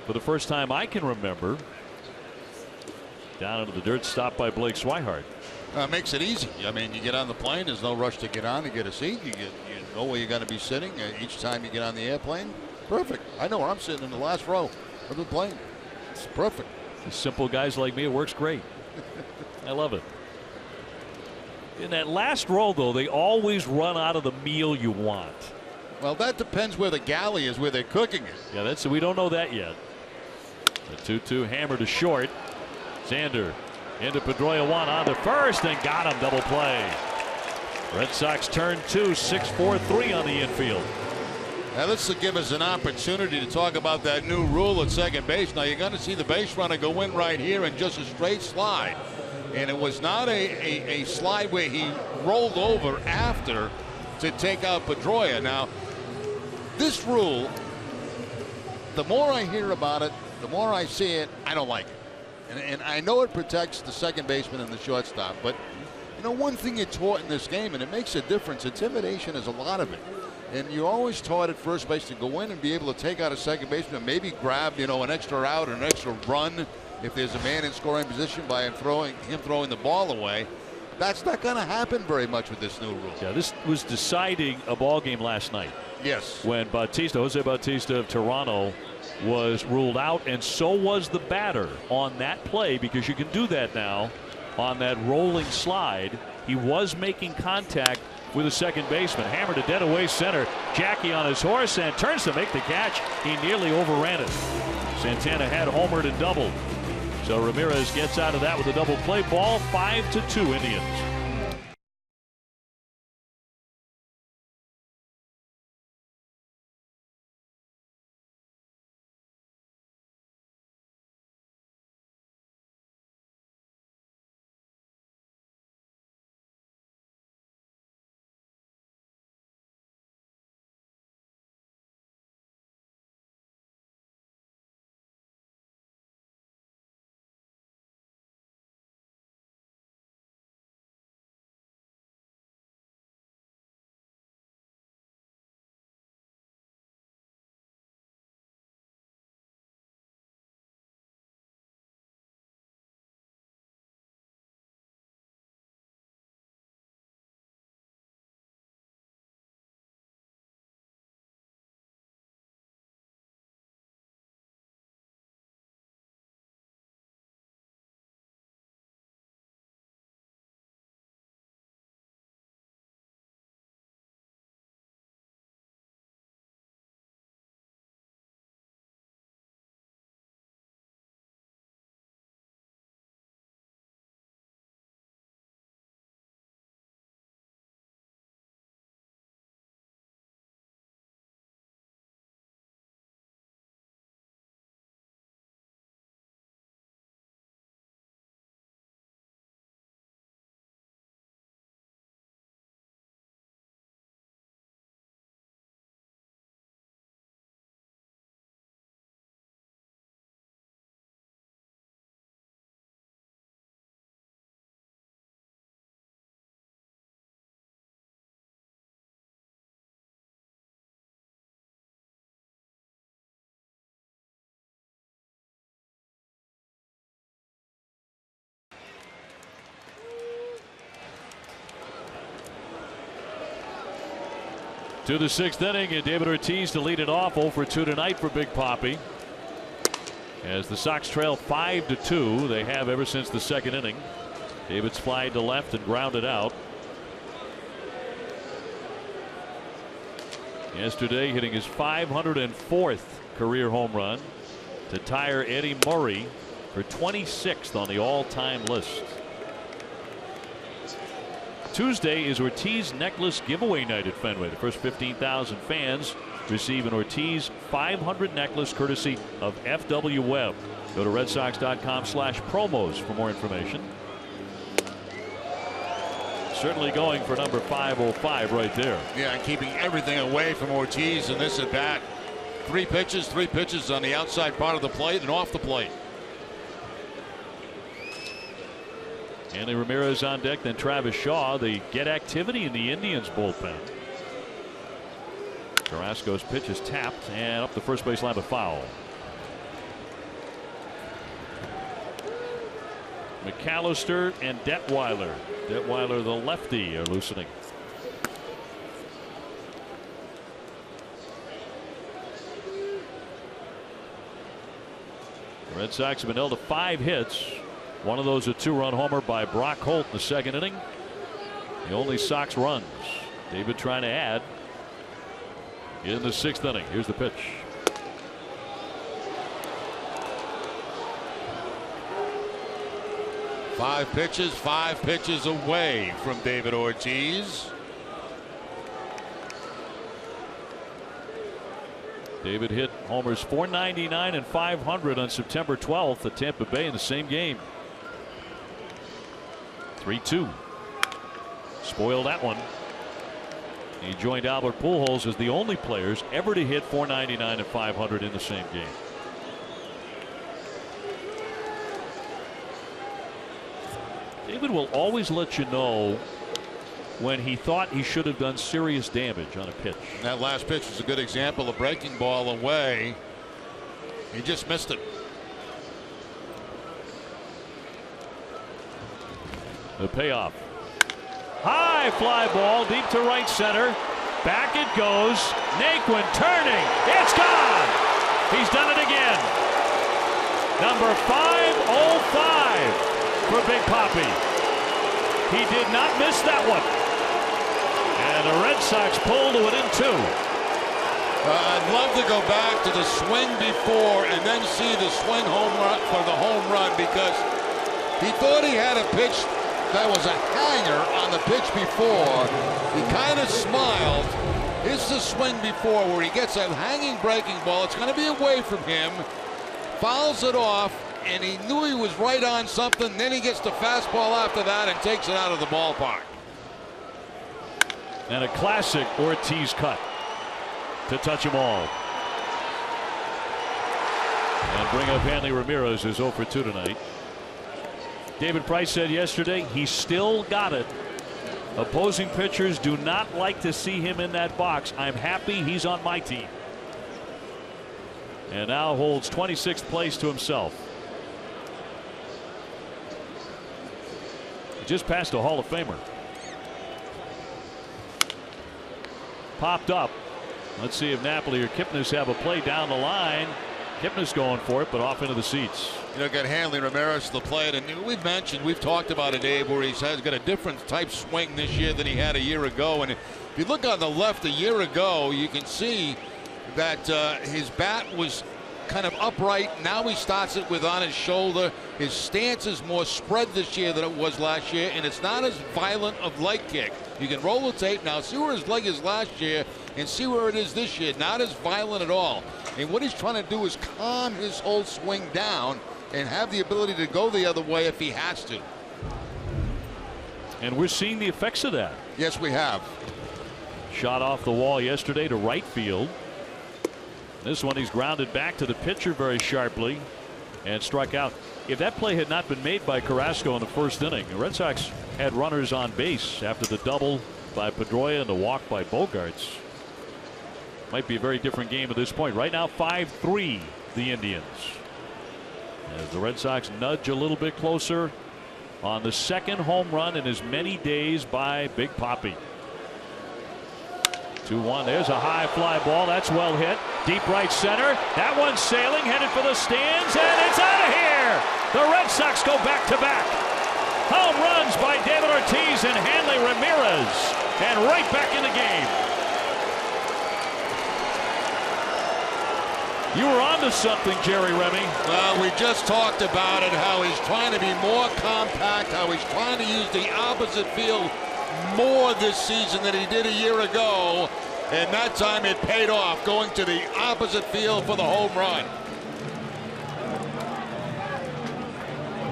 for the first time I can remember. Down into the dirt, stopped by Blake Swihart. Makes it easy. I mean, you get on the plane, there's no rush to get on to get a seat. You know where you're going to be sitting each time you get on the airplane. Perfect. I know where I'm sitting, in the last row of the plane. It's perfect. Simple guys like me, it works great. I love it. In that last row, though, they always run out of the meal you want. Well, that depends where the galley is, where they're cooking it. Yeah, we don't know that yet. The 2-2 hammer to short. Xander into Pedroia, one on to first, and got him. Double play. Red Sox turn 2, 6-4-3 on the infield. Now this will give us an opportunity to talk about that new rule at second base. Now you're going to see the base runner go in right here and just a straight slide. And it was not a slide where he rolled over after to take out Pedroia. Now this rule, the more I hear about it, the more I see it, I don't like it. And I know it protects the second baseman and the shortstop, but you know, one thing you're taught in this game, and it makes a difference, intimidation is a lot of it. And you're always taught at first base to go in and be able to take out a second baseman and maybe grab, you know, an extra out or an extra run if there's a man in scoring position by him throwing the ball away. That's not going to happen very much with this new rule. Yeah, this was deciding a ball game last night. Yes. When Jose Bautista of Toronto was ruled out, and so was the batter on that play, because you can do that now on that rolling slide. He was making contact with a second baseman. Hammered to dead away center. Jackie on his horse and turns to make the catch. He nearly overran it. Santana had homered and doubled. So Ramirez gets out of that with a double play ball. 5-2 Indians. To the 6th inning, and David Ortiz to lead it off. 0 for 2 tonight for Big Papi. As the Sox trail 5-2, they have ever since the 2nd inning. David's fly to left and grounded out. Yesterday, hitting his 504th career home run to tire Eddie Murray for 26th on the all-time list. Tuesday is Ortiz necklace giveaway night at Fenway. The first 15,000 fans receive an Ortiz 500 necklace courtesy of FW Webb. Go to redsox.com/promos for more information. Certainly going for number 505 right there. Yeah, and keeping everything away from Ortiz in this at bat. 3 pitches on the outside part of the plate and off the plate. Hanley Ramirez on deck, then Travis Shaw. They get activity in the Indians bullpen. Carrasco's pitch is tapped and up the first base line, a foul. McAllister and Detweiler. Detweiler, the lefty, are loosening. The Red Sox have been held to 5 hits. One of those a 2-run homer by Brock Holt in the 2nd inning. The only Sox runs. David trying to add in the 6th inning. Here's the pitch. Five pitches away from David Ortiz. David hit homers 499 and 500 on September 12th at Tampa Bay in the same game. 3-2. Spoiled that one. He joined Albert Pujols as the only players ever to hit 499 and 500 in the same game. David will always let you know when he thought he should have done serious damage on a pitch. That last pitch was a good example of breaking ball away. He just missed it. The payoff. High fly ball deep to right center. Back it goes. Naquin turning. It's gone. He's done it again. Number 505 for Big Papi. He did not miss that one. And the Red Sox pull to within 2. I'd love to go back to the swing before and then see the swing home run for the home run, because he thought he had a pitch that was a hanger on the pitch before. He kind of smiled. Here's the swing before where he gets a hanging breaking ball. It's going to be away from him. Fouls it off, and he knew he was right on something. Then he gets the fastball after that and takes it out of the ballpark. And a classic Ortiz cut to touch them all. And bring up Hanley Ramirez, who's 0 for 2 tonight. David Price said yesterday he still got it. Opposing pitchers do not like to see him in that box. I'm happy he's on my team. And now holds 26th place to himself. He just passed a Hall of Famer. Popped up. Let's see if Napoli or Kipnis have a play down the line. Kipnis going for it, but off into the seats. You know, got Hanley Ramirez to the plate, and we've talked about it, Dave, where he's got a different type swing this year than he had a year ago. And if you look on the left a year ago, you can see that his bat was kind of upright. Now he starts it with on his shoulder. His stance is more spread this year than it was last year, and it's not as violent of leg kick. You can roll the tape now, see where his leg is last year, and see where it is this year. Not as violent at all. And what he's trying to do is calm his whole swing down and have the ability to go the other way if he has to. And we're seeing the effects of that. Yes, we have. Shot off the wall yesterday to right field. This one he's grounded back to the pitcher very sharply and struck out. If that play had not been made by Carrasco in the first inning, the Red Sox had runners on base after the double by Pedroia and the walk by Bogarts. Might be a very different game at this point. Right now 5-3 the Indians, as the Red Sox nudge a little bit closer on the second home run in as many days by Big Papi. 2-1. There's a high fly ball. That's well hit. Deep right center. That one's sailing, headed for the stands, and it's out of here. The Red Sox go back-to-back. Home runs by David Ortiz and Hanley Ramirez, and right back in the game. You were onto something, Jerry Remy. Well, we just talked about it, how he's trying to be more compact, how he's trying to use the opposite field more this season than he did a year ago. And that time it paid off, going to the opposite field for the home run.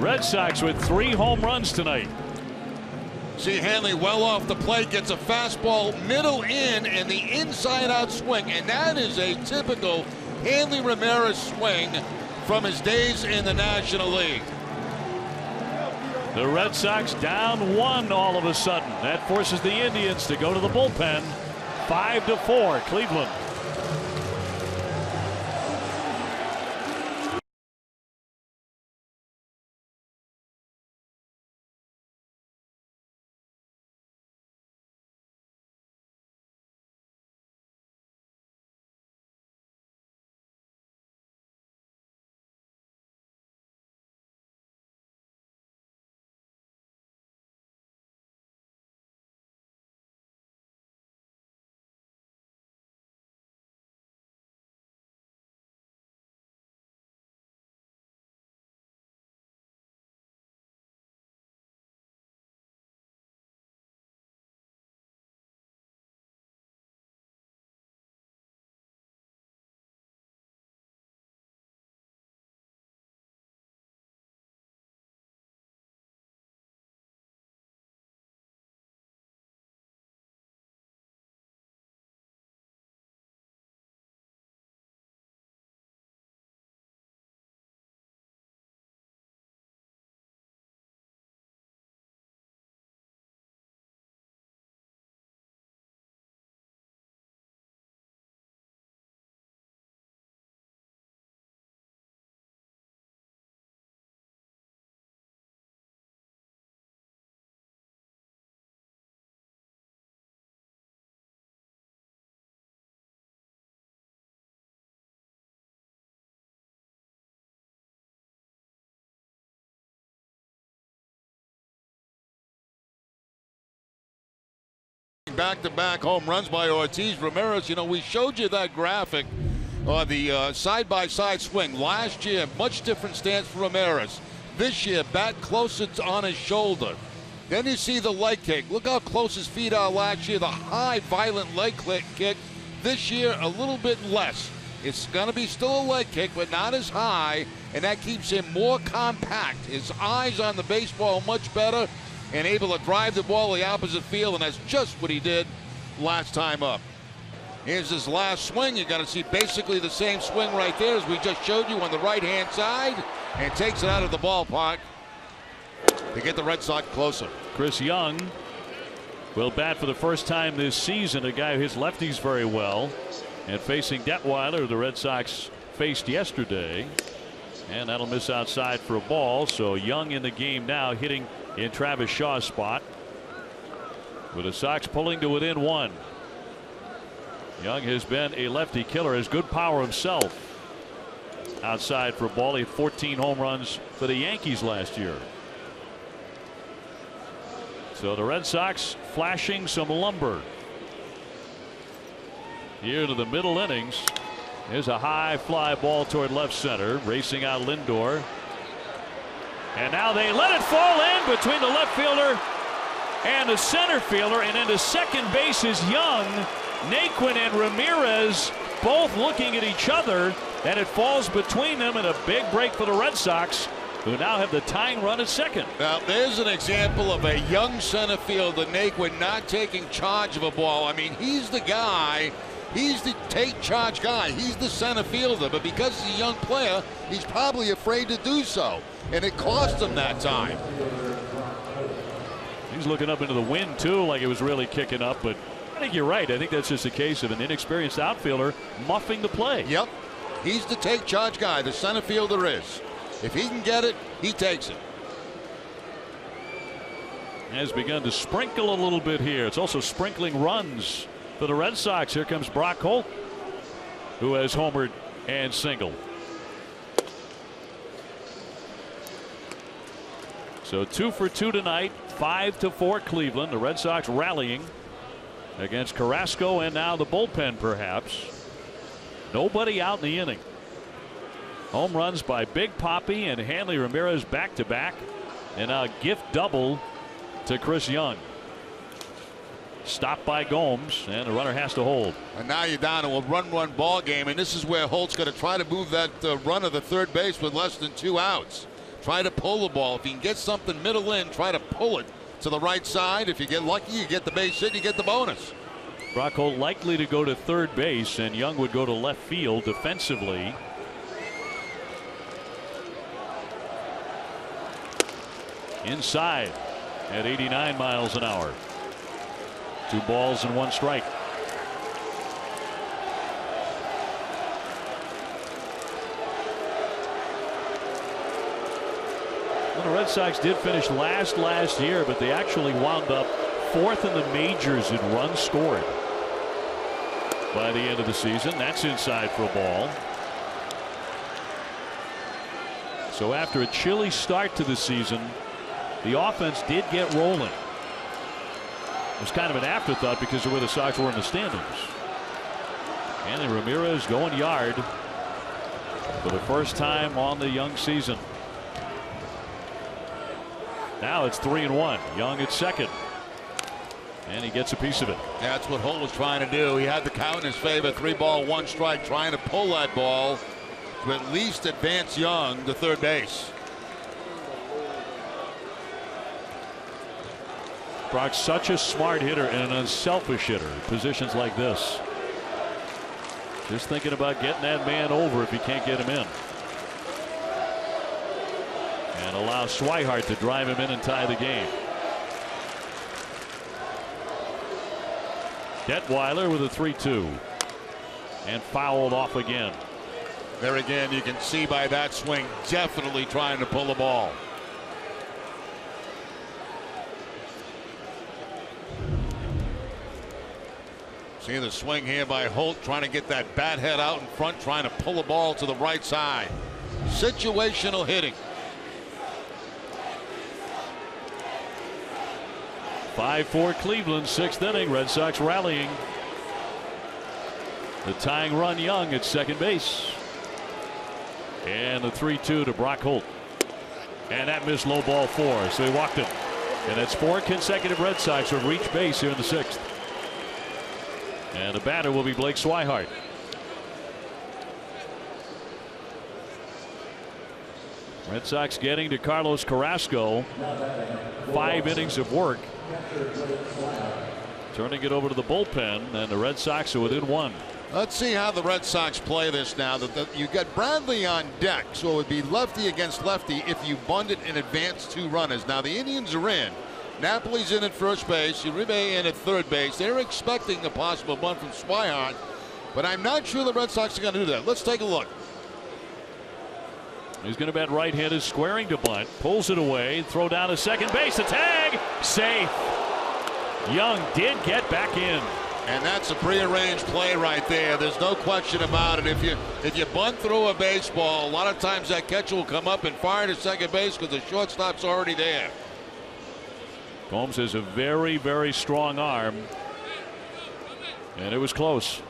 Red Sox with 3 home runs tonight. See Hanley well off the plate, gets a fastball middle in and the inside out swing. And that is a typical Hanley Ramirez swing from his days in the National League. The Red Sox down 1 all of a sudden. That forces the Indians to go to the bullpen. 5-4 Cleveland. Back-to-back home runs by Ortiz. Ramirez, you know, we showed you that graphic on the side-by-side swing. Last year, much different stance for Ramirez. This year, bat closer on his shoulder. Then you see the leg kick. Look how close his feet are last year. The high, violent leg kick. This year, a little bit less. It's going to be still a leg kick, but not as high, and that keeps him more compact. His eyes on the baseball much better, and able to drive the ball the opposite field, and that's just what he did last time up. Here's his last swing. You're going to see basically the same swing right there as we just showed you on the right-hand side, and takes it out of the ballpark to get the Red Sox closer. Chris Young will bat for the first time this season, a guy who hits lefties very well, and facing Detweiler, the Red Sox faced yesterday, and that'll miss outside for a ball. So Young in the game now, hitting in Travis Shaw's spot, with the Sox pulling to within 1. Young has been a lefty killer, has good power himself. Outside for a ball. He had 14 home runs for the Yankees last year. So the Red Sox flashing some lumber here to the middle innings. There's a high fly ball toward left center, racing out Lindor. And now they let it fall in between the left fielder and the center fielder, and into second base is Young. Naquin and Ramirez both looking at each other, and it falls between them, and a big break for the Red Sox, who now have the tying run at second. Now there's an example of a young center fielder, Naquin, not taking charge of a ball. I mean, he's the guy. He's the take charge guy. He's the center fielder, but because he's a young player, he's probably afraid to do so, and it cost him that time. He's looking up into the wind too, like it was really kicking up, but I think you're right. I think that's just a case of an inexperienced outfielder muffing the play. Yep. He's the take charge guy. The center fielder is. If he can get it, he takes it. Has begun to sprinkle a little bit here. It's also sprinkling runs For the Red Sox, here comes Brock Holt, who has homered and singled. So 2 for 2 tonight, 5-4 Cleveland. The Red Sox rallying against Carrasco and now the bullpen perhaps. Nobody out in the inning. Home runs by Big Papi and Hanley Ramirez back to back, and a gift double to Chris Young. Stopped by Gomes, and the runner has to hold. And now you're down to a run ball game, and this is where Holt's going to try to move that runner to third base with less than 2 outs. Try to pull the ball. If you can get something middle in, try to pull it to the right side. If you get lucky, you get the base hit, you get the bonus. Brock Holt likely to go to third base, and Young would go to left field defensively. Inside at 89 miles an hour. 2 balls and 1 strike. Well, the Red Sox did finish last year, but they actually wound up 4th in the majors in runs scored by the end of the season. That's inside for a ball. So after a chilly start to the season, the offense did get rolling. It was kind of an afterthought because of where the Sox were in the standings. And Ramirez going yard for the first time on the Young season. Now it's 3-1. Young at second. And he gets a piece of it. Yeah, that's what Holt was trying to do. He had the count in his favor. 3 ball, 1 strike, trying to pull that ball to at least advance Young to third base. Brock's such a smart hitter and an unselfish hitter in positions like this. Just thinking about getting that man over if you can't get him in. And allow Swihart to drive him in and tie the game. Detweiler with a 3-2. And fouled off again. There again, you can see by that swing, definitely trying to pull the ball. See the swing here by Holt, trying to get that bat head out in front, trying to pull the ball to the right side. Situational hitting. 5-4 Cleveland, 6th inning. Red Sox rallying. The tying run Young at second base. And the 3-2 to Brock Holt. And that missed low ball 4, so he walked him. And that's 4 consecutive Red Sox who have reached base here in the 6th. And the batter will be Blake Swihart. Red Sox getting to Carlos Carrasco. 5 innings of work. Turning it over to the bullpen, and the Red Sox are within 1. Let's see how the Red Sox play this now. You got Bradley on deck, so it would be lefty against lefty if you bunted and advanced 2 runners. Now the Indians are in. Napoli's in at first base. Uribe in at third base. They're expecting a possible bunt from Swihart, but I'm not sure the Red Sox are going to do that. Let's take a look. He's going to bat right-handed, squaring to bunt, pulls it away, throw down to second base, a tag, safe. Young did get back in. And that's a prearranged play right there. There's no question about it. If you bunt through a baseball, a lot of times that catcher will come up and fire to second base because the shortstop's already there. Gomes has a very, very strong arm, and it was close.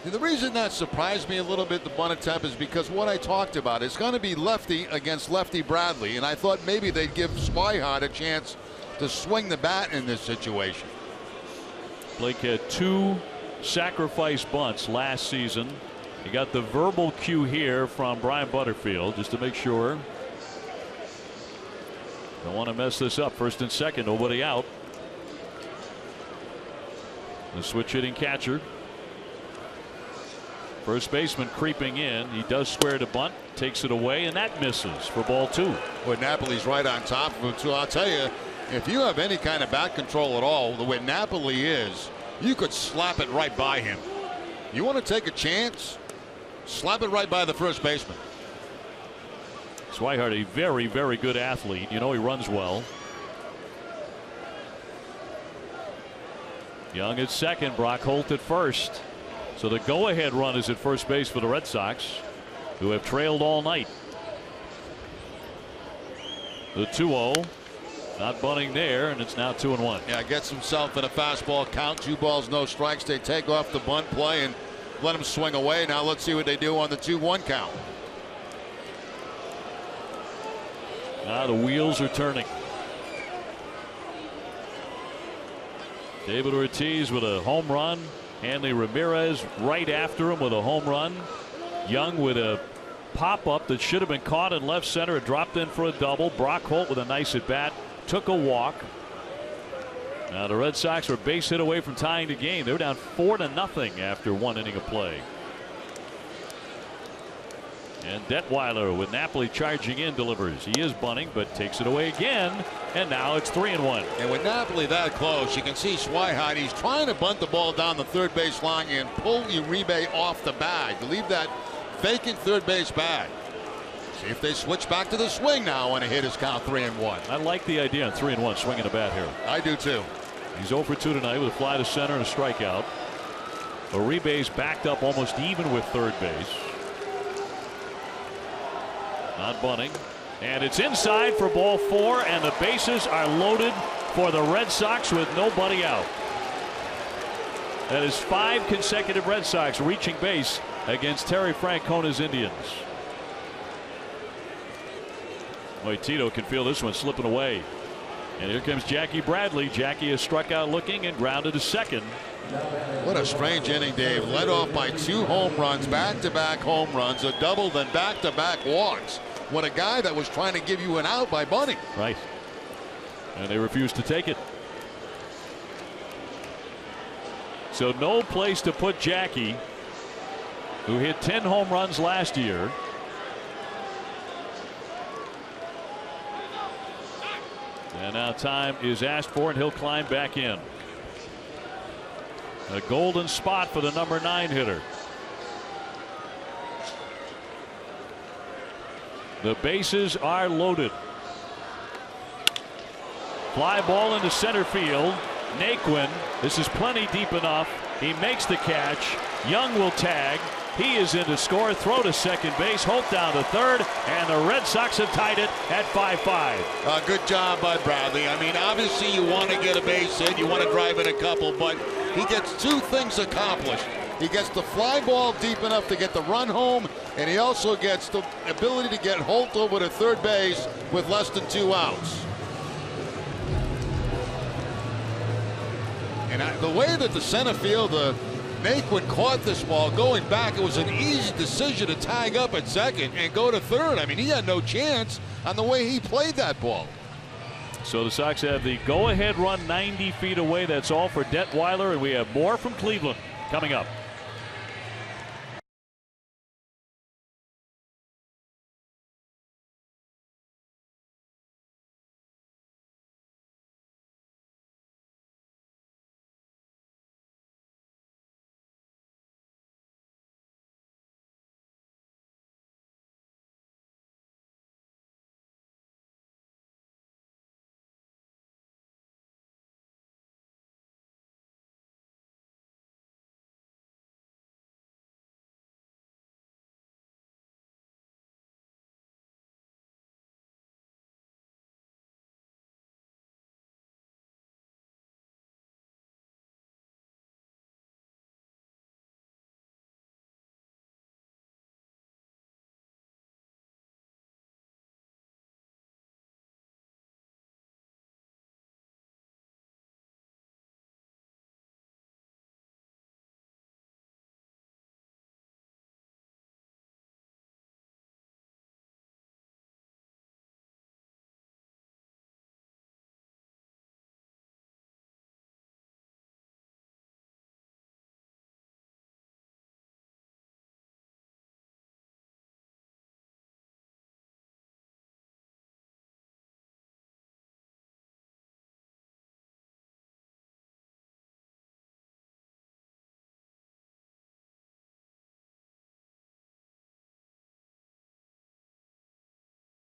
The reason that surprised me a little bit, the bunt attempt, is because what I talked about is going to be lefty against lefty Bradley, and I thought maybe they'd give Swihart a chance to swing the bat in this situation. Blake had 2 sacrifice bunts last season. He got the verbal cue here from Brian Butterfield just to make sure. Don't want to mess this up. First and second, nobody out. The switch hitting catcher. First baseman creeping in. He does square to bunt, takes it away, and that misses for ball 2. Well, Napoli's right on top of him, too. I'll tell you, if you have any kind of bat control at all, the way Napoli is, you could slap it right by him. You want to take a chance? Slap it right by the first baseman. Swihart, a very, very good athlete. You know, he runs well. Young at second, Brock Holt at first. So the go-ahead run is at first base for the Red Sox, who have trailed all night. The 2-0, not bunting there, and it's now 2-1. Yeah, gets himself in a fastball count. 2 balls, no strikes. They take off the bunt play and let him swing away. Now let's see what they do on the 2-1 count. Now the wheels are turning. David Ortiz with a home run. Hanley Ramirez right after him with a home run. Young with a pop-up that should have been caught in left center. It dropped in for a double. Brock Holt with a nice at-bat. Took a walk. Now the Red Sox were base hit away from tying the game. They were down 4-0 after 1 inning of play. And Detweiler with Napoli charging in delivers. He is bunting but takes it away again, and now it's 3-1. And with Napoli that close, you can see Swihart. He's trying to bunt the ball down the third base line and pull Uribe off the bag. Leave that vacant third base bag. See if they switch back to the swing now when a hit is count 3-1. I like the idea on 3-1 swinging the bat here. I do too. He's 0 for 2 tonight with a fly to center and a strikeout. Uribe's backed up almost even with third base. Not bunting, and it's inside for ball 4, and the bases are loaded for the Red Sox with nobody out. That is 5 consecutive Red Sox reaching base against Terry Francona's Indians. Boy, Tito can feel this one slipping away. And here comes Jackie Bradley. Jackie is struck out looking and grounded to second. What a strange inning, Dave. Led off by 2 home runs, back-to-back home runs, a double, then back-to-back walks. What a guy that was trying to give you an out by bunting. Right. And they refused to take it. So no place to put Jackie, who hit 10 home runs last year. And now time is asked for, and he'll climb back in. A golden spot for the number 9 hitter. The bases are loaded. Fly ball into center field. Naquin, this is plenty deep enough. He makes the catch. Young will tag. He is in to score. Throw to second base. Holt down to third. And the Red Sox have tied it at 5-5. Good job by Bradley. I mean, obviously you want to get a base hit. You want to drive in a couple, but he gets 2 things accomplished. He gets the fly ball deep enough to get the run home, and he also gets the ability to get Holt over to third base with less than 2 outs. And the way that the center fielder Naquin caught this ball going back, it was an easy decision to tag up at second and go to third. I mean, he had no chance on the way he played that ball. So the Sox have the go-ahead run 90 feet away. That's all for Detweiler, and we have more from Cleveland coming up.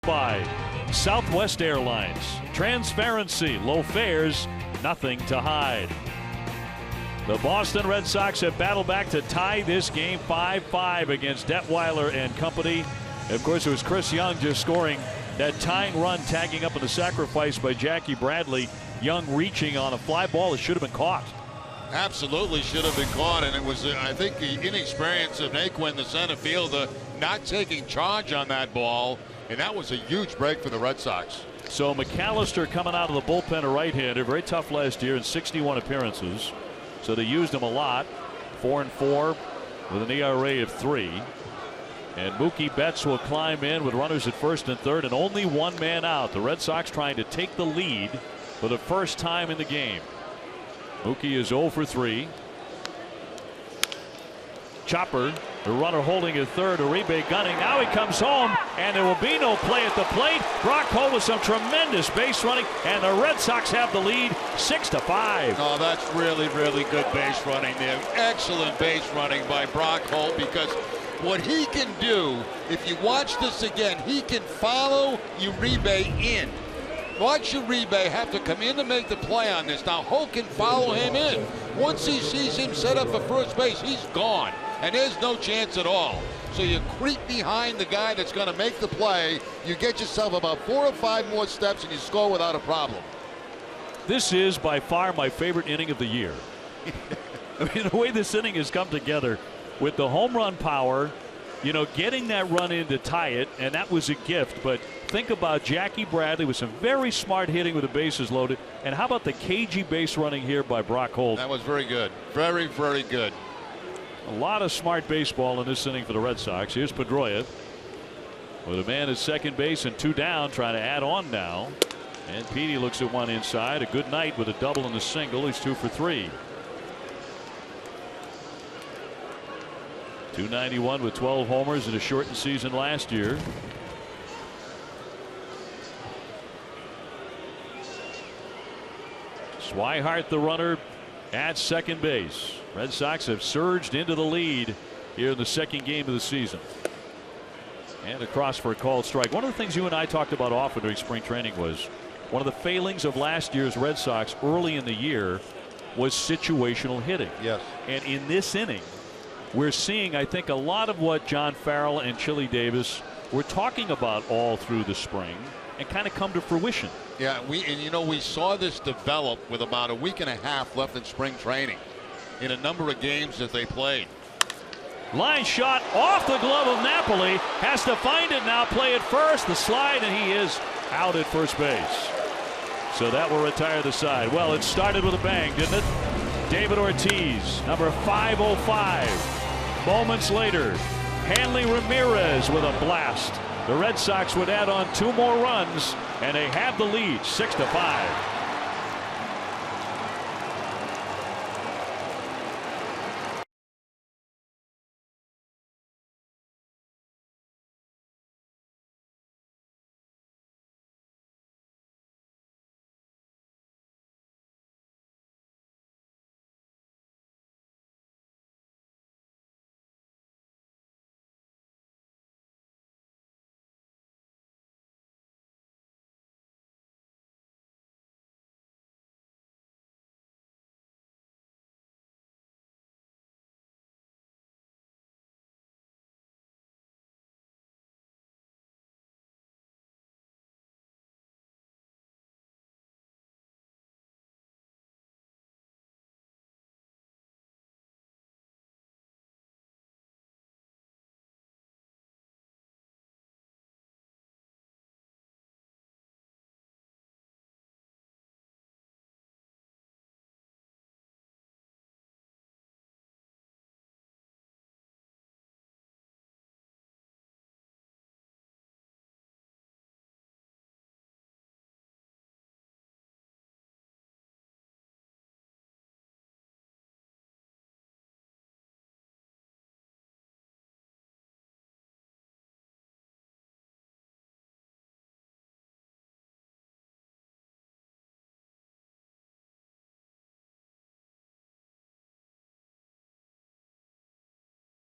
By Southwest Airlines. Transparency, low fares, nothing to hide. The Boston Red Sox have battled back to tie this game 5-5 against Detweiler and company. Of course, it was Chris Young just scoring that tying run, tagging up in the sacrifice by Jackie Bradley. Young reaching on a fly ball that should have been caught. Absolutely should have been caught, and it was, I think, the inexperience of Naquin, the center fielder, not taking charge on that ball, and that was a huge break for the Red Sox. So McAllister coming out of the bullpen, a right-hander, very tough last year in 61 appearances. So they used him a lot. 4-4 with an ERA of 3. And Mookie Betts will climb in with runners at first and third and only one man out. The Red Sox trying to take the lead for the first time in the game. Mookie is 0 for 3. Chopper, the runner holding at third. Uribe gunning. Now he comes home, and there will be no play at the plate. Brock Holt with some tremendous base running, and the Red Sox have the lead 6-5. Oh, that's really, really good base running there. Excellent base running by Brock Holt, because what he can do, if you watch this again, he can follow Uribe in. Watch Uribe have to come in to make the play on this. Now Holt can follow him in. Once he sees him set up for first base, he's gone. And there's no chance at all. So you creep behind the guy that's going to make the play. You get yourself about 4 or 5 more steps and you score without a problem. This is by far my favorite inning of the year. I mean, the way this inning has come together with the home run power, you know, getting that run in to tie it, and that was a gift. But think about Jackie Bradley with some very smart hitting with the bases loaded. And how about the cagey base running here by Brock Holt? That was very good. Very, very good. A lot of smart baseball in this inning for the Red Sox. Here's Pedroia with a man at second base and 2 down, trying to add on now. And Petey looks at one inside. A good night with a double and a single. He's 2 for 3. 291 with 12 homers in a shortened season last year. Swihart, the runner, at second base. Red Sox have surged into the lead here in the second game of the season. And across for a called strike. One of the things you and I talked about often during spring training was one of the failings of last year's Red Sox early in the year was situational hitting. Yes. And in this inning, we're seeing, I think, a lot of what John Farrell and Chili Davis were talking about all through the spring and kind of come to fruition. Yeah, we saw this develop with about a week and a half left in spring training in a number of games that they played. Line shot off the glove of Napoli. Has to find it now, play it first. The slide, and he is out at first base. So that will retire the side. Well, it started with a bang, didn't it? David Ortiz, number 505. Moments later, Hanley Ramirez with a blast. The Red Sox would add on 2 more runs, and they have the lead, 6-5.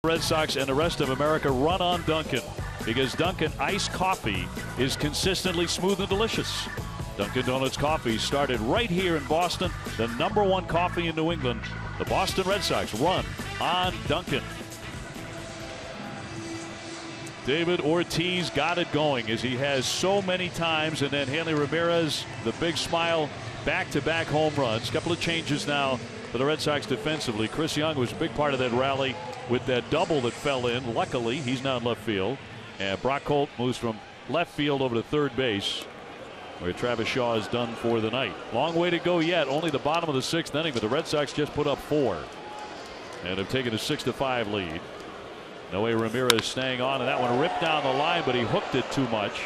Red Sox and the rest of America run on Dunkin', because Dunkin' iced coffee is consistently smooth and delicious. Dunkin' Donuts coffee started right here in Boston, the #1 coffee in New England. The Boston Red Sox run on Dunkin'. David Ortiz got it going, as he has so many times, and then Hanley Ramirez, the big smile, back-to-back home runs. Couple of changes now for the Red Sox defensively. Chris Young was a big part of that rally with that double that fell in. Luckily, he's now in left field. And Brock Holt moves from left field over to third base, where Travis Shaw is done for the night. Long way to go yet. Only the bottom of the 6th inning, but the Red Sox just put up 4 and have taken a 6-5 lead. Noe Ramirez staying on, and that one ripped down the line, but he hooked it too much.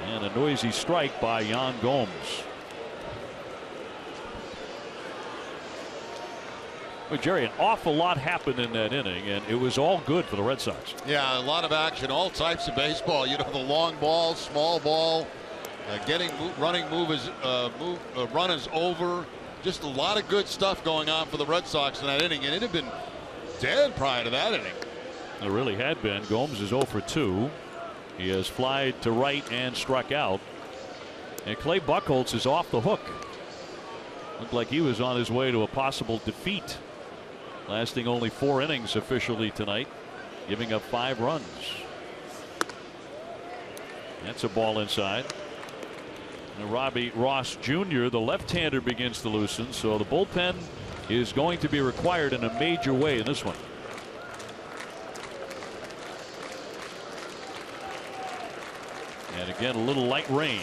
And a noisy strike by Yan Gomes. Well, Jerry, an awful lot happened in that inning, and it was all good for the Red Sox. Yeah, a lot of action, all types of baseball. You know, the long ball, small ball, running run is over. Just a lot of good stuff going on for the Red Sox in that inning, and it had been dead prior to that inning. It really had been. Gomes is 0 for 2. He has flied to right and struck out. And Clay Buchholz is off the hook. Looked like he was on his way to a possible defeat. Lasting only 4 innings officially tonight, giving up 5 runs. That's a ball inside. And Robbie Ross Jr., the left-hander, begins to loosen, so the bullpen is going to be required in a major way in this one. And again, a little light rain.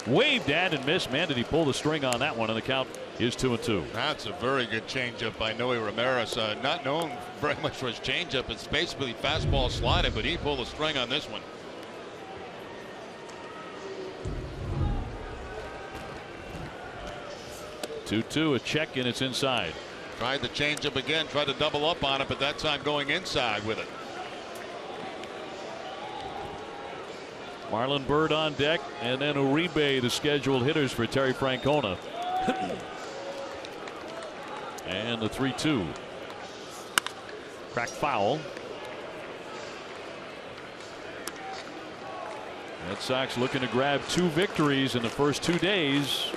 Waved at and missed. Man, did he pull the string on that one, and the count is 2-2. That's a very good changeup by Noe Ramirez. Not known very much for his changeup. It's basically fastball sliding, but he pulled the string on this one. Two, a check, and it's inside. Tried the changeup again, tried to double up on it, but that time going inside with it. Marlon Byrd on deck, and then Uribe, the scheduled hitters for Terry Francona. And the 3-2. Cracked foul. Red Sox looking to grab 2 victories in the first 2 days.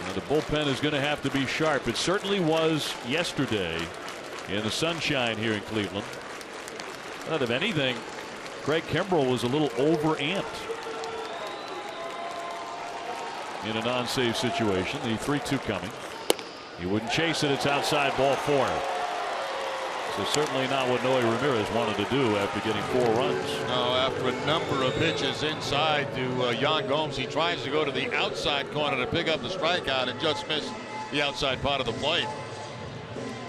And the bullpen is going to have to be sharp. It certainly was yesterday in the sunshine here in Cleveland. But if anything, Craig Kimbrell was a little over-amped in a non-save situation. The 3-2 coming. He wouldn't chase it. It's outside, ball 4. So certainly not what Noe Ramirez wanted to do after getting 4 runs. No, after a number of pitches inside to Yan Gomes, he tries to go to the outside corner to pick up the strikeout and just missed the outside part of the plate.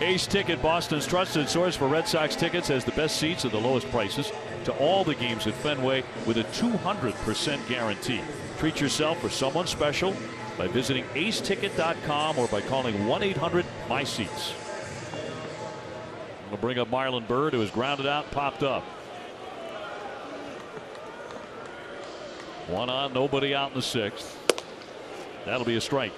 Ace Ticket, Boston's trusted source for Red Sox tickets, has the best seats at the lowest prices to all the games at Fenway with a 200% guarantee. Treat yourself or someone special by visiting aceticket.com or by calling 1-800-MY-SEATS. We'll bring up Marlon Byrd, who was grounded out, popped up. 1 on, nobody out in the 6th. That'll be a strike.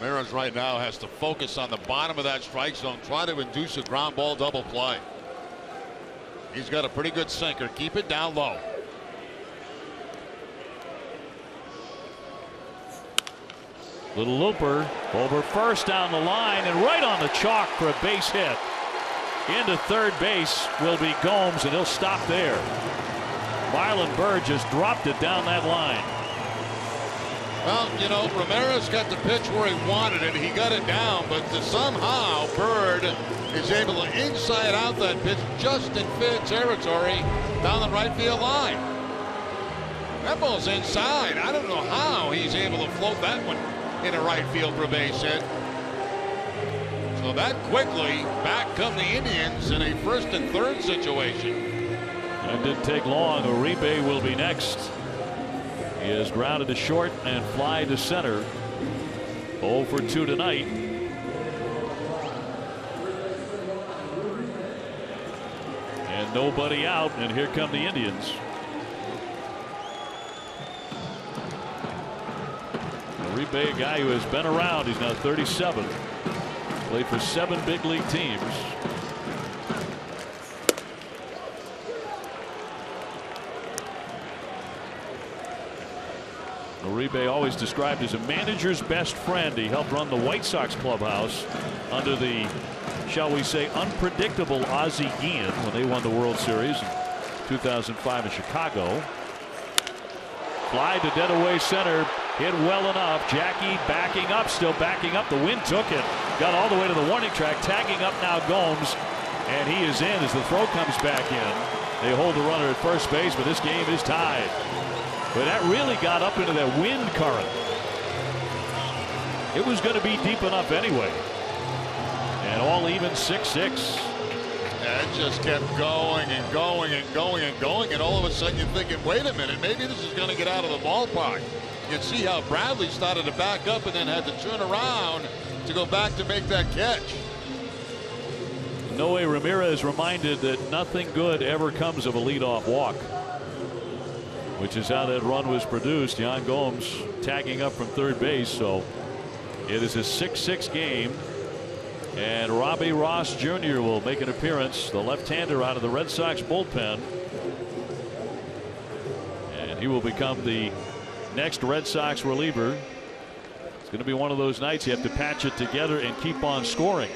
Ramirez right now has to focus on the bottom of that strike zone, try to induce a ground ball double play. He's got a pretty good sinker. Keep it down low. Little looper over first down the line and right on the chalk for a base hit. Into third base will be Gomes, and he'll stop there. Marlon Byrd just dropped it down that line. Well, you know, Ramirez got the pitch where he wanted it. He got it down, but somehow Byrd is able to inside out that pitch just in fair territory down the right field line. That ball's inside. I don't know how he's able to float that one into right field for a base hit. So that quickly, back come the Indians in a 1st and 3rd situation. That didn't take long. Uribe will be next. He is grounded to short and fly to center. 0 for 2 tonight. And nobody out, and here come the Indians. Uribe, a guy who has been around. He's now 37. Played for 7 big league teams. Uribe always described as a manager's best friend. He helped run the White Sox clubhouse under the, shall we say, unpredictable Ozzie Guillen when they won the World Series in 2005 in Chicago. Fly to dead away center, hit well enough. Jackie backing up, still backing up. The wind took it, got all the way to the warning track. Tagging up now Gomes, and he is in as the throw comes back in. They hold the runner at first base, but this game is tied. But that really got up into that wind current. It was going to be deep enough anyway. And all even 6-6. Yeah, it just kept going and going and going and going, and all of a sudden you're thinking, wait a minute, maybe this is going to get out of the ballpark. You can see how Bradley started to back up and then had to turn around to go back to make that catch. Noe Ramirez reminded that nothing good ever comes of a leadoff walk, which is how that run was produced. Yan Gomes tagging up from third base. So it is a 6-6 game, and Robbie Ross Jr. will make an appearance, the left-hander out of the Red Sox bullpen, and he will become the next Red Sox reliever. It's going to be one of those nights you have to patch it together and keep on scoring.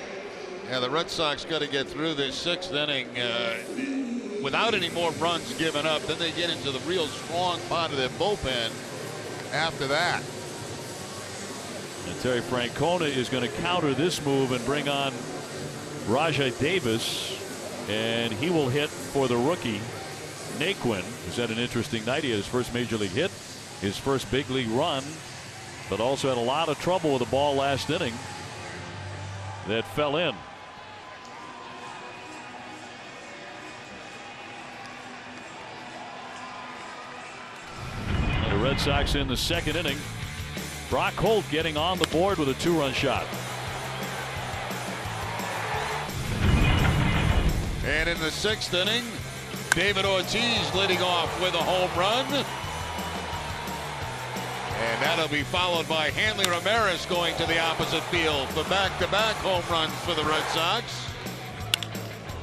Yeah, the Red Sox got to get through this 6th inning without any more runs given up. Then they get into the real strong part of their bullpen after that. And Terry Francona is going to counter this move and bring on Rajai Davis, and he will hit for the rookie Naquin, who's had an interesting night. He had his first major league hit, his first big league run, but also had a lot of trouble with the ball last inning that fell in. The Red Sox in the 2nd inning. Brock Holt getting on the board with a 2-run shot. And in the 6th inning, David Ortiz leading off with a home run. And that'll be followed by Hanley Ramirez going to the opposite field for back-to-back home runs for the Red Sox.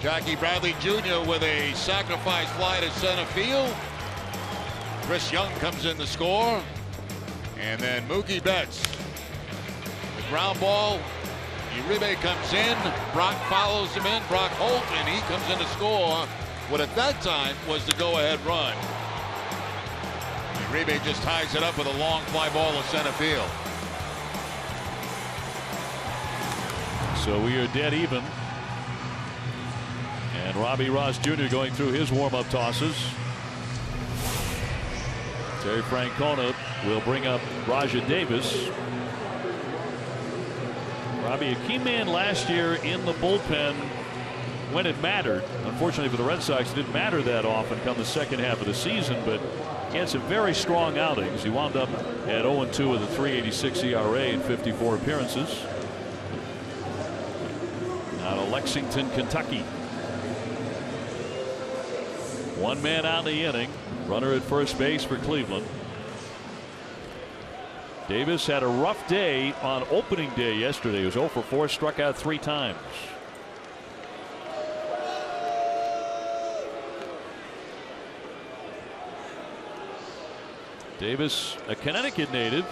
Jackie Bradley Jr. with a sacrifice fly to center field. Chris Young comes in to score. And then Mookie Betts. The ground ball. Uribe comes in. Brock follows him in. Brock Holt, and he comes in to score what at that time was the go-ahead run. Uribe just ties it up with a long fly ball to center field. So we are dead even. And Robbie Ross Jr. going through his warm-up tosses. Terry Francona will bring up Rajai Davis. Robbie, a key man last year in the bullpen when it mattered. Unfortunately for the Red Sox, it didn't matter that often come the second half of the season, but he had some very strong outings. He wound up at 0-2 with a .386 ERA in 54 appearances. Out of Lexington, Kentucky. One man out in the inning. Runner at first base for Cleveland. Davis had a rough day on opening day yesterday. He was 0 for 4, struck out 3 times. Davis, a Connecticut native,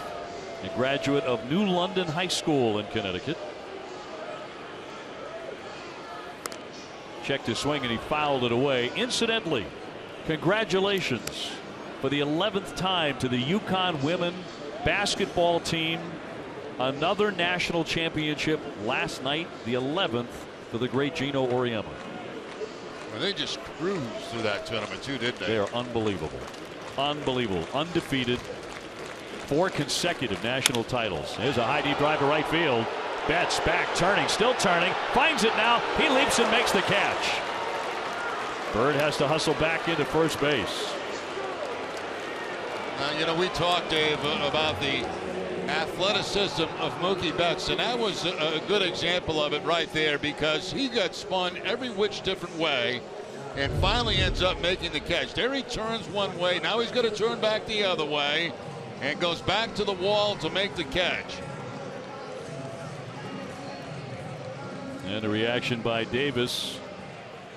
a graduate of New London High School in Connecticut. Checked his swing and he fouled it away. Incidentally, congratulations for the 11th time to the UConn women basketball team. Another national championship last night, the 11th for the great Gino Auriemma. Well, they just cruised through that tournament too, didn't they? They are unbelievable. Unbelievable. Undefeated. 4 consecutive national titles. There's a high deep drive to right field. Betts back, turning, still turning, finds it now. He leaps and makes the catch. Bird has to hustle back into first base. You know, we talked, Dave, about the athleticism of Mookie Betts, and that was a good example of it right there, because he got spun every which different way and finally ends up making the catch. There he turns one way, now he's going to turn back the other way and goes back to the wall to make the catch. And a reaction by Davis.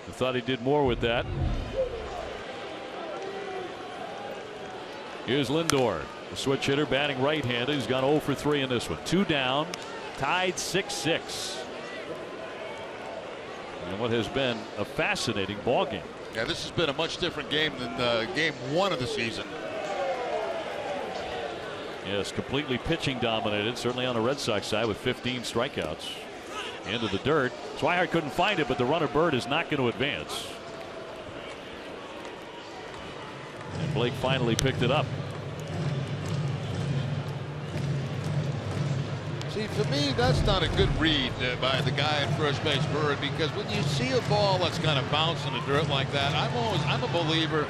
I thought he did more with that. Here's Lindor. The switch hitter batting right-handed. He's gone 0 for 3 in this one. 2 down, tied 6-6. And what has been a fascinating ball game. Yeah, this has been a much different game than game 1 of the season. Yes, completely pitching dominated, certainly on the Red Sox side with 15 strikeouts. Into the dirt. Swihart couldn't find it, but the runner Bird is not going to advance. And Blake finally picked it up. See, for me, that's not a good read by the guy at first base, Bird, because when you see a ball that's kind of bouncing in the dirt like that, I'm a believer.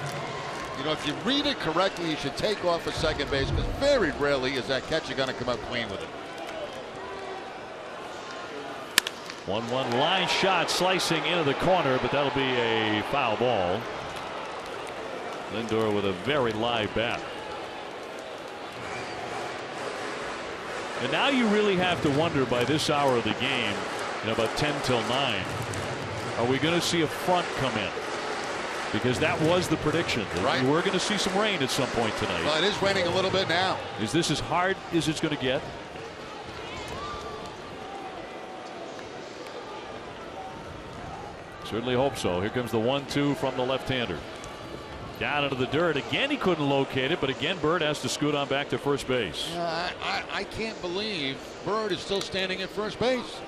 You know, if you read it correctly, you should take off at second base, because very rarely is that catcher going to come up clean with it. 1-1 line shot slicing into the corner, but that'll be a foul ball. Lindor with a very live bat. And now you really have to wonder by this hour of the game, about 10 till 9, are we going to see a front come in? Because that was the prediction. Right. We're going to see some rain at some point tonight. Well, it is raining a little bit now. Is this as hard as it's going to get? Certainly hope so. Here comes the 1-2 from the left-hander. Down into the dirt. Again, he couldn't locate it, but again, Bird has to scoot on back to first base. I can't believe Bird is still standing at first base.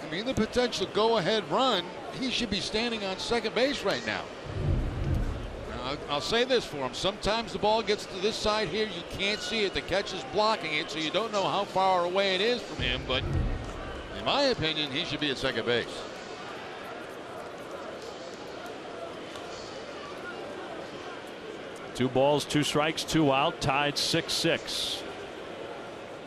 I mean, the potential go-ahead run, he should be standing on second base right now. I'll say this for him. Sometimes the ball gets to this side here. You can't see it. The catcher's blocking it, so you don't know how far away it is from him. But in my opinion, he should be at second base. 2 balls, 2 strikes, 2 out, tied 6-6.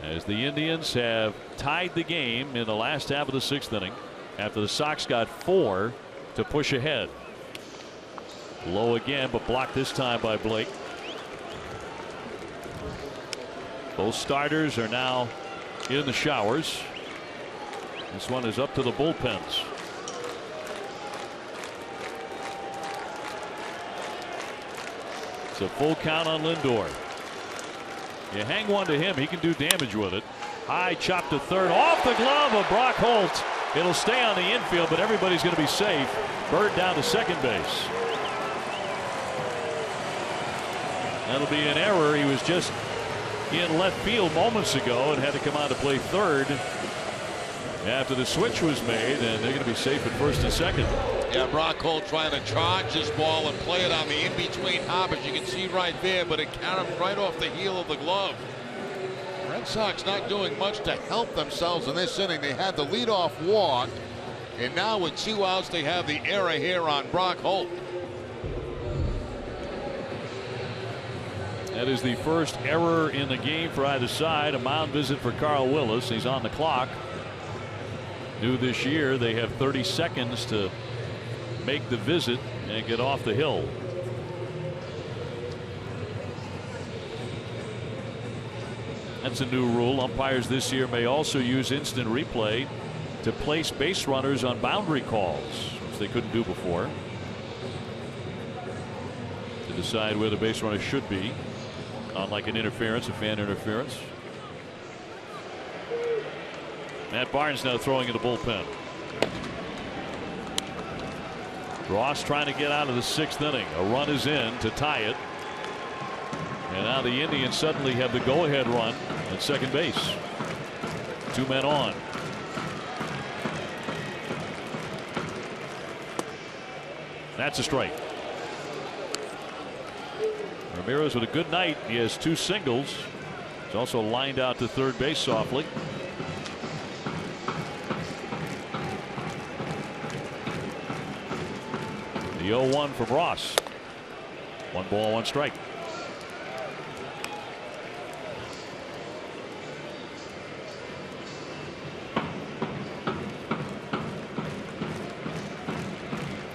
As the Indians have tied the game in the last half of the 6th inning after the Sox got 4 to push ahead. Low again, but blocked this time by Blake. Both starters are now in the showers. This one is up to the bullpens. It's a full count on Lindor. You hang one to him, he can do damage with it. High chop to third, off the glove of Brock Holt. It'll stay on the infield, but everybody's going to be safe. Bird down to second base. That'll be an error. He was just in left field moments ago and had to come out to play third after the switch was made, and they're going to be safe at first and second. Yeah, Brock Holt trying to charge this ball and play it on the in-between hop, as you can see right there, but it carried right off the heel of the glove. Red Sox not doing much to help themselves in this inning. They had the leadoff walk, and now with 2 outs, they have the error here on Brock Holt. That is the first error in the game for either side. A mound visit for Carl Willis. He's on the clock. New this year, they have 30 seconds to make the visit and get off the hill. That's a new rule. Umpires this year may also use instant replay to place base runners on boundary calls, which they couldn't do before, to decide where the base runner should be, unlike an interference, a fan interference. Matt Barnes now throwing in the bullpen. Ross trying to get out of the 6th inning. A run is in to tie it. And now the Indians suddenly have the go-ahead run at second base. 2 men on. That's a strike. Ramirez with a good night. He has 2 singles. He's also lined out to third base softly. The 0-1 from Ross. 1 ball, 1 strike.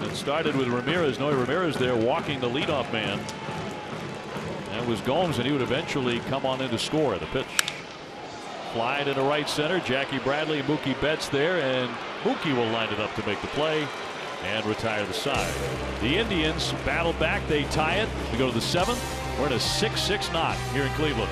It started with Ramirez. Noe Ramirez there walking the leadoff man. That was Gomes, and he would eventually come on in to score. The pitch. Fly to the right center. Jackie Bradley, Mookie Betts there, and Mookie will line it up to make the play and retire the side. The Indians battle back. They tie it. We go to the 7th. We're in a 6-6 knot here in Cleveland.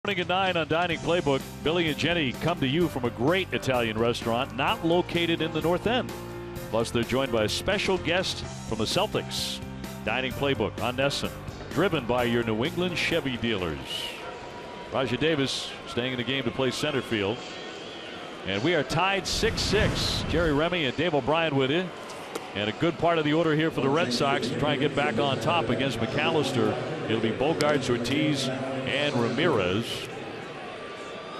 Morning at 9 on Dining Playbook. Billy and Jenny come to you from a great Italian restaurant not located in the North End. Plus, they're joined by a special guest from the Celtics. Dining Playbook on Nesson, driven by your New England Chevy dealers. Rajah Davis staying in the game to play center field. And we are tied 6-6. Jerry Remy and Dave O'Brien with you. And a good part of the order here for the Red Sox to try and get back on top against McAllister. It'll be Bogaerts, Ortiz, and Ramirez.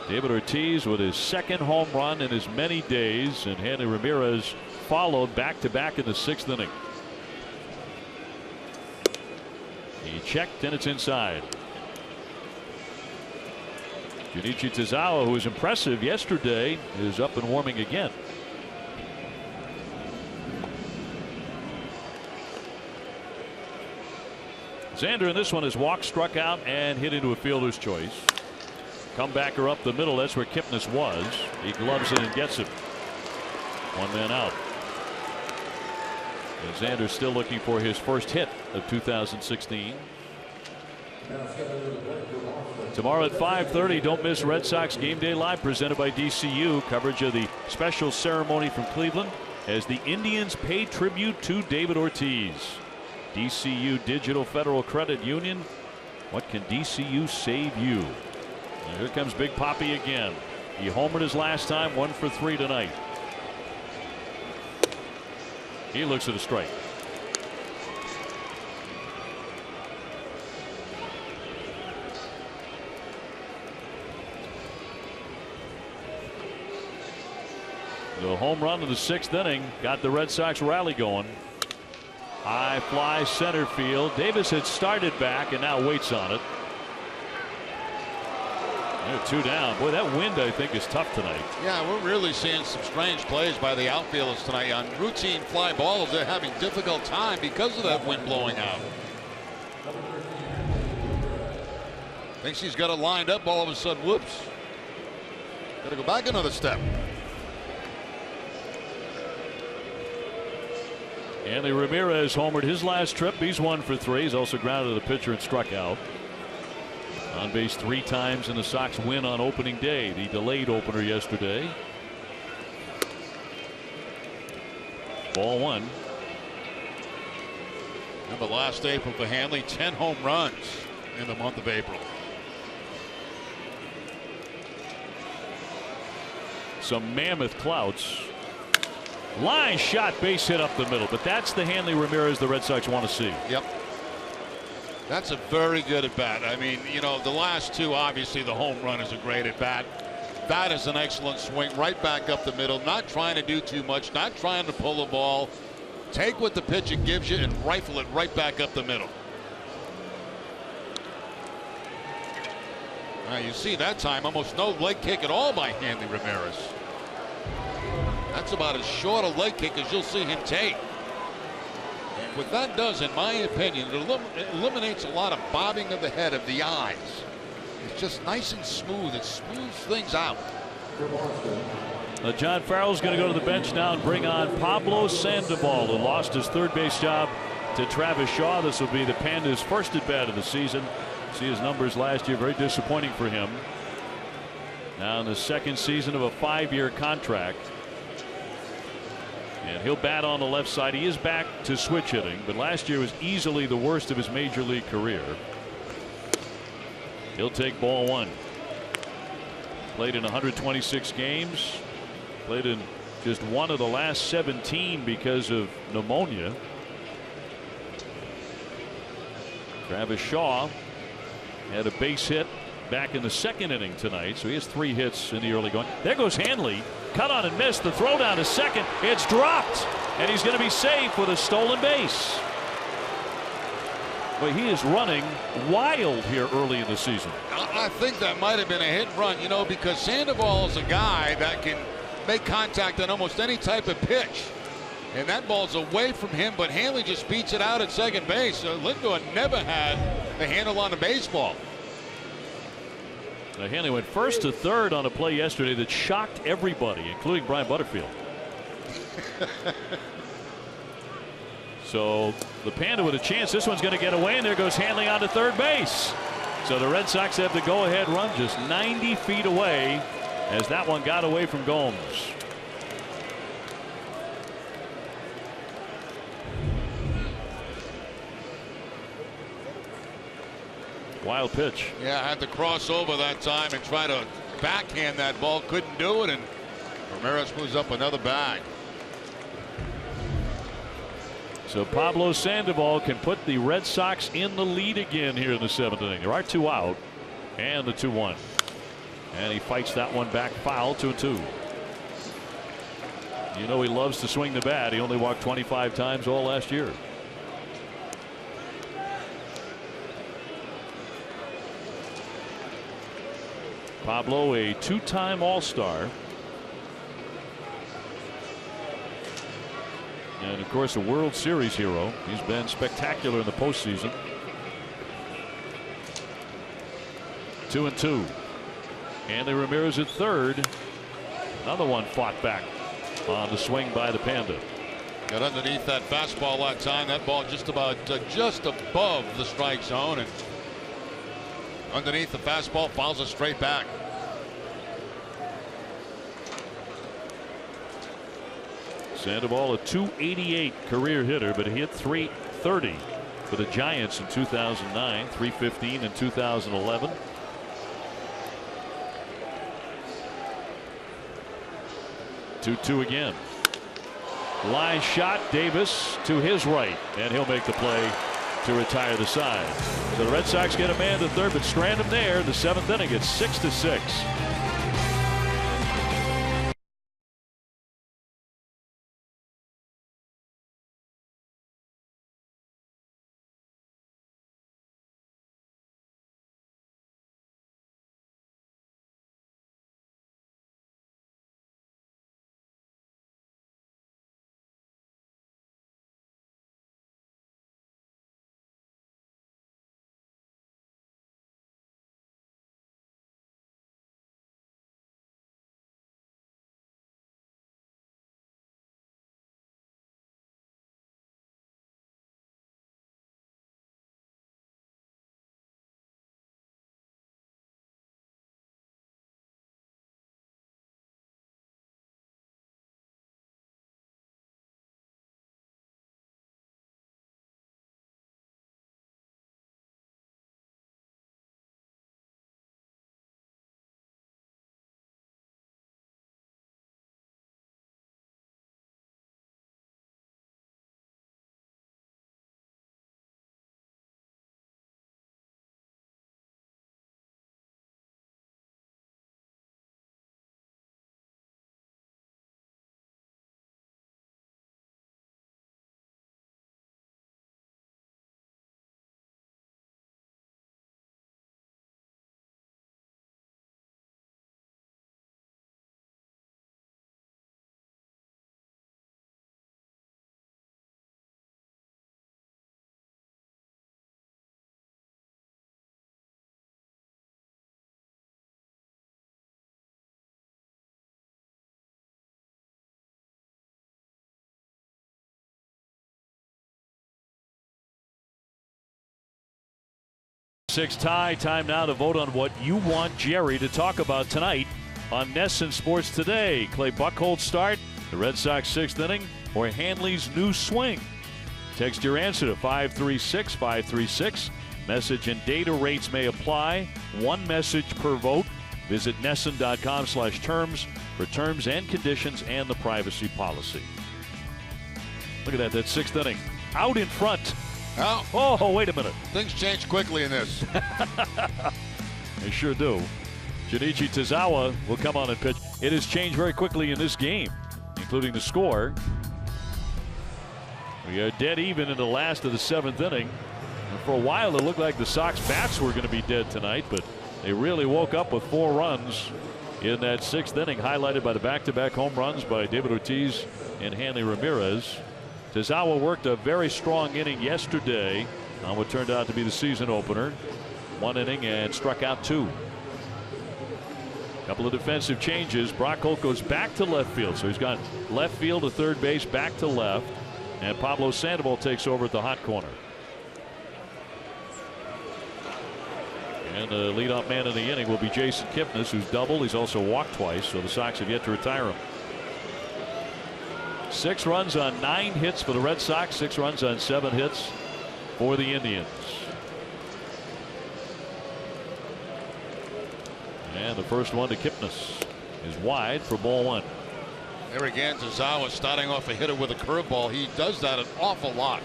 David Ortiz with his second home run in as many days, and Hanley Ramirez followed back-to-back in the 6th inning. He checked, and it's inside. Junichi Tazawa, who was impressive yesterday, is up and warming again. Xander in this one has walked, struck out, and hit into a fielder's choice. Comebacker up the middle. That's where Kipnis was. He gloves it and gets it. One man out. And Xander still looking for his first hit of 2016. Tomorrow at 5:30, don't miss Red Sox Game Day Live presented by DCU. Coverage of the special ceremony from Cleveland as the Indians pay tribute to David Ortiz. DCU Digital Federal Credit Union. What can DCU save you? And here comes Big Papi again. He homered his last time, 1 for 3 tonight. He looks at a strike. The home run in the 6th inning got the Red Sox rally going. High fly center field. Davis had started back and now waits on it. They're 2 down. Boy, that wind I think is tough tonight. Yeah, we're really seeing some strange plays by the outfielders tonight. On routine fly balls, they're having difficult time because of that wind blowing out. Thinks he's got it lined up, all of a sudden, whoops. Got to go back another step. Hanley Ramirez homered his last trip. He's 1 for 3. He's also grounded the pitcher and struck out. On base 3 times in the Sox win on opening day, the delayed opener yesterday. Ball 1. Remember last April for Hanley, 10 home runs in the month of April. Some mammoth clouts Line shot, base hit up the middle, but that's the Hanley Ramirez the Red Sox want to see. Yep. That's a very good at bat. I mean, you know, the last two, obviously the home run is a great at bat. That is an excellent swing right back up the middle, not trying to do too much, not trying to pull the ball. Take what the pitcher gives you and rifle it right back up the middle. Now you see that time almost no leg kick at all by Hanley Ramirez. That's about as short a leg kick as you'll see him take. And what that does, in my opinion, it eliminates a lot of bobbing of the head, of the eyes. It's just nice and smooth. It smooths things out. John Farrell's going to go to the bench now and bring on Pablo Sandoval, who lost his third base job to Travis Shaw. This will be the Pandas' first at bat of the season. See his numbers last year, very disappointing for him. Now in the second season of a 5-year contract. And he'll bat on the left side. He is back to switch hitting, but last year was easily the worst of his major league career. He'll take ball one. Played in 126 games. Played in just one of the last 17 because of pneumonia. Travis Shaw had a base hit back in the second inning tonight, so he has 3 hits in the early going. There goes Hanley. Cut on and missed. The throw down to second. It's dropped, and he's going to be safe with a stolen base. But he is running wild here early in the season. I think that might have been a hit and run, you know, because Sandoval is a guy that can make contact on almost any type of pitch. And that ball's away from him, but Hanley just beats it out at second base. So Lindor never had the handle on a baseball. Now Hanley went first to third on a play yesterday that shocked everybody, including Brian Butterfield. So the Panda with a chance. This one's going to get away, and there goes Hanley on to third base. So the Red Sox have the go-ahead run just 90 feet away as that one got away from Gomes. Wild pitch. Yeah, had to cross over that time and try to backhand that ball. Couldn't do it, and Ramirez moves up another bag. So Pablo Sandoval can put the Red Sox in the lead again here in the 7th inning. There are 2 out, and the 2-1. And he fights that one back foul, 2-2. You know he loves to swing the bat. He only walked 25 times all last year. Pablo, a 2-time All-Star. And of course a World Series hero. He's been spectacular in the postseason. 2-2. Hanley Ramirez at third. Another one fought back on the swing by the Panda. Got underneath that fastball that time. That ball just about just above the strike zone, and underneath the fastball fouls it straight back. Sandoval, a .288 career hitter, but he hit .330 for the Giants in 2009, .315 in 2011. Two again. Line shot, Davis to his right, and he'll make the play to retire the side. So the Red Sox get a man to third, but strand him there. The 7th inning, it's 6-6. 6 tie. Time now to vote on what you want Jerry to talk about tonight on NESN Sports Today. Clay Buchholz's start, the Red Sox 6th inning, or Hanley's new swing. Text your answer to 536-536. Message and data rates may apply. One message per vote. Visit NESN.com/terms for terms and conditions and the privacy policy. Look at that. That's 6th inning. Out in front. Oh, wait a minute. Things change quickly in this. They sure do. Junichi Tozawa will come on and pitch. It has changed very quickly in this game, including the score. We are dead even in the last of the 7th inning. And for a while, it looked like the Sox bats were going to be dead tonight, but they really woke up with 4 runs in that 6th inning, highlighted by the back-to-back home runs by David Ortiz and Hanley Ramirez. Tozawa worked a very strong inning yesterday on what turned out to be the season opener. 1 inning and struck out 2. Couple of defensive changes. Brock Holt goes back to left field, so he's got left field to third base, back to left, and Pablo Sandoval takes over at the hot corner. And the leadoff man in the inning will be Jason Kipnis, who's doubled. He's also walked twice, so the Sox have yet to retire him. 6 runs on 9 hits for the Red Sox, 6 runs on 7 hits for the Indians. And the first one to Kipnis is wide for ball 1. There again, Tozawa starting off a hitter with a curveball. He does that an awful lot.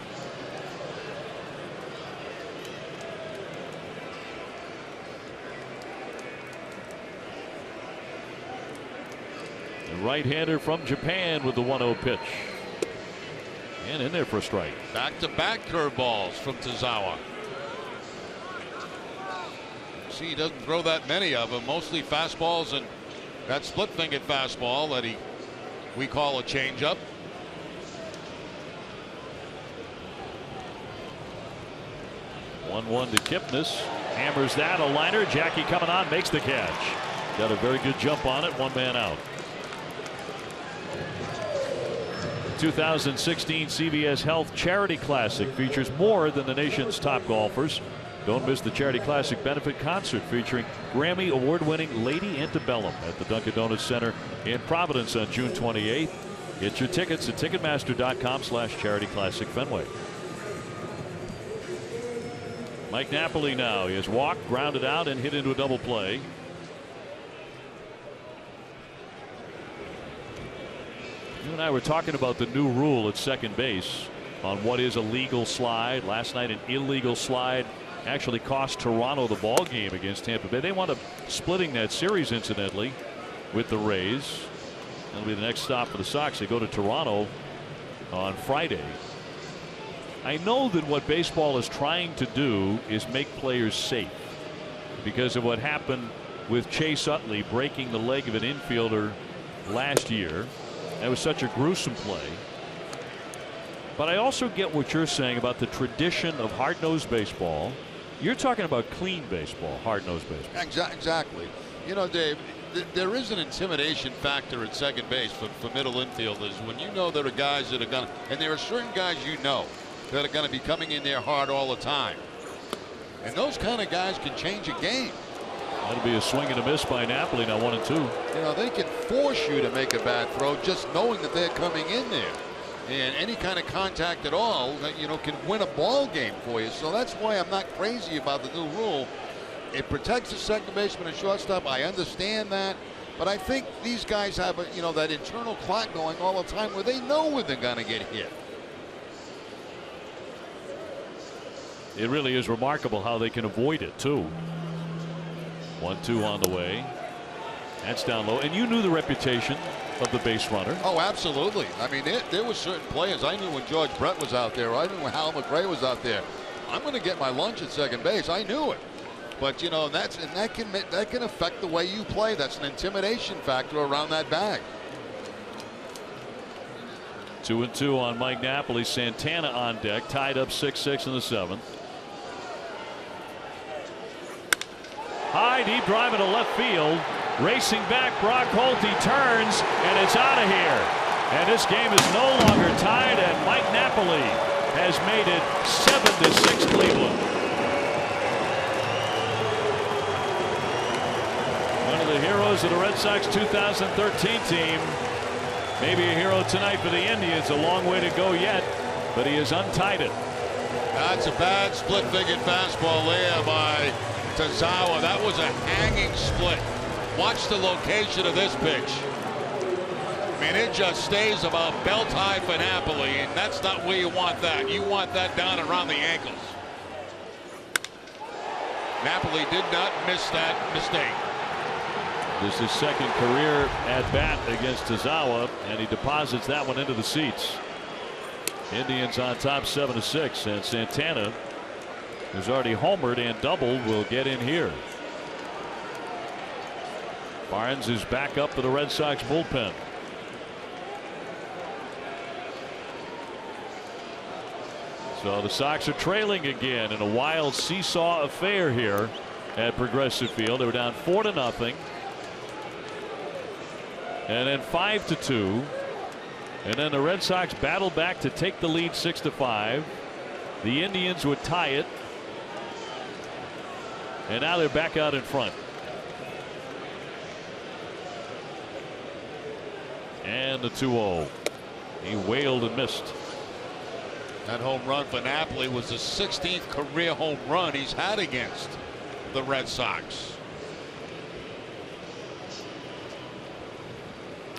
The right-hander from Japan with the 1-0 pitch. And in there for a strike. Back-to-back curveballs from Tozawa. See, he doesn't throw that many of them. Mostly fastballs and that split-fingered fastball that we call a changeup. One to Kipnis. Hammers that. A liner. Jackie coming on. Makes the catch. Got a very good jump on it. 1 man out. 2016 CVS Health Charity Classic features more than the nation's top golfers. Don't miss the Charity Classic benefit concert featuring Grammy award-winning Lady Antebellum at the Dunkin' Donuts Center in Providence on June 28th. Get your tickets at Ticketmaster.com/Charity Classic Fenway. Mike Napoli now. He has walked, grounded out, and hit into a double play. You and I were talking about the new rule at second base on what is a legal slide. Last night, an illegal slide actually cost Toronto the ball game against Tampa Bay. They wound up splitting that series, incidentally, with the Rays. That'll be the next stop for the Sox. They go to Toronto on Friday. I know that what baseball is trying to do is make players safe because of what happened with Chase Utley breaking the leg of an infielder last year. That was such a gruesome play. But I also get what you're saying about the tradition of hard-nosed baseball. You're talking about clean baseball, hard-nosed baseball. Exactly. You know, Dave, there is an intimidation factor at second base for middle infielders when you know there are guys that are going to, and there are certain guys you know that are going to be coming in there hard all the time. And those kind of guys can change a game. That'll be a swing and a miss by Napoli, now 1-2. You know, they can force you to make a bad throw just knowing that they're coming in there. And any kind of contact at all, you know, can win a ball game for you. So that's why I'm not crazy about the new rule. It protects the second baseman and shortstop. I understand that. But I think these guys have, you know, that internal clock going all the time where they know when they're going to get hit. It really is remarkable how they can avoid it, too. 1-2 on the way. That's down low. And you knew the reputation of the base runner. Oh, absolutely. I mean, there were certain players. I knew when George Brett was out there. I knew when Hal McRae was out there. I'm going to get my lunch at second base. I knew it. But, you know, that can affect the way you play. That's an intimidation factor around that bag. 2-2 on Mike Napoli. Santana on deck. Tied up 6-6 in the 7th. High deep drive into left field. Racing back, Brock Holt. He turns, and it's out of here. And this game is no longer tied, and Mike Napoli has made it 7-6 Cleveland. the heroes of the Red Sox 2013 team. Maybe a hero tonight for the Indians. A long way to go yet, but he has untied it. That's a bad split-fingered fastball there by Tazawa. That was a hanging split. Watch the location of this pitch. I mean, it just stays about belt high for Napoli, and that's not where you want that. You want that down around the ankles. Napoli did not miss that mistake. This is his second career at bat against Tazawa, and he deposits that one into the seats. Indians on top 7-6, and Santana, who's already homered and doubled, will get in here. Barnes is back up for the Red Sox bullpen. So the Sox are trailing again in a wild seesaw affair here at Progressive Field. They were down 4-0. And then 5-2. And then the Red Sox battle back to take the lead 6-5. The Indians would tie it. And now they're back out in front. And the 2-0. He wailed and missed. That home run for Napoli was the 16th career home run he's had against the Red Sox.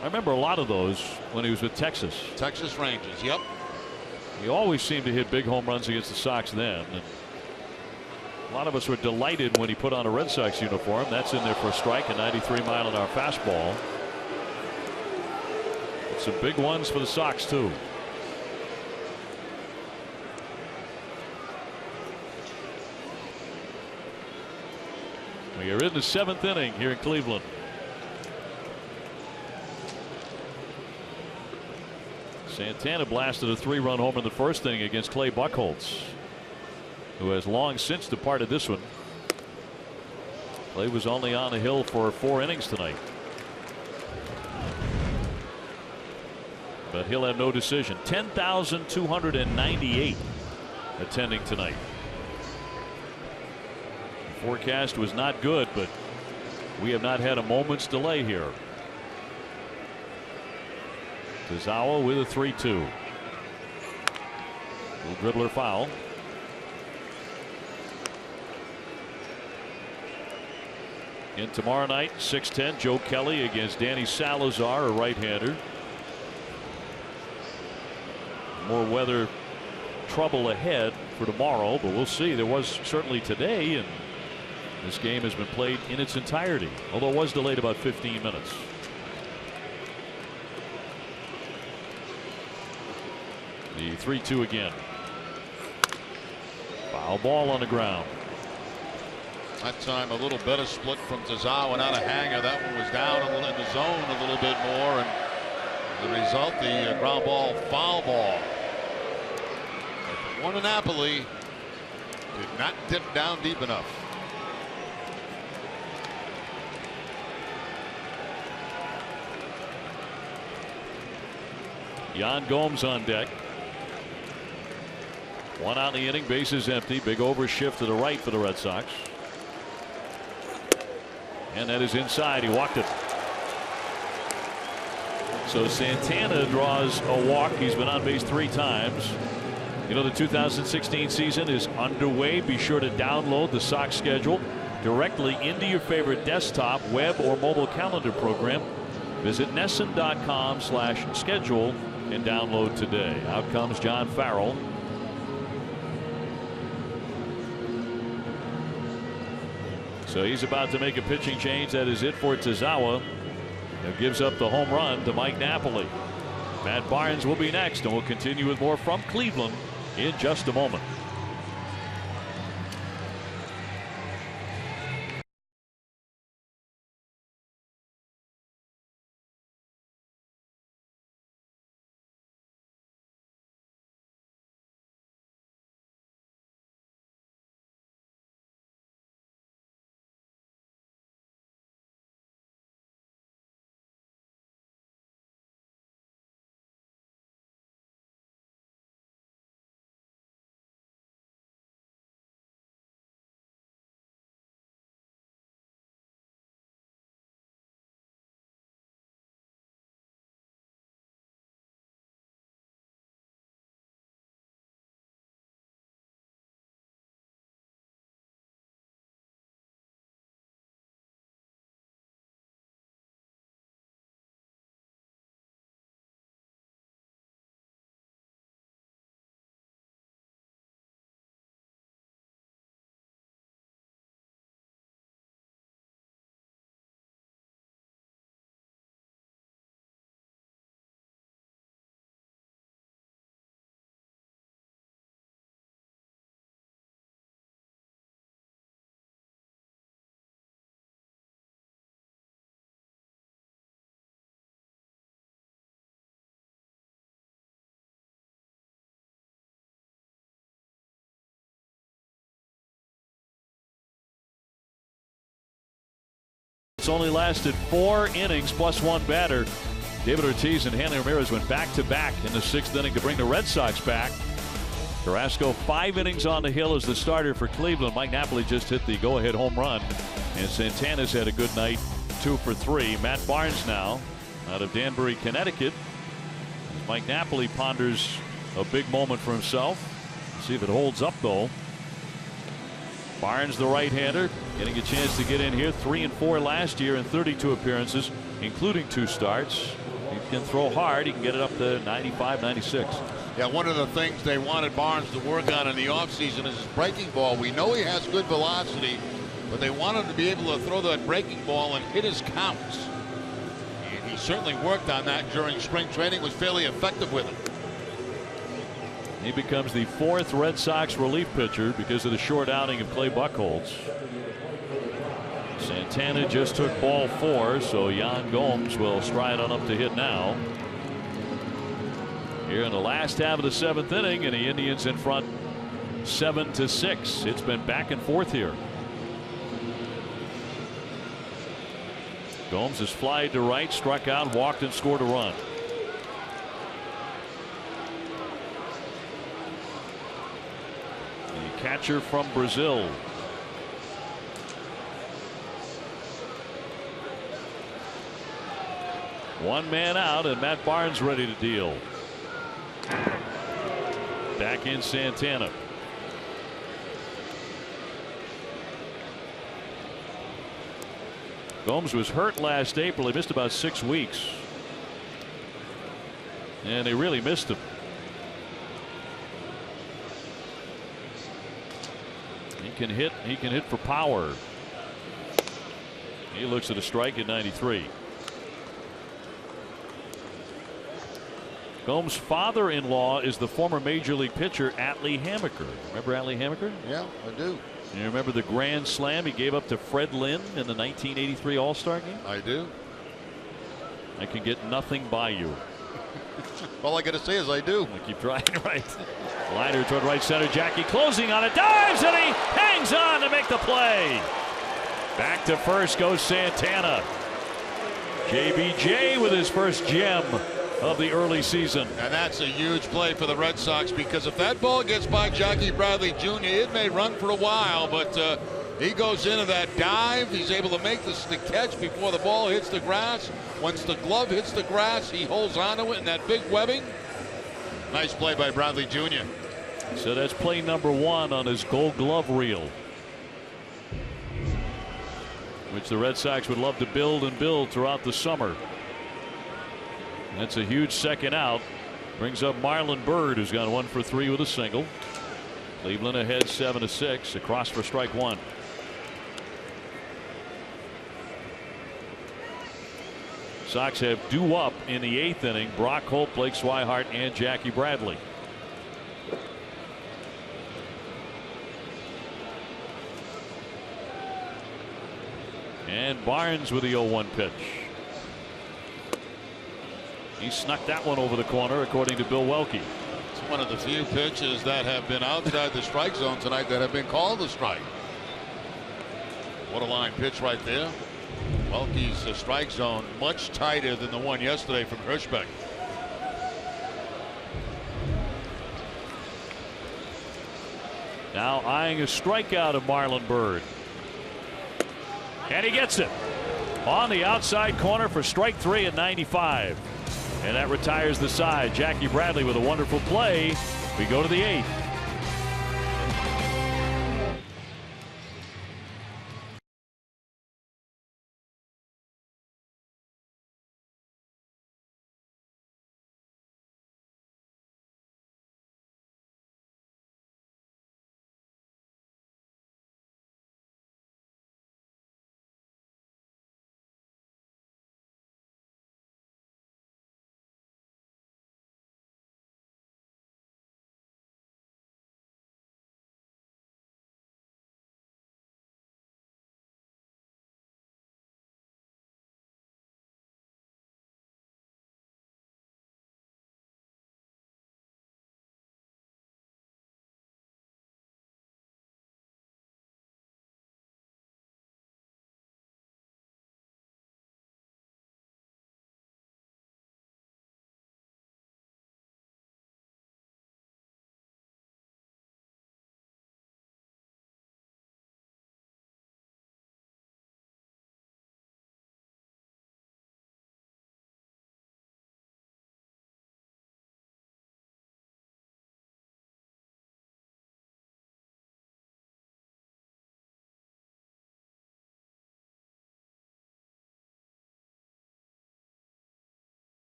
I remember a lot of those when he was with Texas. Texas Rangers, yep. He always seemed to hit big home runs against the Sox then. And a lot of us were delighted when he put on a Red Sox uniform. That's in there for a strike, a 93-mile-an-hour fastball. Some big ones for the Sox, too. We are in the 7th inning here in Cleveland. Santana blasted a 3-run homer in the first inning against Clay Buchholz, who has long since departed this one. Clay was only on the hill for 4 innings tonight. But he'll have no decision. 10,298 attending tonight. The forecast was not good, but we have not had a moment's delay here. Tazawa with a 3-2. Little dribbler foul. And tomorrow night, 6:10, Joe Kelly against Danny Salazar, a right-hander. More weather trouble ahead for tomorrow, but we'll see. There was certainly today, and this game has been played in its entirety, although it was delayed about 15 minutes. The 3-2 again. Foul ball on the ground. That time a little better split from Tazawa, not a hanger. That one was down a little in the zone a little bit more, and the result, the ground ball, foul ball. One in Napoli did not dip down deep enough. Yan Gomes on deck. One out in the inning, bases empty. Big overshift to the right for the Red Sox. And that is inside. He walked it. So Santana draws a walk. He's been on base 3 times. You know, the 2016 season is underway. Be sure to download the Sox schedule directly into your favorite desktop, web, or mobile calendar program. Visit NESN.com/schedule and download today. Out comes John Farrell. So he's about to make a pitching change. That is it for Tazawa. It gives up the home run to Mike Napoli. Matt Barnes will be next, and we'll continue with more from Cleveland in just a moment. It's only lasted 4 innings plus 1 batter. David Ortiz and Hanley Ramirez went back-to-back in the 6th inning to bring the Red Sox back. Carrasco 5 innings on the hill as the starter for Cleveland. Mike Napoli just hit the go-ahead home run. And Santana's had a good night, 2 for 3. Matt Barnes now out of Danbury, Connecticut. Mike Napoli ponders a big moment for himself. See if it holds up, though. Barnes, the right-hander, getting a chance to get in here. 3 and 4 last year in 32 appearances, including 2 starts. He can throw hard. He can get it up to 95, 96. Yeah, one of the things they wanted Barnes to work on in the offseason is his breaking ball. We know he has good velocity, but they want him to be able to throw that breaking ball and hit his counts. And he certainly worked on that during spring training, was fairly effective with it. He becomes the 4th Red Sox relief pitcher because of the short outing of Clay Buchholz. Santana just took ball 4, so Yan Gomes will stride on up to hit now. Here in the last half of the 7th inning, and the Indians in front 7-6. It's been back and forth here. Gomes has flied to right, struck out, walked, and scored a run. The catcher from Brazil. One man out, and Matt Barnes ready to deal. Back in Santana. Gomes was hurt last April. He missed about 6 weeks. And they really missed him. He can hit for power. He looks at a strike at 93. Gomes' father-in-law is the former major league pitcher Atlee Hammaker. Remember Atlee Hammaker? Yeah, I do. You remember the grand slam he gave up to Fred Lynn in the 1983 All-Star game? I do. I can get nothing by you. All I got to say is I do. I keep trying. Right. Liner toward right center. Jackie closing on it. Dives and he hangs on to make the play. Back to first goes Santana. JBJ with his first gem of the early season. And that's a huge play for the Red Sox, because if that ball gets by Jackie Bradley Jr., it may run for a while, but he goes into that dive. He's able to make the catch before the ball hits the grass. Once the glove hits the grass, he holds onto it in that big webbing. Nice play by Bradley Jr. So that's play number 1 on his Gold Glove reel, which the Red Sox would love to build and build throughout the summer. That's a huge second out. Brings up Marlon Byrd, who's gone 1 for 3 with a single. Cleveland ahead 7-6. Across for strike 1. Sox have due up in the 8th inning. Brock Holt, Blake Swihart, and Jackie Bradley. And Barnes with the 0-1 pitch. He snuck that one over the corner, according to Bill Welke. It's one of the few pitches that have been outside the strike zone tonight that have been called a strike. What a line pitch right there. Welke's strike zone much tighter than the one yesterday from Hirschbeck. Now eyeing a strikeout of Marlon Byrd. And he gets it on the outside corner for strike 3 at 95. And that retires the side. Jackie Bradley with a wonderful play. We go to the 8th.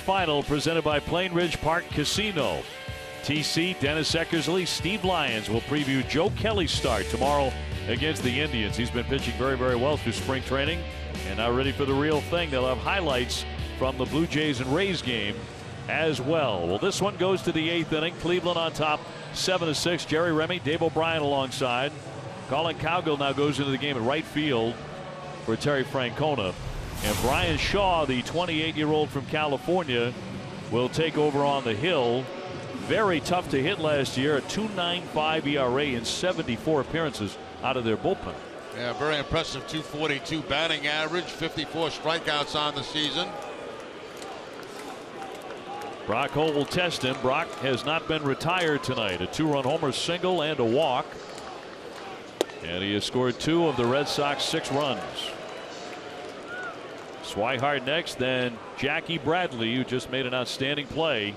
semifinal presented by Plain Ridge Park Casino. TC, Dennis Eckersley, Steve Lyons will preview Joe Kelly's start tomorrow against the Indians. He's been pitching very, very well through spring training and now ready for the real thing. They'll have highlights from the Blue Jays and Rays game as well. Well, this one goes to the 8th inning. Cleveland on top 7-6. Jerry Remy, Dave O'Brien alongside. Colin Cowgill now goes into the game at right field for Terry Francona. And Brian Shaw, the 28-year-old from California, will take over on the hill. Very tough to hit last year, a 2.95 ERA in 74 appearances out of their bullpen. Yeah, very impressive 242 batting average, 54 strikeouts on the season. Brock Holt will test him. Brock has not been retired tonight. A 2-run homer single and a walk. And he has scored 2 of the Red Sox 6 runs. Swihart next, then Jackie Bradley, who just made an outstanding play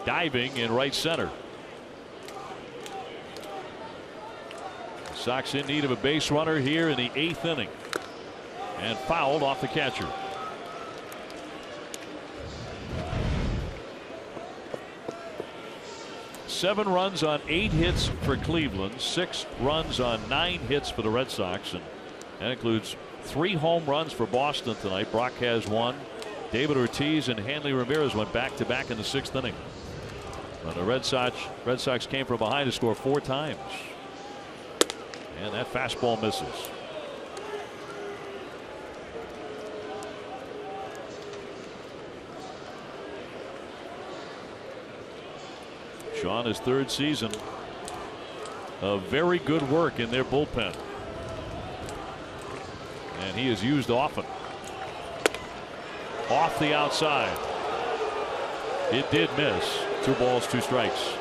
diving in right center. Sox in need of a base runner here in the 8th inning, and fouled off the catcher. Seven runs on 8 hits for Cleveland, 6 runs on 9 hits for the Red Sox, and that includes 3 home runs for Boston tonight. Brock has 1. David Ortiz and Hanley Ramirez went back-to-back in the 6th inning. But the Red Sox came from behind to score 4 times. And that fastball misses. Sean, his 3rd season of very good work in their bullpen. And he is used often. Off the outside. It did miss. 2 balls, 2 strikes.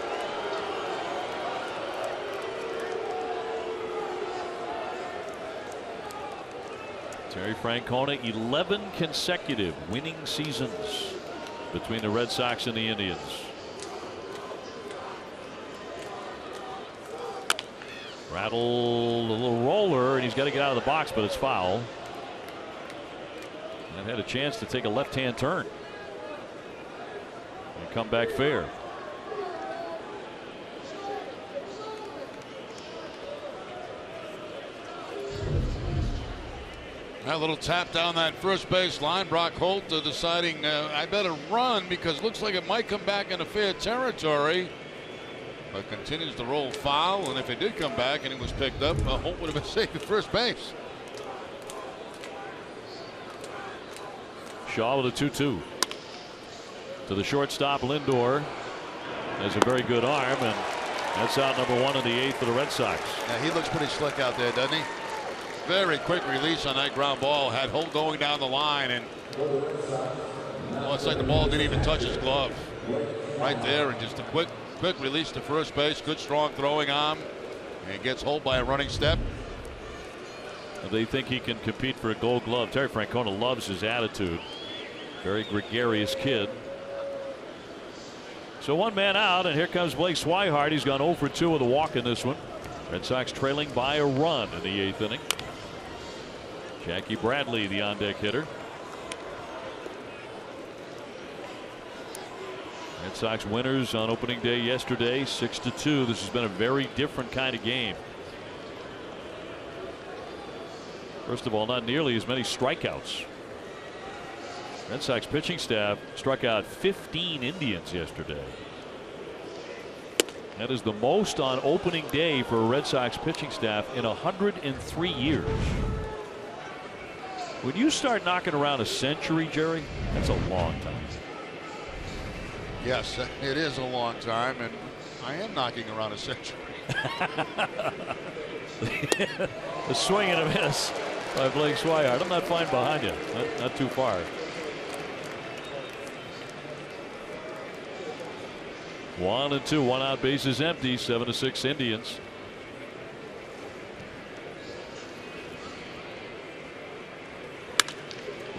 Terry Francona, 11 consecutive winning seasons between the Red Sox and the Indians. Rattled a little roller, and he's got to get out of the box, but it's foul. And had a chance to take a left-hand turn and come back fair. A little tap down that first base line. Brock Holt deciding I better run because it looks like it might come back into fair territory. But continues to roll foul, and if it did come back and it was picked up, Holt would have been safe at first base. Shaw with a 2-2 to the shortstop. Lindor has a very good arm, and that's out number 1 in the 8th for the Red Sox. Yeah, he looks pretty slick out there, doesn't he? Very quick release on that ground ball. Had Holt going down the line, and well, it's like the ball didn't even touch his glove. Right there, and just a quick release to first base. Good strong throwing arm, and gets Holt by a running step. They think he can compete for a Gold Glove. Terry Francona loves his attitude. Very gregarious kid. So 1 man out, and here comes Blake Swihart. He's gone 0 for 2 with a walk in this one. Red Sox trailing by a run in the 8th inning. Jackie Bradley, the on-deck hitter. Red Sox winners on opening day yesterday, 6-2. This has been a very different kind of game. First of all, not nearly as many strikeouts. Red Sox pitching staff struck out 15 Indians yesterday. That is the most on opening day for a Red Sox pitching staff in 103 years. When you start knocking around a century, Jerry, that's a long time. Yes, it is a long time, and I am knocking around a century. A swing and a miss by Blake Swihart. I'm not fine behind you. Not too far. One and two, 1 out, bases empty. 7-6 Indians.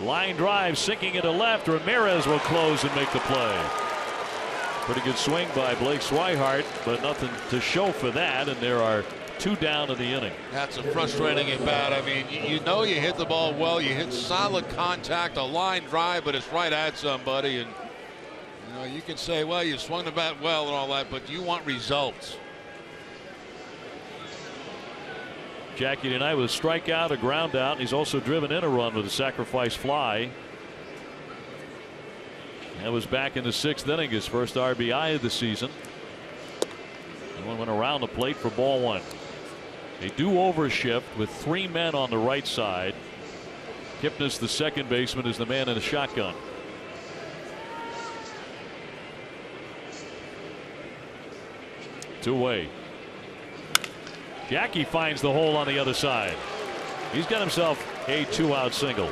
Line drive sinking into left. Ramirez will close and make the play. Pretty good swing by Blake Swihart, but nothing to show for that, and there are 2 down in the inning. That's a frustrating at bat. I mean, you know you hit the ball well. You hit solid contact, a line drive, but it's right at somebody, and You can say, well, you swung the bat well and all that, but you want results. Jackie tonight with a strikeout, a ground out, and he's also driven in a run with a sacrifice fly. That was back in the 6th inning, his first RBI of the season. And one went around the plate for ball 1. A do-over shift with 3 men on the right side. Kipnis, the second baseman, is the man in the shotgun. Two-way. Jackie finds the hole on the other side. He's got himself a 2-out single.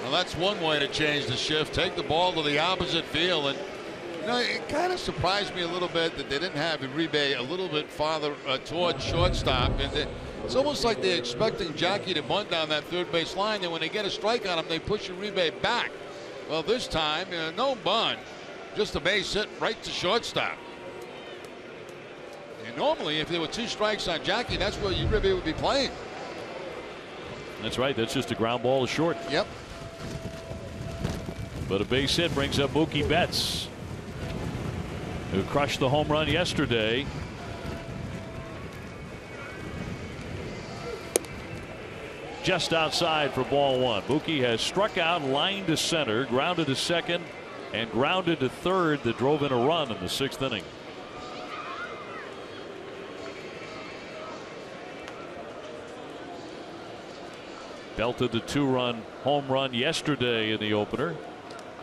Well, that's one way to change the shift. Take the ball to the opposite field. And, it kind of surprised me a little bit that they didn't have Uribe a little bit farther towards shortstop. And it's almost like they're expecting Jackie to bunt down that third base line. Then when they get a strike on him, they push Uribe back. Well, this time, no bunt, just a base hit right to shortstop. And normally, if there were 2 strikes on Jackie, that's where Uribe would be playing. That's right. That's just a ground ball to short. Yep. But a base hit brings up Mookie Betts, who crushed the home run yesterday. Just outside for ball 1. Mookie has struck out, lined to center, grounded to second, and grounded to third that drove in a run in the 6th inning. Belted the 2-run home run yesterday in the opener.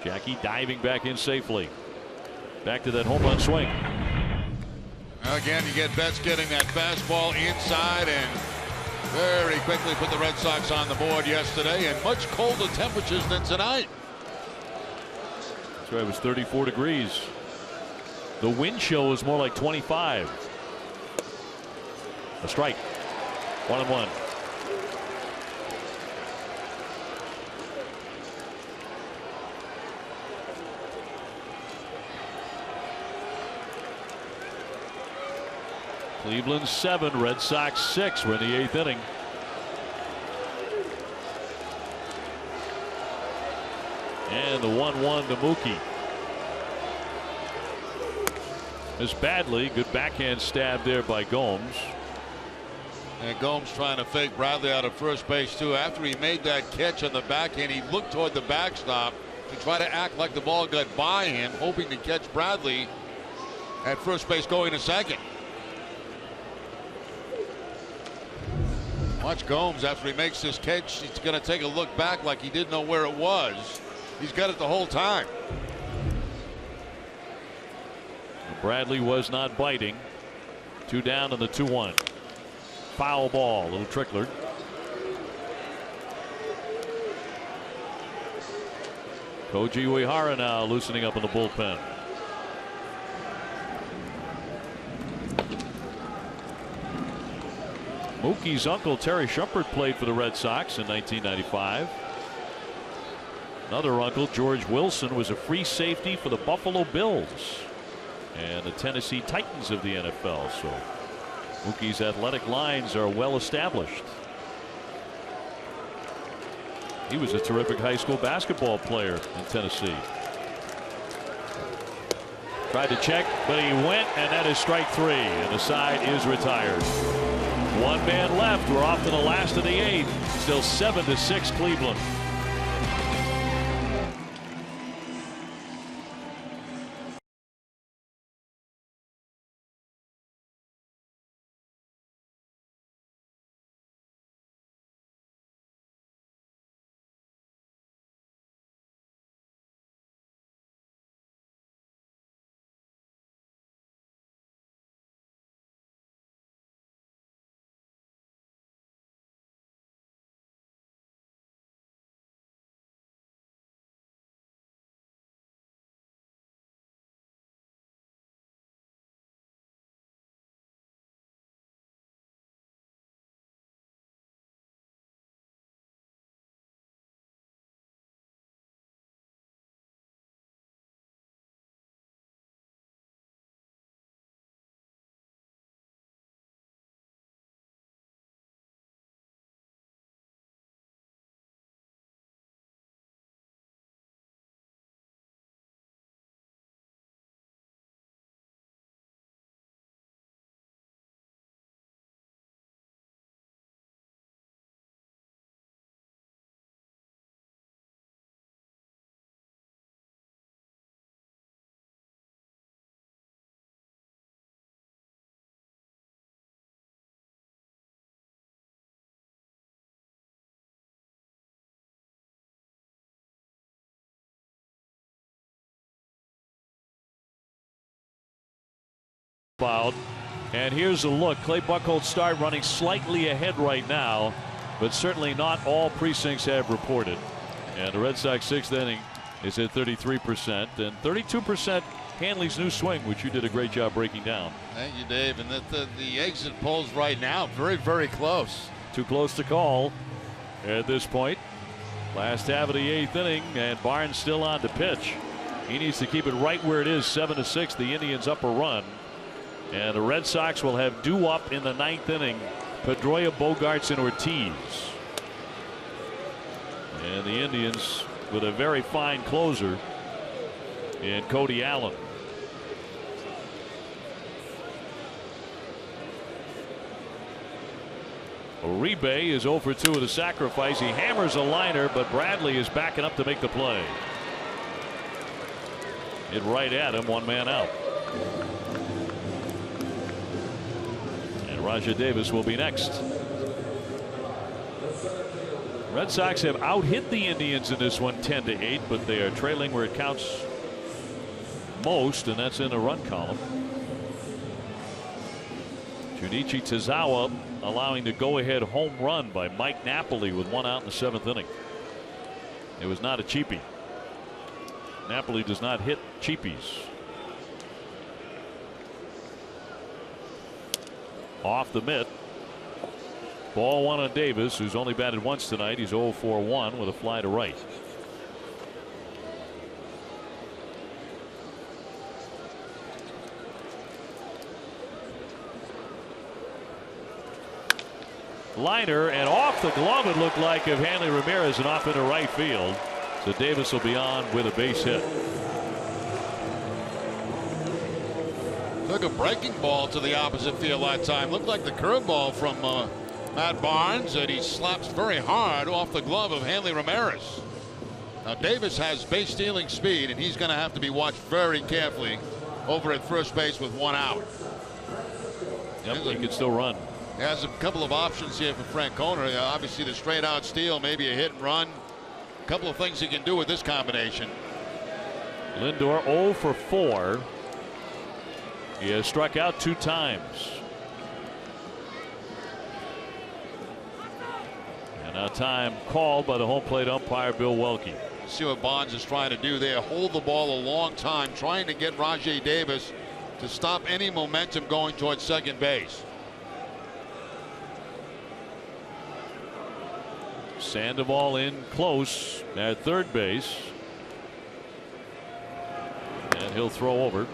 Jackie diving back in safely. Back to that home run swing. Again, you get Betts getting that fastball inside and very quickly put the Red Sox on the board yesterday in much colder temperatures than tonight. That's right, it was 34 degrees. The wind chill was more like 25. A strike. 1-1. Cleveland 7, Red Sox 6. We're in the 8th inning. And the 1-1 to Mookie. Missed badly. Good backhand stab there by Gomes. And Gomes trying to fake Bradley out of first base too. After he made that catch on the backhand, he looked toward the backstop to try to act like the ball got by him, hoping to catch Bradley at first base going to second. Watch Gomes after he makes this catch. He's going to take a look back like he didn't know where it was. He's got it the whole time. Bradley was not biting. 2 down in the 2-1. Foul ball, a little trickler. Koji Uehara now loosening up in the bullpen. Mookie's uncle Terry Shumpert played for the Red Sox in 1995. Another uncle, George Wilson, was a free safety for the Buffalo Bills and the Tennessee Titans of the NFL. So Mookie's athletic lines are well established. He was a terrific high school basketball player in Tennessee. Tried to check, but he went, and that is strike 3, and the side is retired. 1 man left. We're off to the last of the 8th. Still 7-6 Cleveland. outbound. And here's a look. Clay Buchholz start running slightly ahead right now, but certainly not all precincts have reported. And the Red Sox 6th inning is at 33%, and 32% Hanley's new swing, which you did a great job breaking down. Thank you, Dave. And the exit polls right now very, very close. Too close to call at this point. Last half of the 8th inning, and Barnes still on to pitch. He needs to keep it right where it is, 7-6. The Indians up a run. And the Red Sox will have due up in the 9th inning. Pedroia, Bogaerts, and Ortiz. And the Indians with a very fine closer in Cody Allen. Uribe is 0 for 2 with a sacrifice. He hammers a liner, but Bradley is backing up to make the play. Hit right at him, 1 man out. And Rajai Davis will be next. Red Sox have out-hit the Indians in this one 10-8, but they are trailing where it counts most, and that's in the run column. Junichi Tazawa allowing the go-ahead home run by Mike Napoli with 1 out in the 7th inning. It was not a cheapie. Napoli does not hit cheapies. Off the mitt. Ball 1 on Davis, who's only batted once tonight. He's 0 for 1 with a fly to right. Liner, and off the glove it looked like of Hanley Ramirez, and off into right field. So Davis will be on with a base hit. Took a breaking ball to the opposite field that time. Looked like the curveball from Matt Barnes, and he slaps very hard off the glove of Hanley Ramirez. Now Davis has base stealing speed, and he's going to have to be watched very carefully over at first base with 1 out. Yep, he could still run. He has a couple of options here for Francona. Obviously the straight out steal, maybe a hit and run. A couple of things he can do with this combination. Lindor 0 for 4. He has struck out 2 times. And now time called by the home plate umpire Bill Welke. See what Bonds is trying to do there. Hold the ball a long time, trying to get Rajai Davis to stop any momentum going towards second base. Sandoval in close at third base. And he'll throw over.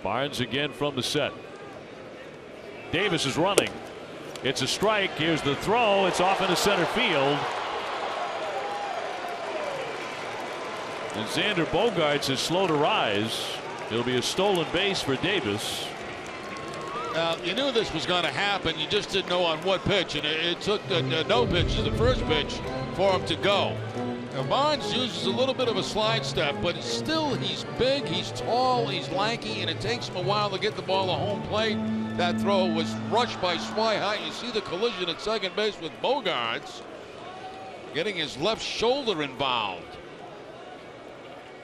Barnes again from the set. Davis is running. It's a strike. Here's the throw. It's off into center field. And Xander Bogaerts is slow to rise. It'll be a stolen base for Davis. Now, you knew this was going to happen. You just didn't know on what pitch. And it took no pitch as the first pitch for him to go. Now, Barnes uses a little bit of a slide step, but still he's big, he's tall, he's lanky, and it takes him a while to get the ball to home plate. That throw was rushed by Swihart. You see the collision at second base with Bogaerts getting his left shoulder involved.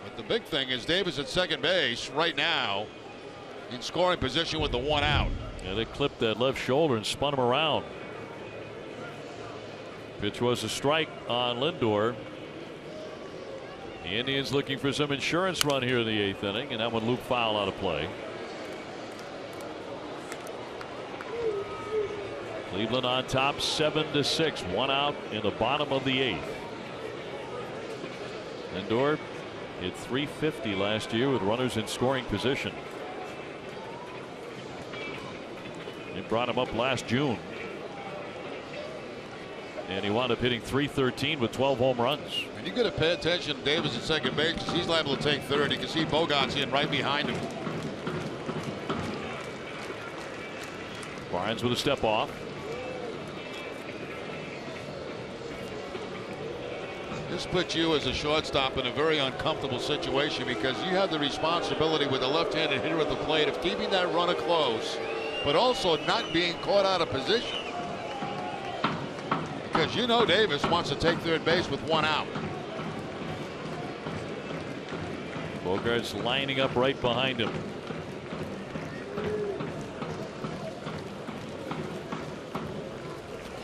But the big thing is Davis at second base right now in scoring position with the 1 out. Yeah, they clipped that left shoulder and spun him around. Pitch was a strike on Lindor. The Indians looking for some insurance run here in the 8th inning, and that one looped foul out of play. Cleveland on top 7-6, 1 out in the bottom of the 8th. Lindor hit .350 last year with runners in scoring position. It brought him up last June. And he wound up hitting .313 with 12 home runs. And you got to pay attention to Davis at second base because he's liable to take third. You can see Bogaerts in right behind him. Barnes with a step off. This puts you as a shortstop in a very uncomfortable situation because you have the responsibility with a left-handed hitter at the plate of keeping that runner close, but also not being caught out of position. Because you know Davis wants to take third base with one out. Bogart's lining up right behind him.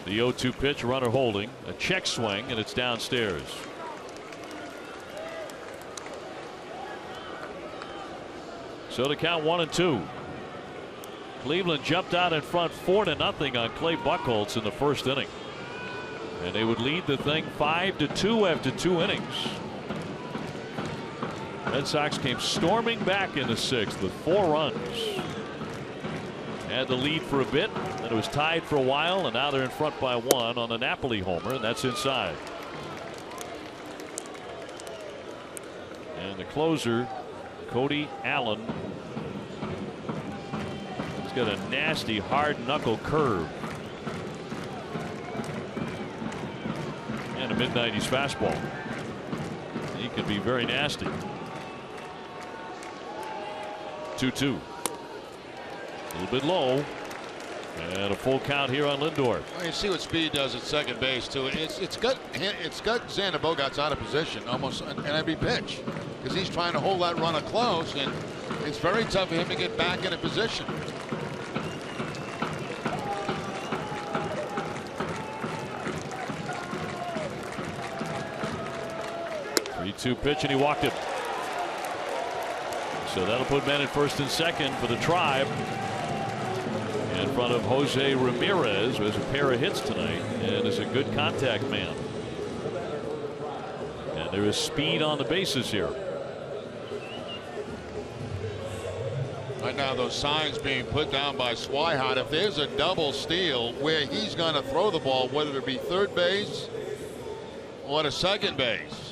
The 0-2 pitch, runner holding, a check swing, and it's downstairs. So to count 1-2. Cleveland jumped out in front 4-0 on Clay Buchholz in the first inning. And they would lead the thing 5-2 after 2 innings. Red Sox came storming back in the 6th with 4 runs. Had the lead for a bit, and it was tied for a while, and now they're in front by 1 on the Napoli homer, and that's inside. And the closer, Cody Allen, he's got a nasty hard knuckle curve and a mid-90s fastball. He can be very nasty. 2-2. A little bit low. And a full count here on Lindor. Well, you see what speed does at second base too. It's got Xander Bogaerts out of position almost on every pitch because he's trying to hold that runner close, and it's very tough for him to get back into position. Two pitch, and he walked it. So that'll put men at first and second for the Tribe in front of Jose Ramirez, who has a pair of hits tonight and is a good contact man. And there is speed on the bases here. Right now, those signs being put down by Swihart. If there's a double steal where he's going to throw the ball, whether it be third base or to second base.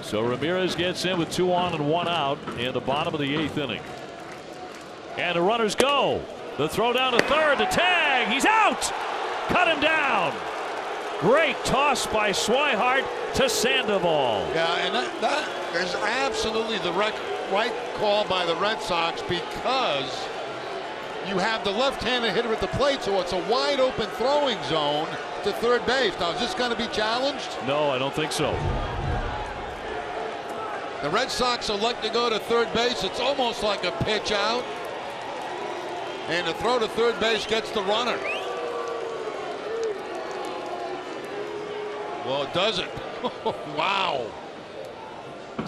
So Ramirez gets in with 2 on and 1 out in the bottom of the 8th inning. And the runners go. The throw down to third, the tag, he's out. Cut him down. Great toss by Swihart to Sandoval. Yeah, and that is absolutely the right call by the Red Sox because you have the left-handed hitter at the plate, so it's a wide open throwing zone to third base. Now, is this going to be challenged? No, I don't think so. The Red Sox elect to go to third base. It's almost like a pitch out. And the throw to third base gets the runner. Well, it doesn't. Wow.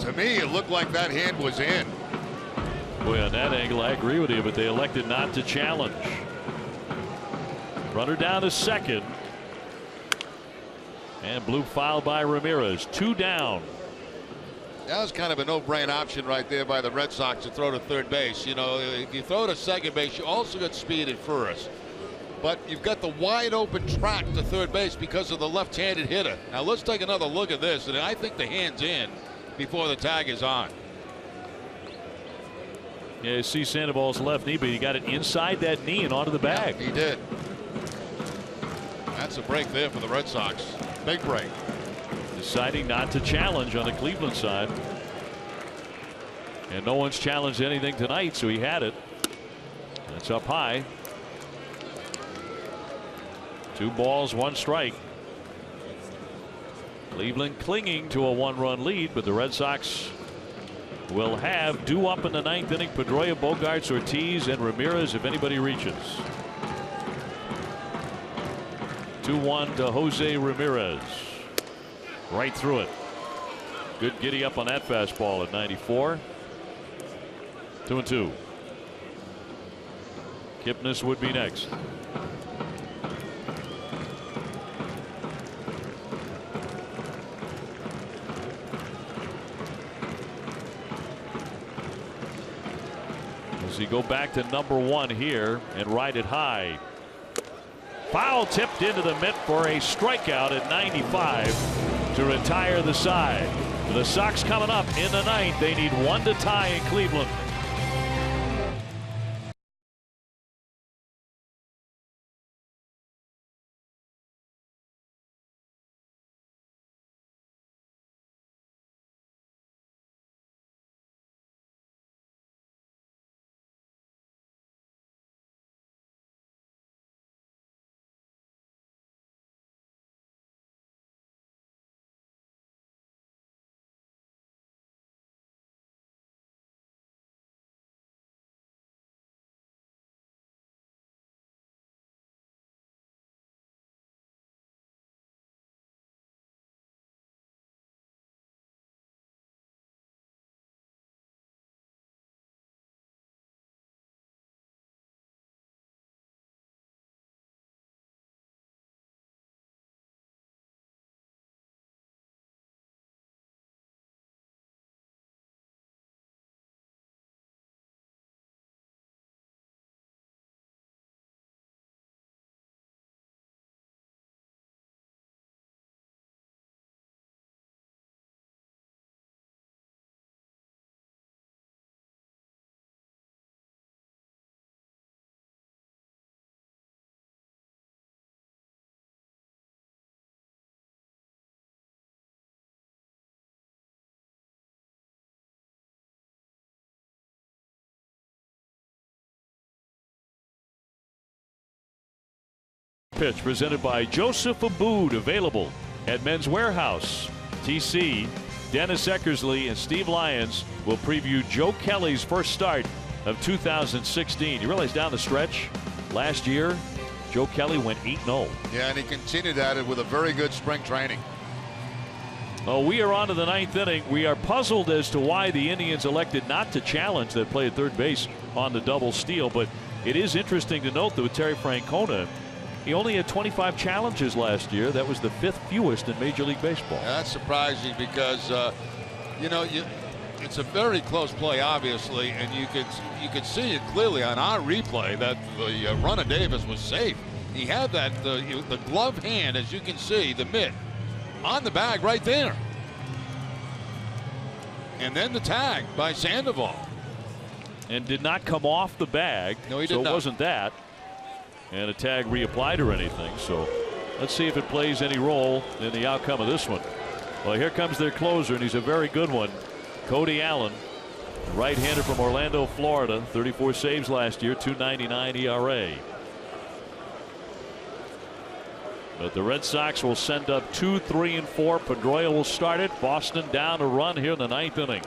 To me, it looked like that hand was in. Boy, on that angle, I agree with you, but they elected not to challenge. Runner down to second. And blue foul by Ramirez. 2 down. That was kind of a no-brain option right there by the Red Sox to throw to third base. You know, if you throw to second base, you also got speed at first. But you've got the wide open track to third base because of the left-handed hitter. Now let's take another look at this, and I think the hand's in before the tag is on. Yeah, you see Sandoval's left knee, but he got it inside that knee and onto the bag. Yeah, he did. That's a break there for the Red Sox. Big break. Deciding not to challenge on the Cleveland side. And no one's challenged anything tonight, so he had it. That's up high. 2 balls, 1 strike. Cleveland clinging to a 1-run lead, but the Red Sox will have due up in the 9th inning Pedroia, Bogaerts, Ortiz, and Ramirez if anybody reaches. 2-1 to Jose Ramirez. Right through it. Good giddy up on that fastball at 94. 2-2. Kipnis would be next. As he go back to number 1 here and ride it high. Foul tipped into the mitt for a strikeout at 95 to retire the side. The Sox coming up in the 9th. They need 1 to tie in Cleveland. pitch presented by Joseph Abboud, available at Men's Warehouse. TC, Dennis Eckersley, and Steve Lyons will preview Joe Kelly's first start of 2016. You realize down the stretch last year, Joe Kelly went 8-0. Yeah, and he continued at it with a very good spring training. Oh, we are on to the 9th inning. We are puzzled as to why the Indians elected not to challenge that play at third base on the double steal, but it is interesting to note that with Terry Francona, he only had 25 challenges last year. That was the 5th fewest in Major League Baseball. Yeah, that's surprising because it's a very close play, obviously, and you could see it clearly on our replay that the run of Davis was safe. He had that the glove hand, as you can see, the mitt on the bag right there, and then the tag by Sandoval. And did not come off the bag. No, he did so not. It wasn't that. And a tag reapplied or anything. So let's see if it plays any role in the outcome of this one. Well, here comes their closer, and he's a very good one. Cody Allen, right-hander from Orlando, Florida. 34 saves last year, .299 ERA. But the Red Sox will send up 2, 3, and 4. Pedroia will start it. Boston down a run here in the 9th inning.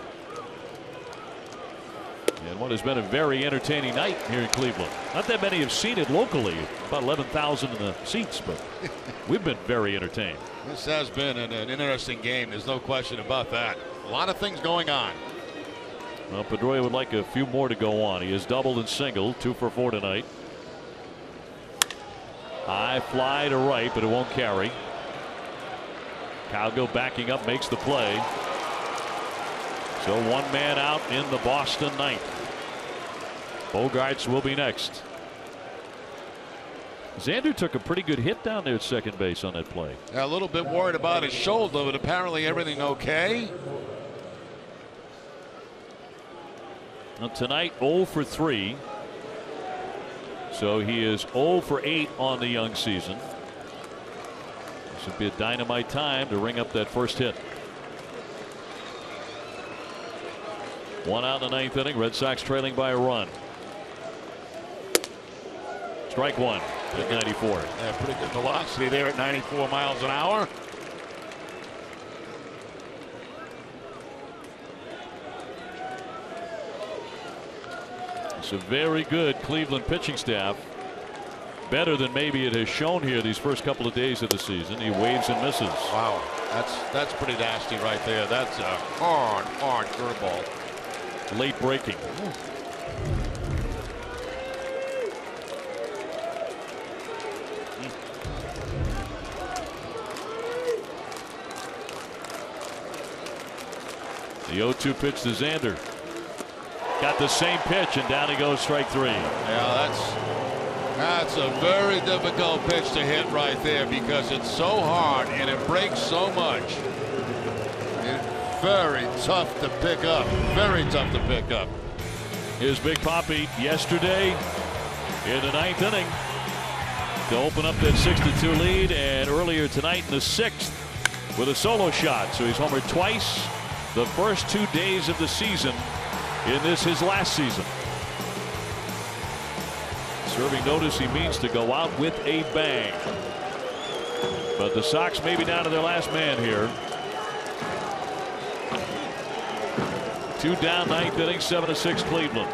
And what has been a very entertaining night here in Cleveland. Not that many have seen it locally. About 11,000 in the seats, but we've been very entertained. This has been an interesting game. There's no question about that. A lot of things going on. Well, Pedroia would like a few more to go on. He has doubled and singled, 2 for 4 tonight. High fly to right, but it won't carry. Calgo backing up, makes the play. So 1 man out in the Boston 9th. Bogarts will be next. Xander took a pretty good hit down there at second base on that play. Yeah, a little bit worried about his shoulder, but apparently everything okay. Well, tonight 0 for 3. So he is 0 for 8 on the young season. This would be a dynamite time to ring up that first hit. 1 out in the 9th inning. Red Sox trailing by a run. Strike 1 at 94. Yeah, pretty good velocity there at 94 miles an hour. It's a very good Cleveland pitching staff. Better than maybe it has shown here these first couple of days of the season. He waves and misses. Wow, that's pretty nasty right there. That's a hard curveball. Late breaking. The 0-2 pitch to Xander. Got the same pitch, and down he goes, strike 3. Yeah, that's a very difficult pitch to hit right there because it's so hard and it breaks so much. It's very tough to pick up. Very tough to pick up. Here's Big Papi yesterday in the 9th inning to open up that 6-2 lead, and earlier tonight in the 6th with a solo shot. So he's homered twice the first 2 days of the season in this his last season. Serving notice he means to go out with a bang. But the Sox may be down to their last man here. 2 down, 9th inning, 7-6 Cleveland.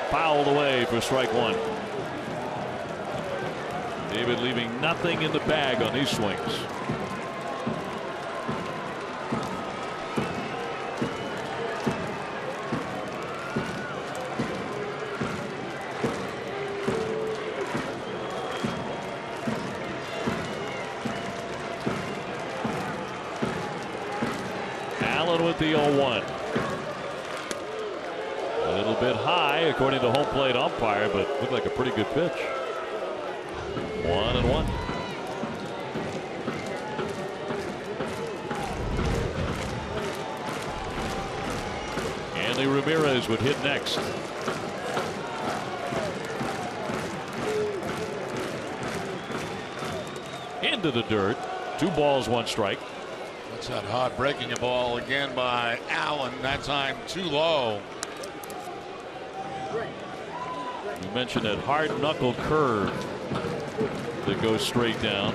Fouled away for strike 1. David leaving nothing in the bag on these swings. With the 0-1. A little bit high according to home plate umpire, but looked like a pretty good pitch. 1-1. Andy Ramirez would hit next. Into the dirt. 2 balls, 1 strike. That's that hard breaking a ball again by Allen. That time too low. We mentioned that hard knuckle curve that goes straight down.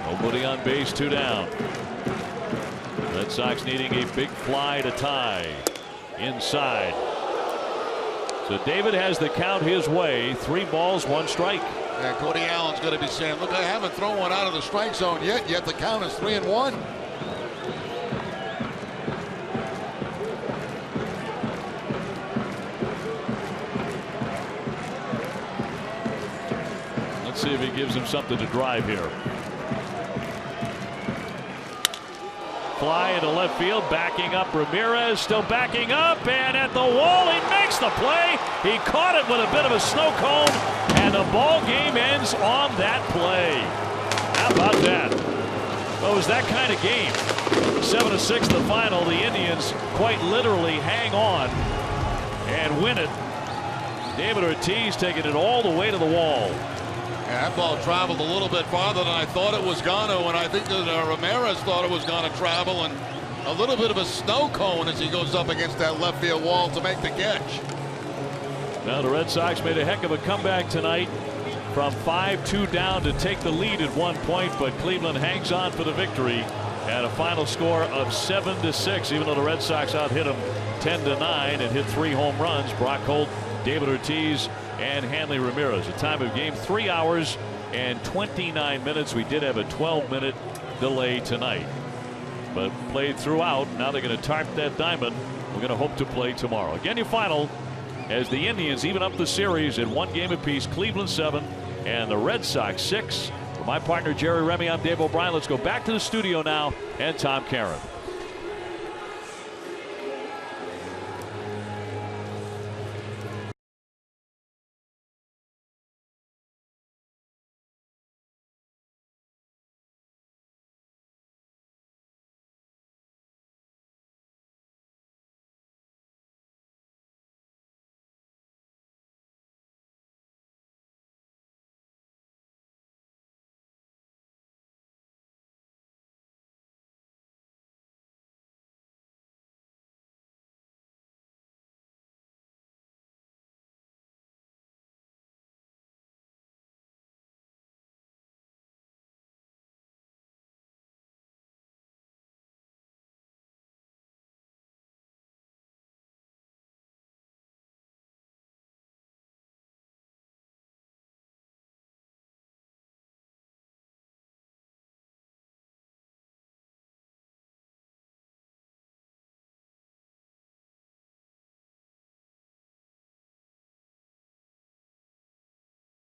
Nobody on base, 2 down. Red Sox needing a big fly to tie. Inside. So David has the count his way. 3 balls, 1 strike. Yeah, Cody Allen's going to be saying, look, I haven't thrown one out of the strike zone yet the count is 3-1. Let's see if he gives him something to drive here. Fly into left field, backing up. Ramirez still backing up, and at the wall, he makes the play. He caught it with a bit of a snow cone, and the ball game ends on that play. How about that? Well, it was that kind of game. 7-6 the final. The Indians quite literally hang on and win it. David Ortiz taking it all the way to the wall. Yeah, that ball traveled a little bit farther than I thought it was going to, and I think that Ramirez thought it was going to travel, and a little bit of a snow cone as he goes up against that left field wall to make the catch. Now the Red Sox made a heck of a comeback tonight from 5-2 down to take the lead at 1 point, but Cleveland hangs on for the victory at a final score of 7-6, even though the Red Sox out hit them 10-9 and hit 3 home runs. Brock Holt, David Ortiz, and Hanley Ramirez. A time of game 3 hours and 29 minutes. We did have a 12-minute delay tonight, but played throughout. Now they're going to tarp that diamond. We're going to hope to play tomorrow. Again, your final as the Indians even up the series in 1 game apiece. Cleveland 7 and the Red Sox 6. For my partner Jerry Remy, I'm Dave O'Brien. Let's go back to the studio now and Tom Caron.